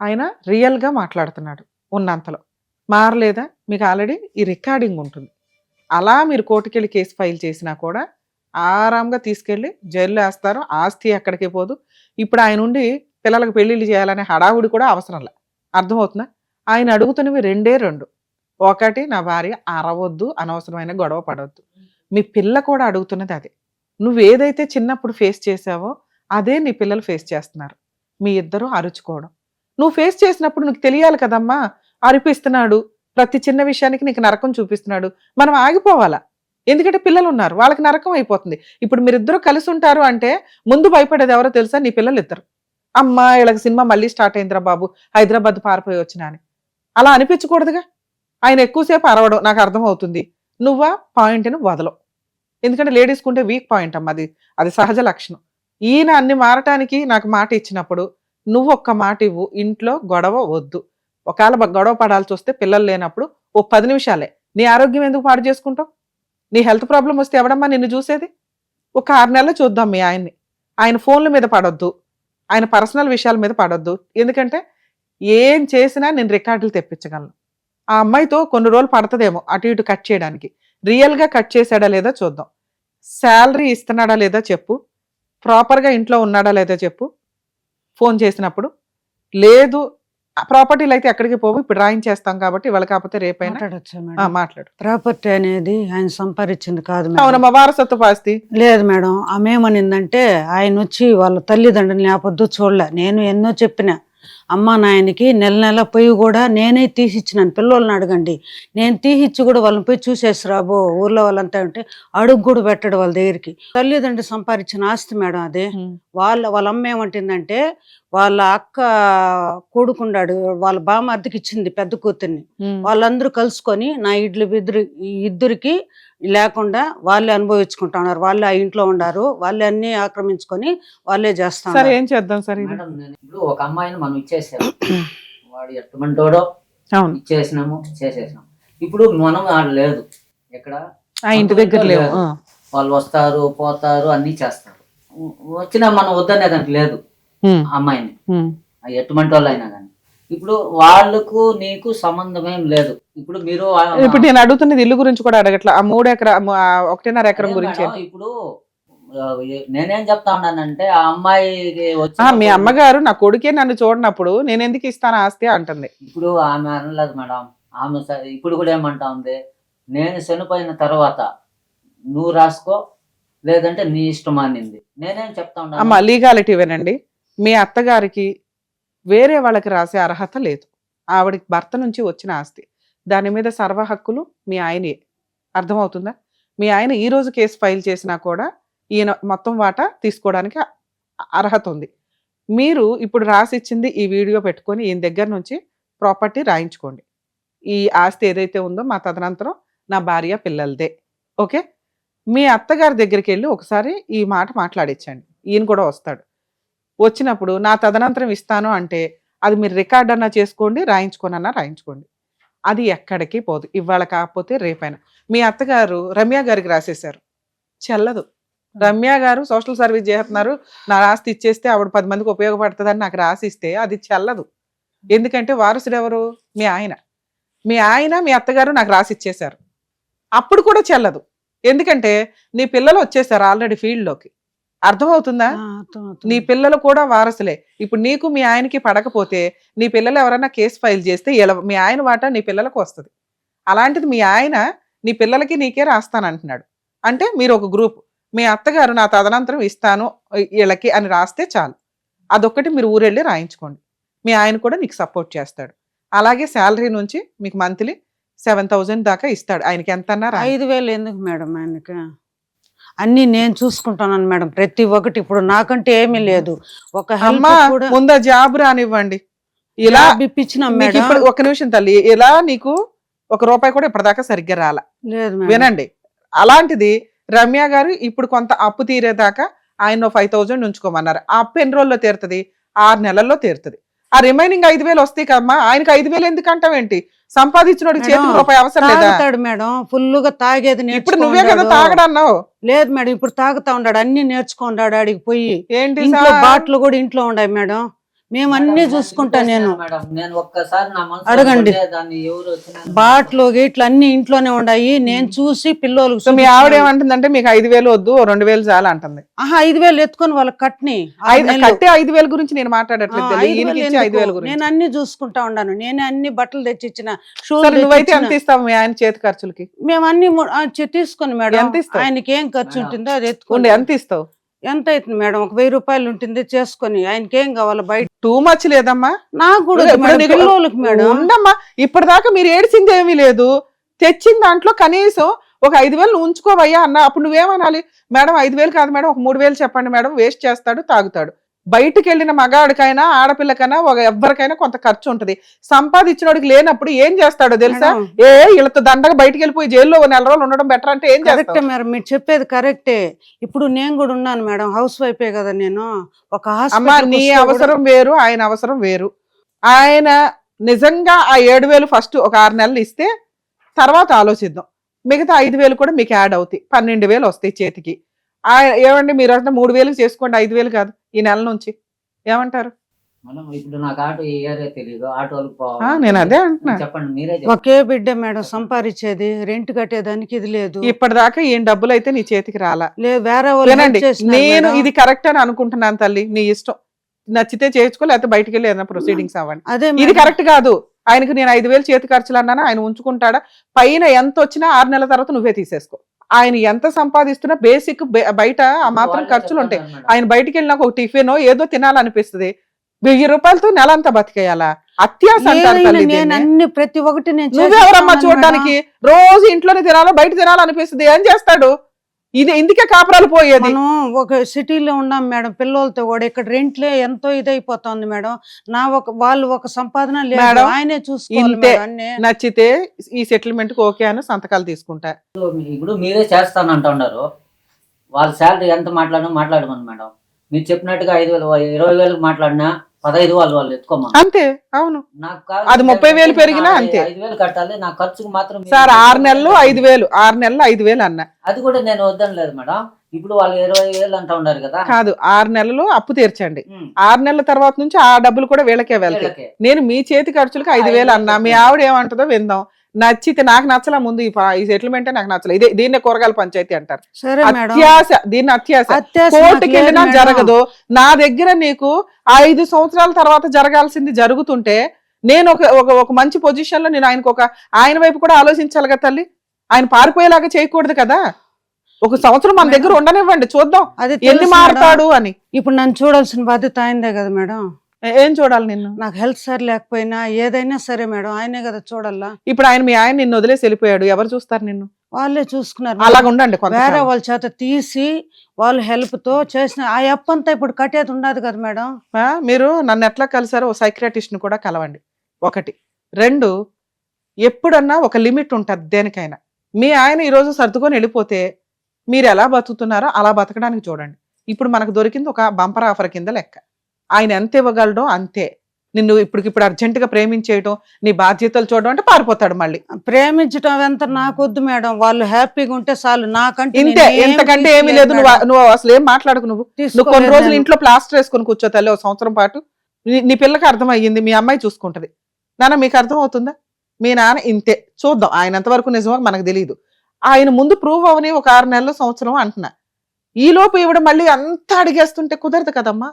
ఆయన రియల్గా మాట్లాడుతున్నాడు ఉన్నంతలో. మారలేదా? మీకు ఆల్రెడీ ఈ రికార్డింగ్ ఉంటుంది. అలా మీరు కోర్టుకెళ్ళి కేసు ఫైల్ చేసినా కూడా ఆరాంగా తీసుకెళ్ళి జైల్లో వేస్తారు. ఆస్తి ఎక్కడికి పోదు. ఇప్పుడు ఆయన ఉండి పిల్లలకు పెళ్లిళ్ళు చేయాలనే హడావుడి కూడా అవసరం లే. అర్థమవుతుందా? ఆయన అడుగుతున్నవి రెండే రెండు. ఒకటి, నా భార్య అరవద్దు, అనవసరమైన గొడవ పడవద్దు. మీ పిల్ల కూడా అడుగుతున్నది అదే. నువ్వు ఏదైతే చిన్నప్పుడు ఫేస్ చేసావో అదే నీ పిల్లలు ఫేస్ చేస్తున్నారు. మీ ఇద్దరు అరుచుకోవడం. నువ్వు ఫేస్ చేసినప్పుడు నీకు తెలియాలి కదమ్మా, అరిపిస్తున్నాడు, ప్రతి చిన్న విషయానికి నీకు నరకం చూపిస్తున్నాడు, మనం ఆగిపోవాలా? ఎందుకంటే పిల్లలు ఉన్నారు, వాళ్ళకి నరకం అయిపోతుంది. ఇప్పుడు మీరిద్దరూ కలిసి ఉంటారు అంటే ముందు భయపడేది ఎవరో తెలుసా? నీ పిల్లలు ఇద్దరు. అమ్మా వీళ్ళకి సినిమా మళ్ళీ స్టార్ట్ అయిందిరా బాబు, హైదరాబాద్ పారిపోయి వచ్చినా అని అలా అనిపించకూడదుగా. ఆయన ఎక్కువసేపు అరవడం నాకు అర్థం అవుతుంది, నువ్వా పాయింట్ని వదలవు. ఎందుకంటే లేడీస్కి ఉంటే వీక్ పాయింట్ అమ్మ, అది సహజ లక్షణం. ఈయన అన్ని మారటానికి నాకు మాట ఇచ్చినప్పుడు నువ్వు ఒక్క మాట ఇవ్వు, ఇంట్లో గొడవ వద్దు. ఒకవేళ గొడవ పడాల్సి వస్తే పిల్లలు లేనప్పుడు ఓ 10 నిమిషాలే, నీ ఆరోగ్యం ఎందుకు పాడు చేసుకుంటావు? నీ హెల్త్ ప్రాబ్లం వస్తే ఎవడమ్మా నిన్ను చూసేది? ఒక 6 నెలలు చూద్దాం మీ ఆయన్ని. ఆయన ఫోన్ల మీద పడొద్దు, ఆయన పర్సనల్ విషయాల మీద పడొద్దు. ఎందుకంటే ఏం చేసినా నేను రికార్డులు తెప్పించగలను. ఆ అమ్మాయితో కొన్ని రోజులు పడుతుందేమో అటు ఇటు కట్ చేయడానికి. రియల్గా కట్ చేశాడా లేదా చూద్దాం. శాలరీ ఇస్తున్నాడా లేదా చెప్పు, ప్రాపర్గా ఇంట్లో ఉన్నాడా లేదా చెప్పు. ఫోన్ చేసినప్పుడు లేదు, ప్రాపర్టీలు అయితే ఎక్కడికి పోవు, ఇప్పుడు రాయించేస్తాం కాబట్టి ఇవాళ కాకపోతే రేపైనా మాట్లాడొచ్చా మేడం? మాట్లాడు. ప్రాపర్టీ అనేది ఆయన సంపాదించింది కాదు మేడం. అవునమ్మా, వారసత్వ ఆస్తి. లేదు మేడం, ఆమె ఏమనిందంటే ఆయన వచ్చి వాళ్ళ తల్లిదండ్రులు లేకపోద్దు చూడలే. నేను ఎన్నో చెప్పిన, అమ్మ నాయనకి నెల నెల పొయ్యి కూడా నేనే తీసిచ్చినాను, పిల్లల్ని అడగండి, నేను తీసిచ్చి కూడా వాళ్ళని పోయి చూసేసి రాబో ఊర్లో వాళ్ళంతా ఉంటే అడుగు కూడా పెట్టడు వాళ్ళ దగ్గరికి. తల్లిదండ్రులు సంపాదించిన ఆస్తి మేడం అదే. వాళ్ళ అమ్మ ఏమంటుందంటే వాళ్ళ అక్క కొడుకున్నాడు, వాళ్ళ బామర్దికి ఇచ్చింది పెద్ద కూతుర్ని, వాళ్ళందరూ కలుసుకొని నా ఇద్దరికి లేకుండా వాళ్ళే అనుభవించుకుంటున్నారు, వాళ్ళే ఆ ఇంట్లో ఉండారు, వాళ్ళే అన్ని ఆక్రమించుకొని వాళ్ళే చేస్తారు. సరే ఏం చేద్దాం సరే. మేడం నేను ఇప్పుడు ఒక అమ్మాయిని మనం ఇచ్చేసాము, వాడు ఎట్టుమంటోడో అవును, ఇచ్చేసినాము చేసేసినాము. ఇప్పుడు మనం ఆడు లేదు, ఎక్కడ ఆ ఇంటి దగ్గర లేవు. వాళ్ళు వస్తారు పోతారు అన్ని చేస్తారు, వచ్చినా మనం వద్దనేదానికి లేదు అమ్మాయిని, ఎటువంటి వాళ్ళు అయినా కానీ. ఇప్పుడు వాళ్ళకు నీకు సంబంధం ఏం లేదు. ఇప్పుడు మీరు ఇప్పుడు నేను అడుగుతున్నది ఇల్లు గురించి కూడా అడగట్లా, ఆ 3 ఎకరా 1.5 ఎకరం గురించి. ఇప్పుడు నేనేం చెప్తా ఉన్నానంటే ఆ అమ్మాయికి మీ అమ్మగారు నా కొడుకే నన్ను చూడనప్పుడు నేను ఎందుకు ఇస్తాను ఆస్తి అంటుంది. ఇప్పుడు ఆమె అనలేదు మేడం, ఆమె ఇప్పుడు కూడా ఏమంటా ఉంది, నేను చనిపోయిన తర్వాత నువ్వు రాసుకో లేదంటే నీ ఇష్టం అనింది. నేనేం చెప్తా ఉన్నా అమ్మ లీగాలిటీ వినండి, మీ అత్తగారికి వేరే వాళ్ళకి రాసే అర్హత లేదు. ఆవిడకి భర్త నుంచి వచ్చిన ఆస్తి, దాని మీద సర్వ హక్కులు మీ ఆయనే. అర్థమవుతుందా? మీ ఆయన ఈ రోజు కేసు ఫైల్ చేసినా కూడా ఈయన మొత్తం వాటా తీసుకోవడానికి అర్హత ఉంది. మీరు ఇప్పుడు రాసిచ్చింది ఈ వీడియో పెట్టుకొని ఈయన దగ్గర నుంచి ప్రాపర్టీ రాయించుకోండి. ఈ ఆస్తి ఏదైతే ఉందో మా తదనంతరం నా భార్య పిల్లలదే. ఓకే, మీ అత్తగారి దగ్గరికి వెళ్ళి ఒకసారి ఈ మాట మాట్లాడించండి, ఈయన కూడా వస్తాడు. వచ్చినప్పుడు నా తదనంతరం ఇస్తాను అంటే అది మీరు రికార్డ్ అన్నా చేసుకోండి, రాయించుకోనన్నా రాయించుకోండి, అది ఎక్కడికి పోదు. ఇవాళ కాకపోతే రేపైనా. మీ అత్తగారు రమ్య గారికి రాసేశారు, చెల్లదు. రమ్య గారు సోషల్ సర్వీస్ చేస్తున్నారు, నా ఆస్తి ఇచ్చేస్తే ఆవిడ 10 మందికి ఉపయోగపడుతుందని నాకు రాసిస్తే అది చెల్లదు. ఎందుకంటే వారసుడు ఎవరు? మీ ఆయన. మీ ఆయన మీ అత్తగారు నాకు రాసి ఇచ్చేశారు, అప్పుడు కూడా చెల్లదు. ఎందుకంటే నీ పిల్లలు వచ్చేసారు ఆల్రెడీ ఫీల్డ్లోకి. అర్థమవుతుందా? నీ పిల్లలు కూడా వారసులే. ఇప్పుడు నీకు మీ ఆయనకి పడకపోతే నీ పిల్లలు ఎవరైనా కేసు ఫైల్ చేస్తే మీ ఆయన వాటా నీ పిల్లలకు వస్తుంది. అలాంటిది మీ ఆయన నీ పిల్లలకి నీకే రాస్తానంటున్నాడు అంటే మీరు ఒక గ్రూప్. మీ అత్తగారు నా తదనంతరం ఇస్తాను వీళ్ళకి అని రాస్తే చాలు, అదొక్కటి మీరు ఊరెళ్ళి రాయించుకోండి. మీ ఆయన కూడా నీకు సపోర్ట్ చేస్తాడు. అలాగే శాలరీ నుంచి మీకు మంత్లీ 7,000 దాకా ఇస్తాడు. ఆయనకి ఎంత అన్నారు? 5,000 ఎందుకు మేడం ఆయనకి? అన్ని నేను చూసుకుంటాను మేడం, ప్రతి ఒక్కటి. ఇప్పుడు నాకంటే ఏమీ లేదు, ఒక ముందు జాబ్ రానివ్వండి. ఇలా ఇప్పించిన ఇప్పుడు ఒక నిమిషం తల్లి, ఇలా నీకు 1 రూపాయి కూడా ఇప్పటిదాకా సరిగ్గా రాలా. లేదు వినండి, అలాంటిది రమ్య గారు ఇప్పుడు కొంత అప్పు తీరేదాకా ఆయన 5,000 ఉంచుకోమన్నారు. ఆ అప్పు ఎన్ని రోజుల్లో తీరుతుంది? 6 నెలల్లో తీరుతుంది. ఆ రిమైనింగ్ 5,000 వస్తాయి కదమ్మా. ఆయనకి 5,000 ఎందుకు అంటావేంటి? సంపాదించినోడికి చేతికి రూపాయి అవసరం లేదా? మేడం ఫుల్ గా తాగేది ఇప్పుడు నువ్వే కదా తాగడన్నావు. లేదు మేడం, ఇప్పుడు తాగుతా ఉన్నాడు, అన్ని నేర్చుకున్నాడు. ఆడికి పోయి ఏంటి ఇంట్లో బాట్లు కూడా ఇంట్లో ఉన్నాయి మేడం, మేము అన్ని చూసుకుంటా. నేను అడగండి, బాట్లు గేట్లు అన్ని ఇంట్లోనే ఉన్నాయి, నేను చూసి పిల్లలు. మీ ఆవిడ ఏమంటుందంటే మీకు 5,000 వద్దు, 2,000 చాలా అంటుంది. 5,000 ఎత్తుకొని వాళ్ళకి కట్టి 5,000 గురించి నేను మాట్లాడట్లేదు, 5,000 గురించి. నేను అన్ని చూసుకుంటా ఉన్నాను, నేనే అన్ని బట్టలు తెచ్చిచ్చిన. నువ్వైతే ఎంత ఇస్తావు మీ ఆయన చేతి ఖర్చులకి? మేము అన్ని తీసుకొని మేడం, ఆయనకి ఏం ఖర్చు ఉంటుందో అది ఎత్తుకోండి. ఎంత ఇస్తావు? ఎంత అవుతుంది మేడం? ఒక 1000 రూపాయలు ఉంటుంది చేసుకొని, ఆయనకి ఏం కావాలి బయట? టూ మచ్ లేదమ్మా. నాకు కూడా ఇప్పుడు వద్దు మేడం, నీకు- పిల్లోళ్ళకి మేడం. ఉండమ్మా, ఇప్పటిదాకా మీరు ఏడ్చింది ఏమీ లేదు. తెచ్చిన దాంట్లో కనీసం ఒక 5,000 ఉంచుకోవయ్యా అన్న. అప్పుడు నువ్వేమనాలి? మేడం 5,000 కాదు మేడం, ఒక 3,000 చెప్పండి మేడం. వేస్ట్ చేస్తాడు, తాగుతాడు. బయటికి వెళ్ళిన మగాడికైనా ఆడపిల్లకైనా ఎవరికైనా కొంత ఖర్చు ఉంటది. సంపాదించినోడికి లేనప్పుడు ఏం చేస్తాడో తెలుసా? మేడం, వీళ్ళతో దండగా బయటికి వెళ్ళిపోయి జైల్లో 4 రోజులు ఉండడం బెటర్ అంటే ఏం కరెక్టే చేస్తావు? మేడం, మీరు చెప్పేది కరెక్టే. ఇప్పుడు నేను కూడా ఉన్నాను మేడం, హౌస్ వైఫే కదా నేను. ఒక అమ్మా, హాస్పిటల్ నీ అవసరం వేరు, ఆయన అవసరం వేరు. ఆయన నిజంగా ఆ 7,000 ఫస్ట్ ఒక 6 నెలలు ఇస్తే తర్వాత ఆలోచిద్దాం. మిగతా 5,000 కూడా మీకు యాడ్ అవుతాయి. 12,000 వస్తాయి చేతికి. ఏమండి మీరు అంటే 3,000 చేసుకోండి, 5,000 కాదు ఈ నెల నుంచి. ఏమంటారు? మేడం ఇప్పుడు నాకు ఆటో ఈ ఏరియా తెలియదు, ఆటోలకు నేను అదే అంటున్నా. చెప్పండి మీరే. ఒకే బిడ్డ మేడం సంపాదించేది, రెంట్ కట్టేదానికి ఇది లేదు. ఇప్పటిదాకా ఏం డబ్బులు అయితే నీ చేతికి రాలా. లేదు, వేరే వాళ్ళు వినండి, help చేసినారు నేను మేడం. ఇది కరెక్ట్ అని అనుకుంటున్నాను తల్లి. నీ ఇష్టం, నచ్చితే చేసుకో, లేకపోతే బయటికి వెళ్ళి ఏదైనా ప్రొసీడింగ్స్ అవ్వండి. అదే ఇది మేడం. కరెక్ట్ కాదు. ఆయనకు నేను 5,000 చేతి ఖర్చులు అన్నానా, ఆయన ఉంచుకుంటాడా? పైన ఎంత వచ్చినా 6 నెలల తర్వాత నువ్వే తీసేసుకో. ఆయన ఎంత సంపాదిస్తున్నా బేసిక్ బయట ఆ మాత్రం ఖర్చులు ఉంటాయి. ఆయన బయటికి వెళ్ళినాక ఒక టిఫిన్ ఏదో తినాలనిపిస్తుంది. 1,000 రూపాయలతో నెల అంతా బతికేయాలా? అత్యాస అంటారు ఏదైనా తల్లి నేను దీన్ని. అన్ని ప్రతి ఒక్కటి నేను నువ్వెవరమ్మా చేసేస్తాను చూడడానికి? మేడం. రోజు ఇంట్లోనే తినాలో బయట తినాలనిపిస్తుంది. ఏం చేస్తాడు? ఇది ఇందుకే కాపురాలు పోయేది. మనం ఒక సిటీలో ఉన్నాం మేడం, పిల్లలతో కూడా ఇక్కడ రెంట్లే ఎంతో ఇదైపోతుంది మేడం. వాళ్ళు ఒక సంపాదన లేదు, మేడం, ఆయనే చూసుకోవాలి ఇంతే. మేడం అన్నీ. నచ్చితే ఈ సెటిల్మెంట్ కి ఓకే అని సంతకాలు తీసుకుంటా. ఇప్పుడు మీరే చేస్తానంటున్నారు. వాళ్ళ శాలరీ ఎంత మాట్లాడమని మేడం. మీరు చెప్పినట్టుగా 5,000 20,000 మాట్లాడినా 15 వాళ్ళు ఎత్తుకోమని. అంతే, అవును. నాకు అది 30,000 పెరిగినా అంతే. 5,000 కట్టాలి, నా ఖర్చుకు మాత్రం సార్ 6 నెలలు 5,000, 6 నెలలు 5,000 అన్న. అది కూడా నేను వద్దని లేదు మేడం. ఇప్పుడు వాళ్ళు 20,000 అంటా ఉన్నారు కదా. కాదు, 6 నెలలు అప్పు తీర్చండి. ఉమ్, 6 నెలల తర్వాత నుంచి ఆ డబ్బులు కూడా వీళ్ళకే వెళ్తాయి. వీళ్ళకే. నేను మీ చేతి ఖర్చులకు 5,000 అన్నా. మీ ఆవిడ ఏమంటుందో విందాం. నచ్చితే, నాకు నచ్చలా ముందు ఈ సెటిల్మెంటే నాకు నచ్చలేదు. దీన్నే కూరగాయల పంచాయతీ అంటారు. సరే మేడం, అత్యాశ, దీన్ని అత్యాశ. అత్యాశ కోర్టుకి నాకు వెళ్ళినా లేదు జరగదు. నా దగ్గర నీకు 5 సంవత్సరాల తర్వాత జరగాల్సింది జరుగుతుంటే నేను ఒక మంచి పొజిషన్ లో నేను ఆయన వైపు కూడా ఆలోచించాలి కదా తల్లి. ఆయన పారిపోయేలాగా చేయకూడదు కదా. ఒక సంవత్సరం మన దగ్గర ఉండనివ్వండి, చూద్దాం అది ఎన్ని తెలుసు మారుతాడు మేడం. అని. ఇప్పుడు నన్ను చూడాల్సిన బాధ్యత ఆయనదే కదా మేడం. ఏం చూడాలి నిన్ను? నాకు హెల్త్ సరి లేకపోయినా ఏదైనా సరే మేడం, ఆయనే కదా చూడాలా. ఇప్పుడు మీ ఆయన నిన్ను వదిలేసి వెళ్ళిపోయాడు, ఎవరు చూస్తారు నిన్ను? వాళ్ళే చూసుకున్నారు. అలాగ ఉండండి వేరే కొంతకాలం. వాళ్ళ చేత తీసి వాళ్ళ హెల్ప్ తో చేసిన ఆ అప్పు అంతా ఇప్పుడు కట్టేది ఉండదు కదా మేడం. మీరు నన్ను ఎట్లా కలిసారో ఓ సైక్రాటిస్ట్ ని కూడా కలవండి. 1, 2, ఎప్పుడన్నా ఒక లిమిట్ ఉంటుంది దేనికైనా. మీ ఆయన ఈ రోజు సర్దుకొని వెళ్ళిపోతే మీరు ఎలా బతుకుతున్నారో అలా బతకడానికి చూడండి. ఇప్పుడు మనకు దొరికింది ఒక బంపర్ ఆఫర్ కింద లెక్క. ఆయన ఎంత ఇవ్వగలడో అంతే. నిన్ను ఇప్పుడు అర్జెంట్ గా ప్రేమించేయడం, నీ బాధ్యతలు చూడడం అంటే పారిపోతాడు మళ్ళీ. ప్రేమించడం ఎంత నాకొద్దు మేడం, వాళ్ళు హ్యాపీగా ఉంటే చాలు. నాకంటే ఇంతే, ఎంతకంటే ఏమీ లేదు. నువ్వు అసలు ఏం మాట్లాడకు. నువ్వు కొన్ని రోజులు ఇంట్లో ప్లాస్టర్ వేసుకొని కూర్చో తల్లి, 1 సంవత్సరం పాటు. నీ పిల్లకి అర్థం అయ్యింది, మీ అమ్మాయి చూసుకుంటది. నాన్న మీకు అర్థం అవుతుందా? మీ నాన్న ఇంతే. చూద్దాం ఆయన ఎంతవరకు నిజమో మనకు తెలియదు. ఆయన ముందు ప్రూవ్ అవని ఒక 6 నెలలు, సంవత్సరం అంటున్నా. ఈ లోపు ఇవిడ మళ్ళీ అంతా అడిగేస్తుంటే కుదరదు కదమ్మా.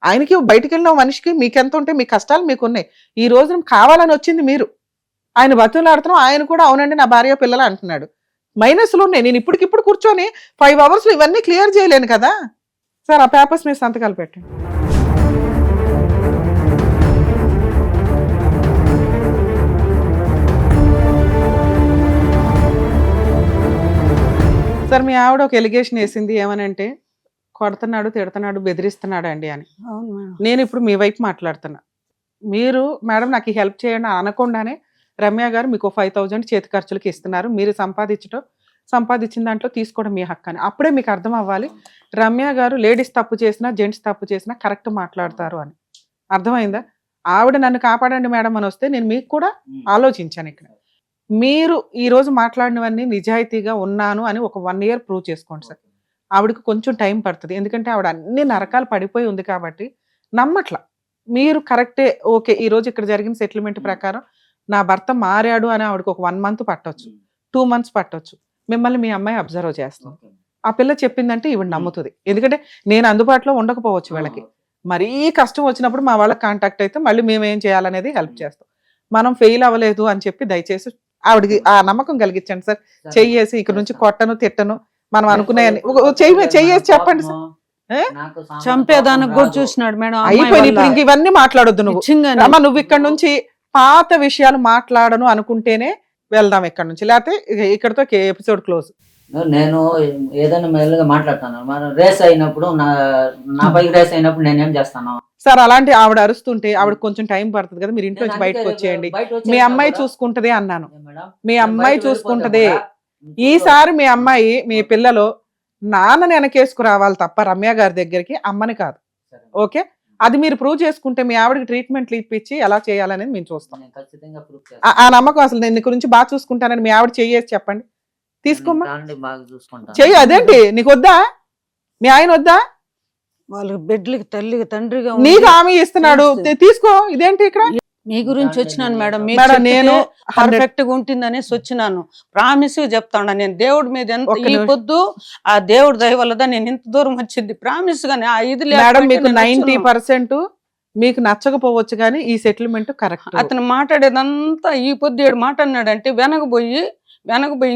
ఆయనకి బయటికి వెళ్ళిన మనిషికి మీకెంత ఉంటే మీ కష్టాలు మీకున్నాయి. ఈ రోజు కావాలని వచ్చింది మీరు. ఆయన బతులాడుతున్నాం, ఆయన కూడా అవునండి నా భార్య పిల్లలు అంటున్నాడు. మైనస్లు ఉన్నాయి. నేను ఇప్పటికిప్పుడు కూర్చొని 5 అవర్స్ ఇవన్నీ క్లియర్ చేయలేను కదా. సార్ ఆ పేపర్స్ మీద సంతకాలు పెట్టండి. సార్ మీ ఆవిడ ఒక ఎలిగేషన్ వేసింది, ఏమనంటే కొడుతున్నాడు, తిడుతున్నాడు, బెదిరిస్తున్నాడు అండి అని. అవును మేడం. నేను ఇప్పుడు మీ వైపు మాట్లాడుతున్నా. మీరు మేడం నాకు హెల్ప్ చేయండి అనకుండానే రమ్య గారు మీకు 5,000 చేతి ఖర్చులకి ఇస్తున్నారు. మీరు సంపాదించిన దాంట్లో తీసుకోవడం మీ హక్కు అని. అప్పుడే మీకు అర్థం అవ్వాలి రమ్య గారు లేడీస్ తప్పు చేసినా జెంట్స్ తప్పు చేసినా కరెక్ట్ మాట్లాడతారు అని. అర్థమైందా? ఆవిడ నన్ను కాపాడండి మేడం అని వస్తే నేను మీకు కూడా ఆలోచించాను. ఇక్కడ మీరు ఈ రోజు మాట్లాడినవన్నీ నిజాయితీగా ఉన్నాను అని ఒక 1 year ప్రూవ్ చేసుకోండి సార్. ఆవిడకి కొంచెం టైం పడుతుంది, ఎందుకంటే ఆవిడ అన్ని నరకాలు పడిపోయి ఉంది కాబట్టి నమ్మట్లా. మీరు కరెక్టే, ఓకే ఈ రోజు ఇక్కడ జరిగిన సెటిల్మెంట్ ప్రకారం నా భర్త మారాడు అని ఆవిడకి ఒక 1 month పట్టొచ్చు, 2 months పట్టొచ్చు. మిమ్మల్ని మీ అమ్మాయి అబ్జర్వ్ చేస్తుంది. ఆ పిల్ల చెప్పిందంటే ఈవిడ నమ్ముతుంది. ఎందుకంటే నేను అందుబాటులో ఉండకపోవచ్చు వీళ్ళకి. మరీ కష్టం వచ్చినప్పుడు మా వాళ్ళకి కాంటాక్ట్ అయితే మళ్ళీ మేము ఏం చేయాలనేది హెల్ప్ చేస్తాం. మనం ఫెయిల్ అవ్వలేదు అని చెప్పి దయచేసి ఆవిడకి ఆ నమ్మకం కలిగించండి సార్. చెయ్యేసి ఇక్కడ నుంచి కొట్టను తిట్టను మనం అనుకునే చెయ్యేసి చెప్పండి సార్. ఏ? నాకు సామాన్య చంపేదానికి కోపం కూడా రాదు. చూసినాడు మేడం అమ్మాయి అయిపోయింది ఇప్పుడు వల్ల. ఇంక ఇవన్నీ మాట్లాడొద్దు నువ్వు నిజంగానే. అమ్మ నువ్వు ఇక్కడ నుంచి పాత విషయాలు మాట్లాడను అనుకుంటేనే వెళ్దాం ఇక్కడ నుంచి, లేకపోతే ఇక్కడతో ఎపిసోడ్ క్లోజ్. నేను ఏదైనా మెల్లగా మాట్లాడతాను. మనం రేస్ అయినప్పుడు నా బైక్ రేస్ అయినప్పుడు నేనేం చేస్తాను? సార్ అలాంటి ఆవిడ అరుస్తుంటే ఆవిడ కొంచెం టైం పడుతుంది కదా, మీరు ఇంట్లో నుంచి నేను బయటకు అందుకే వచ్చేయండి. బయట మీ వచ్చేసినా అమ్మాయి కూడా- చూసుకుంటది అన్నాను. ఏ మేడం? మీ నేను అమ్మాయి బయట చూసుకుంటది. వెళ్ళిపోతే కూడా ఈసారి మీ అమ్మాయి మీ పిల్లలు నాన్నని వెనకేసుకు రావాలి తప్ప రమ్య గారి దగ్గరికి, అమ్మని కాదు. సరే. ఓకే, అది మీరు ప్రూవ్ చేసుకుంటే మీ ఆవిడకి ట్రీట్మెంట్లు ఇప్పించి ఎలా చేయాలనేది మేము చూస్తాం. నేను ఖచ్చితంగా proof ఆ చేస్తాను. నమ్మకం అసలు నేను నీ గురించి బాగా చూసుకుంటానని మీ ఆవిడ చెయ్యేసి చెప్పండి, తీసుకోమ్మా నేను తాండి బాగా చూసుకుంటాను. చెయ్యి. అదేంటి నీకు వద్దా, మీ ఆయన వద్దా? వాళ్ళకి బిడ్డలకి తల్లికి తండ్రిగా నీకు ఉండి హామీ ఇస్తున్నాడు, తీసుకో. ఇదేంటి ఇక్కడ మీ గురించి వచ్చినాను మేడం. మీరు మేడం, నేను నేను పర్ఫెక్ట్ గా ఉంటుందనేసి వచ్చినాను. ప్రామిస్ చెప్తాను నేను దేవుడి మీద ఎంత ఒక్క ఈ నిమిషం. పొద్దు ఆ దేవుడి దయ వల్లదా నేను ఇంత దూరం వచ్చింది. ప్రామిస్ గానే ఆ ఇది మేడం లేకపోతే మీకు నేను 90% మీకు నచ్చకపోవచ్చు కానీ ఈ సెటిల్మెంట్ కరెక్ట్. అతను మాట్లాడేదంతా ఈ పొద్దు 7 మాట అన్నాడంటే వెనకబోయి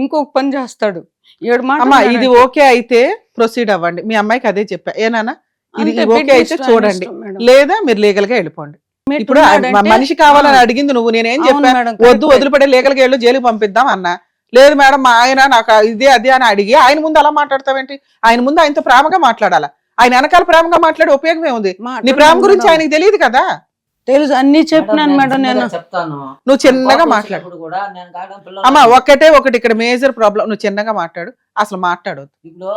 ఇంకొక పని చేస్తాడు. 7 మాట అమ్మా ఇది అన్నాడంటే. ఓకే అయితే ప్రొసీడ్ అవ్వండి. మీ అమ్మాయికి అదే చెప్పా, ఏనానా ఇది అంతే, ఓకే బిడ్డ అయితే ఇష్టం, చూడండి, ఇష్టం మేడం. లేదా మీరు లీగల్ గా వెళ్ళిపోండి. మీరు ఇప్పుడు ఉన్నాడంటే- మనిషి కావాలని అడిగింది నువ్వు, నేనేం అవును చెప్పా, మేడం, వద్దు correct. వదిలిపెట్టే లీగల్ గా వెళ్ళు జైలుకి పంపిద్దాం అన్నా. లేదు మేడం మా ఆయన నాకు ఇదే అదే అని అడిగి ఆయన ముందు అలా మాట్లాడతావేంటి? ఆయన ముందు ఆయనతో ప్రేమగా మాట్లాడాలా, ఆయన వెనకాల ప్రేమగా మాట్లాడే ఉపయోగం ఏముంది? నీ ప్రేమ గురించి ఆయనకి తెలియదు కదా. తెలుసు, అన్ని చెప్పినాను మేడం చిన్నగా నేను. చెప్తాను. నువ్వు చిన్నగా కోపం మాట్లాడు. వచ్చినప్పుడు కూడా నేను కాదు పిల్లలు- అమ్మా ఒకటి ఇక్కడ మేజర్ ప్రాబ్లం, నువ్వు చిన్నగా మాట్లాడు, అసలు మాట్లాడొద్దు. ఇప్పుడు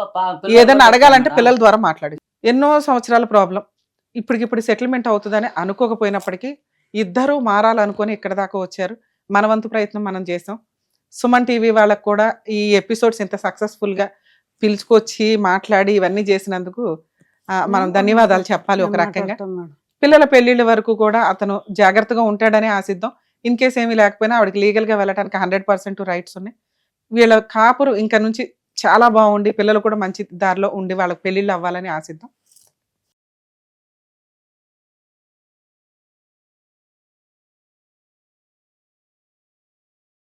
పిల్లలు ఏదైనా కూడా అడగాలంటే చెప్తాను పిల్లల ద్వారా మాట్లాడి. ఎన్నో సంవత్సరాల ప్రాబ్లం ఇప్పటికిప్పుడు సెటిల్మెంట్ అవుతుందని అనుకోకపోయినప్పటికీ ఇద్దరు మారాలనుకొని ఇక్కడ దాకా వచ్చారు. మన వంతు ప్రయత్నం మనం చేసాం. సుమన్ టీవీ వాళ్ళకు కూడా ఈ ఎపిసోడ్స్ ఇంత సక్సెస్ఫుల్ గా పిలుచుకొచ్చి మాట్లాడి ఇవన్నీ చేసినందుకు మనం ధన్యవాదాలు చెప్పాలి ఒక రకంగా. మాట్లాడతాం మేడం. పిల్లల పెళ్లిళ్ళ వరకు కూడా అతను జాగ్రత్తగా ఉంటాడని ఆశిద్దాం. ఇన్ కేస్ ఏమీ లేకపోయినా ఆవిడకి లీగల్ గా వెళ్ళడానికి 100% రైట్స్ ఉన్నాయి. వీళ్ళ కాపురు ఇంకా నుంచి చాలా బాగుండి పిల్లలు కూడా మంచి దారిలో ఉండి వాళ్ళకి పెళ్లిళ్ళు అవ్వాలని ఆశిద్దాం.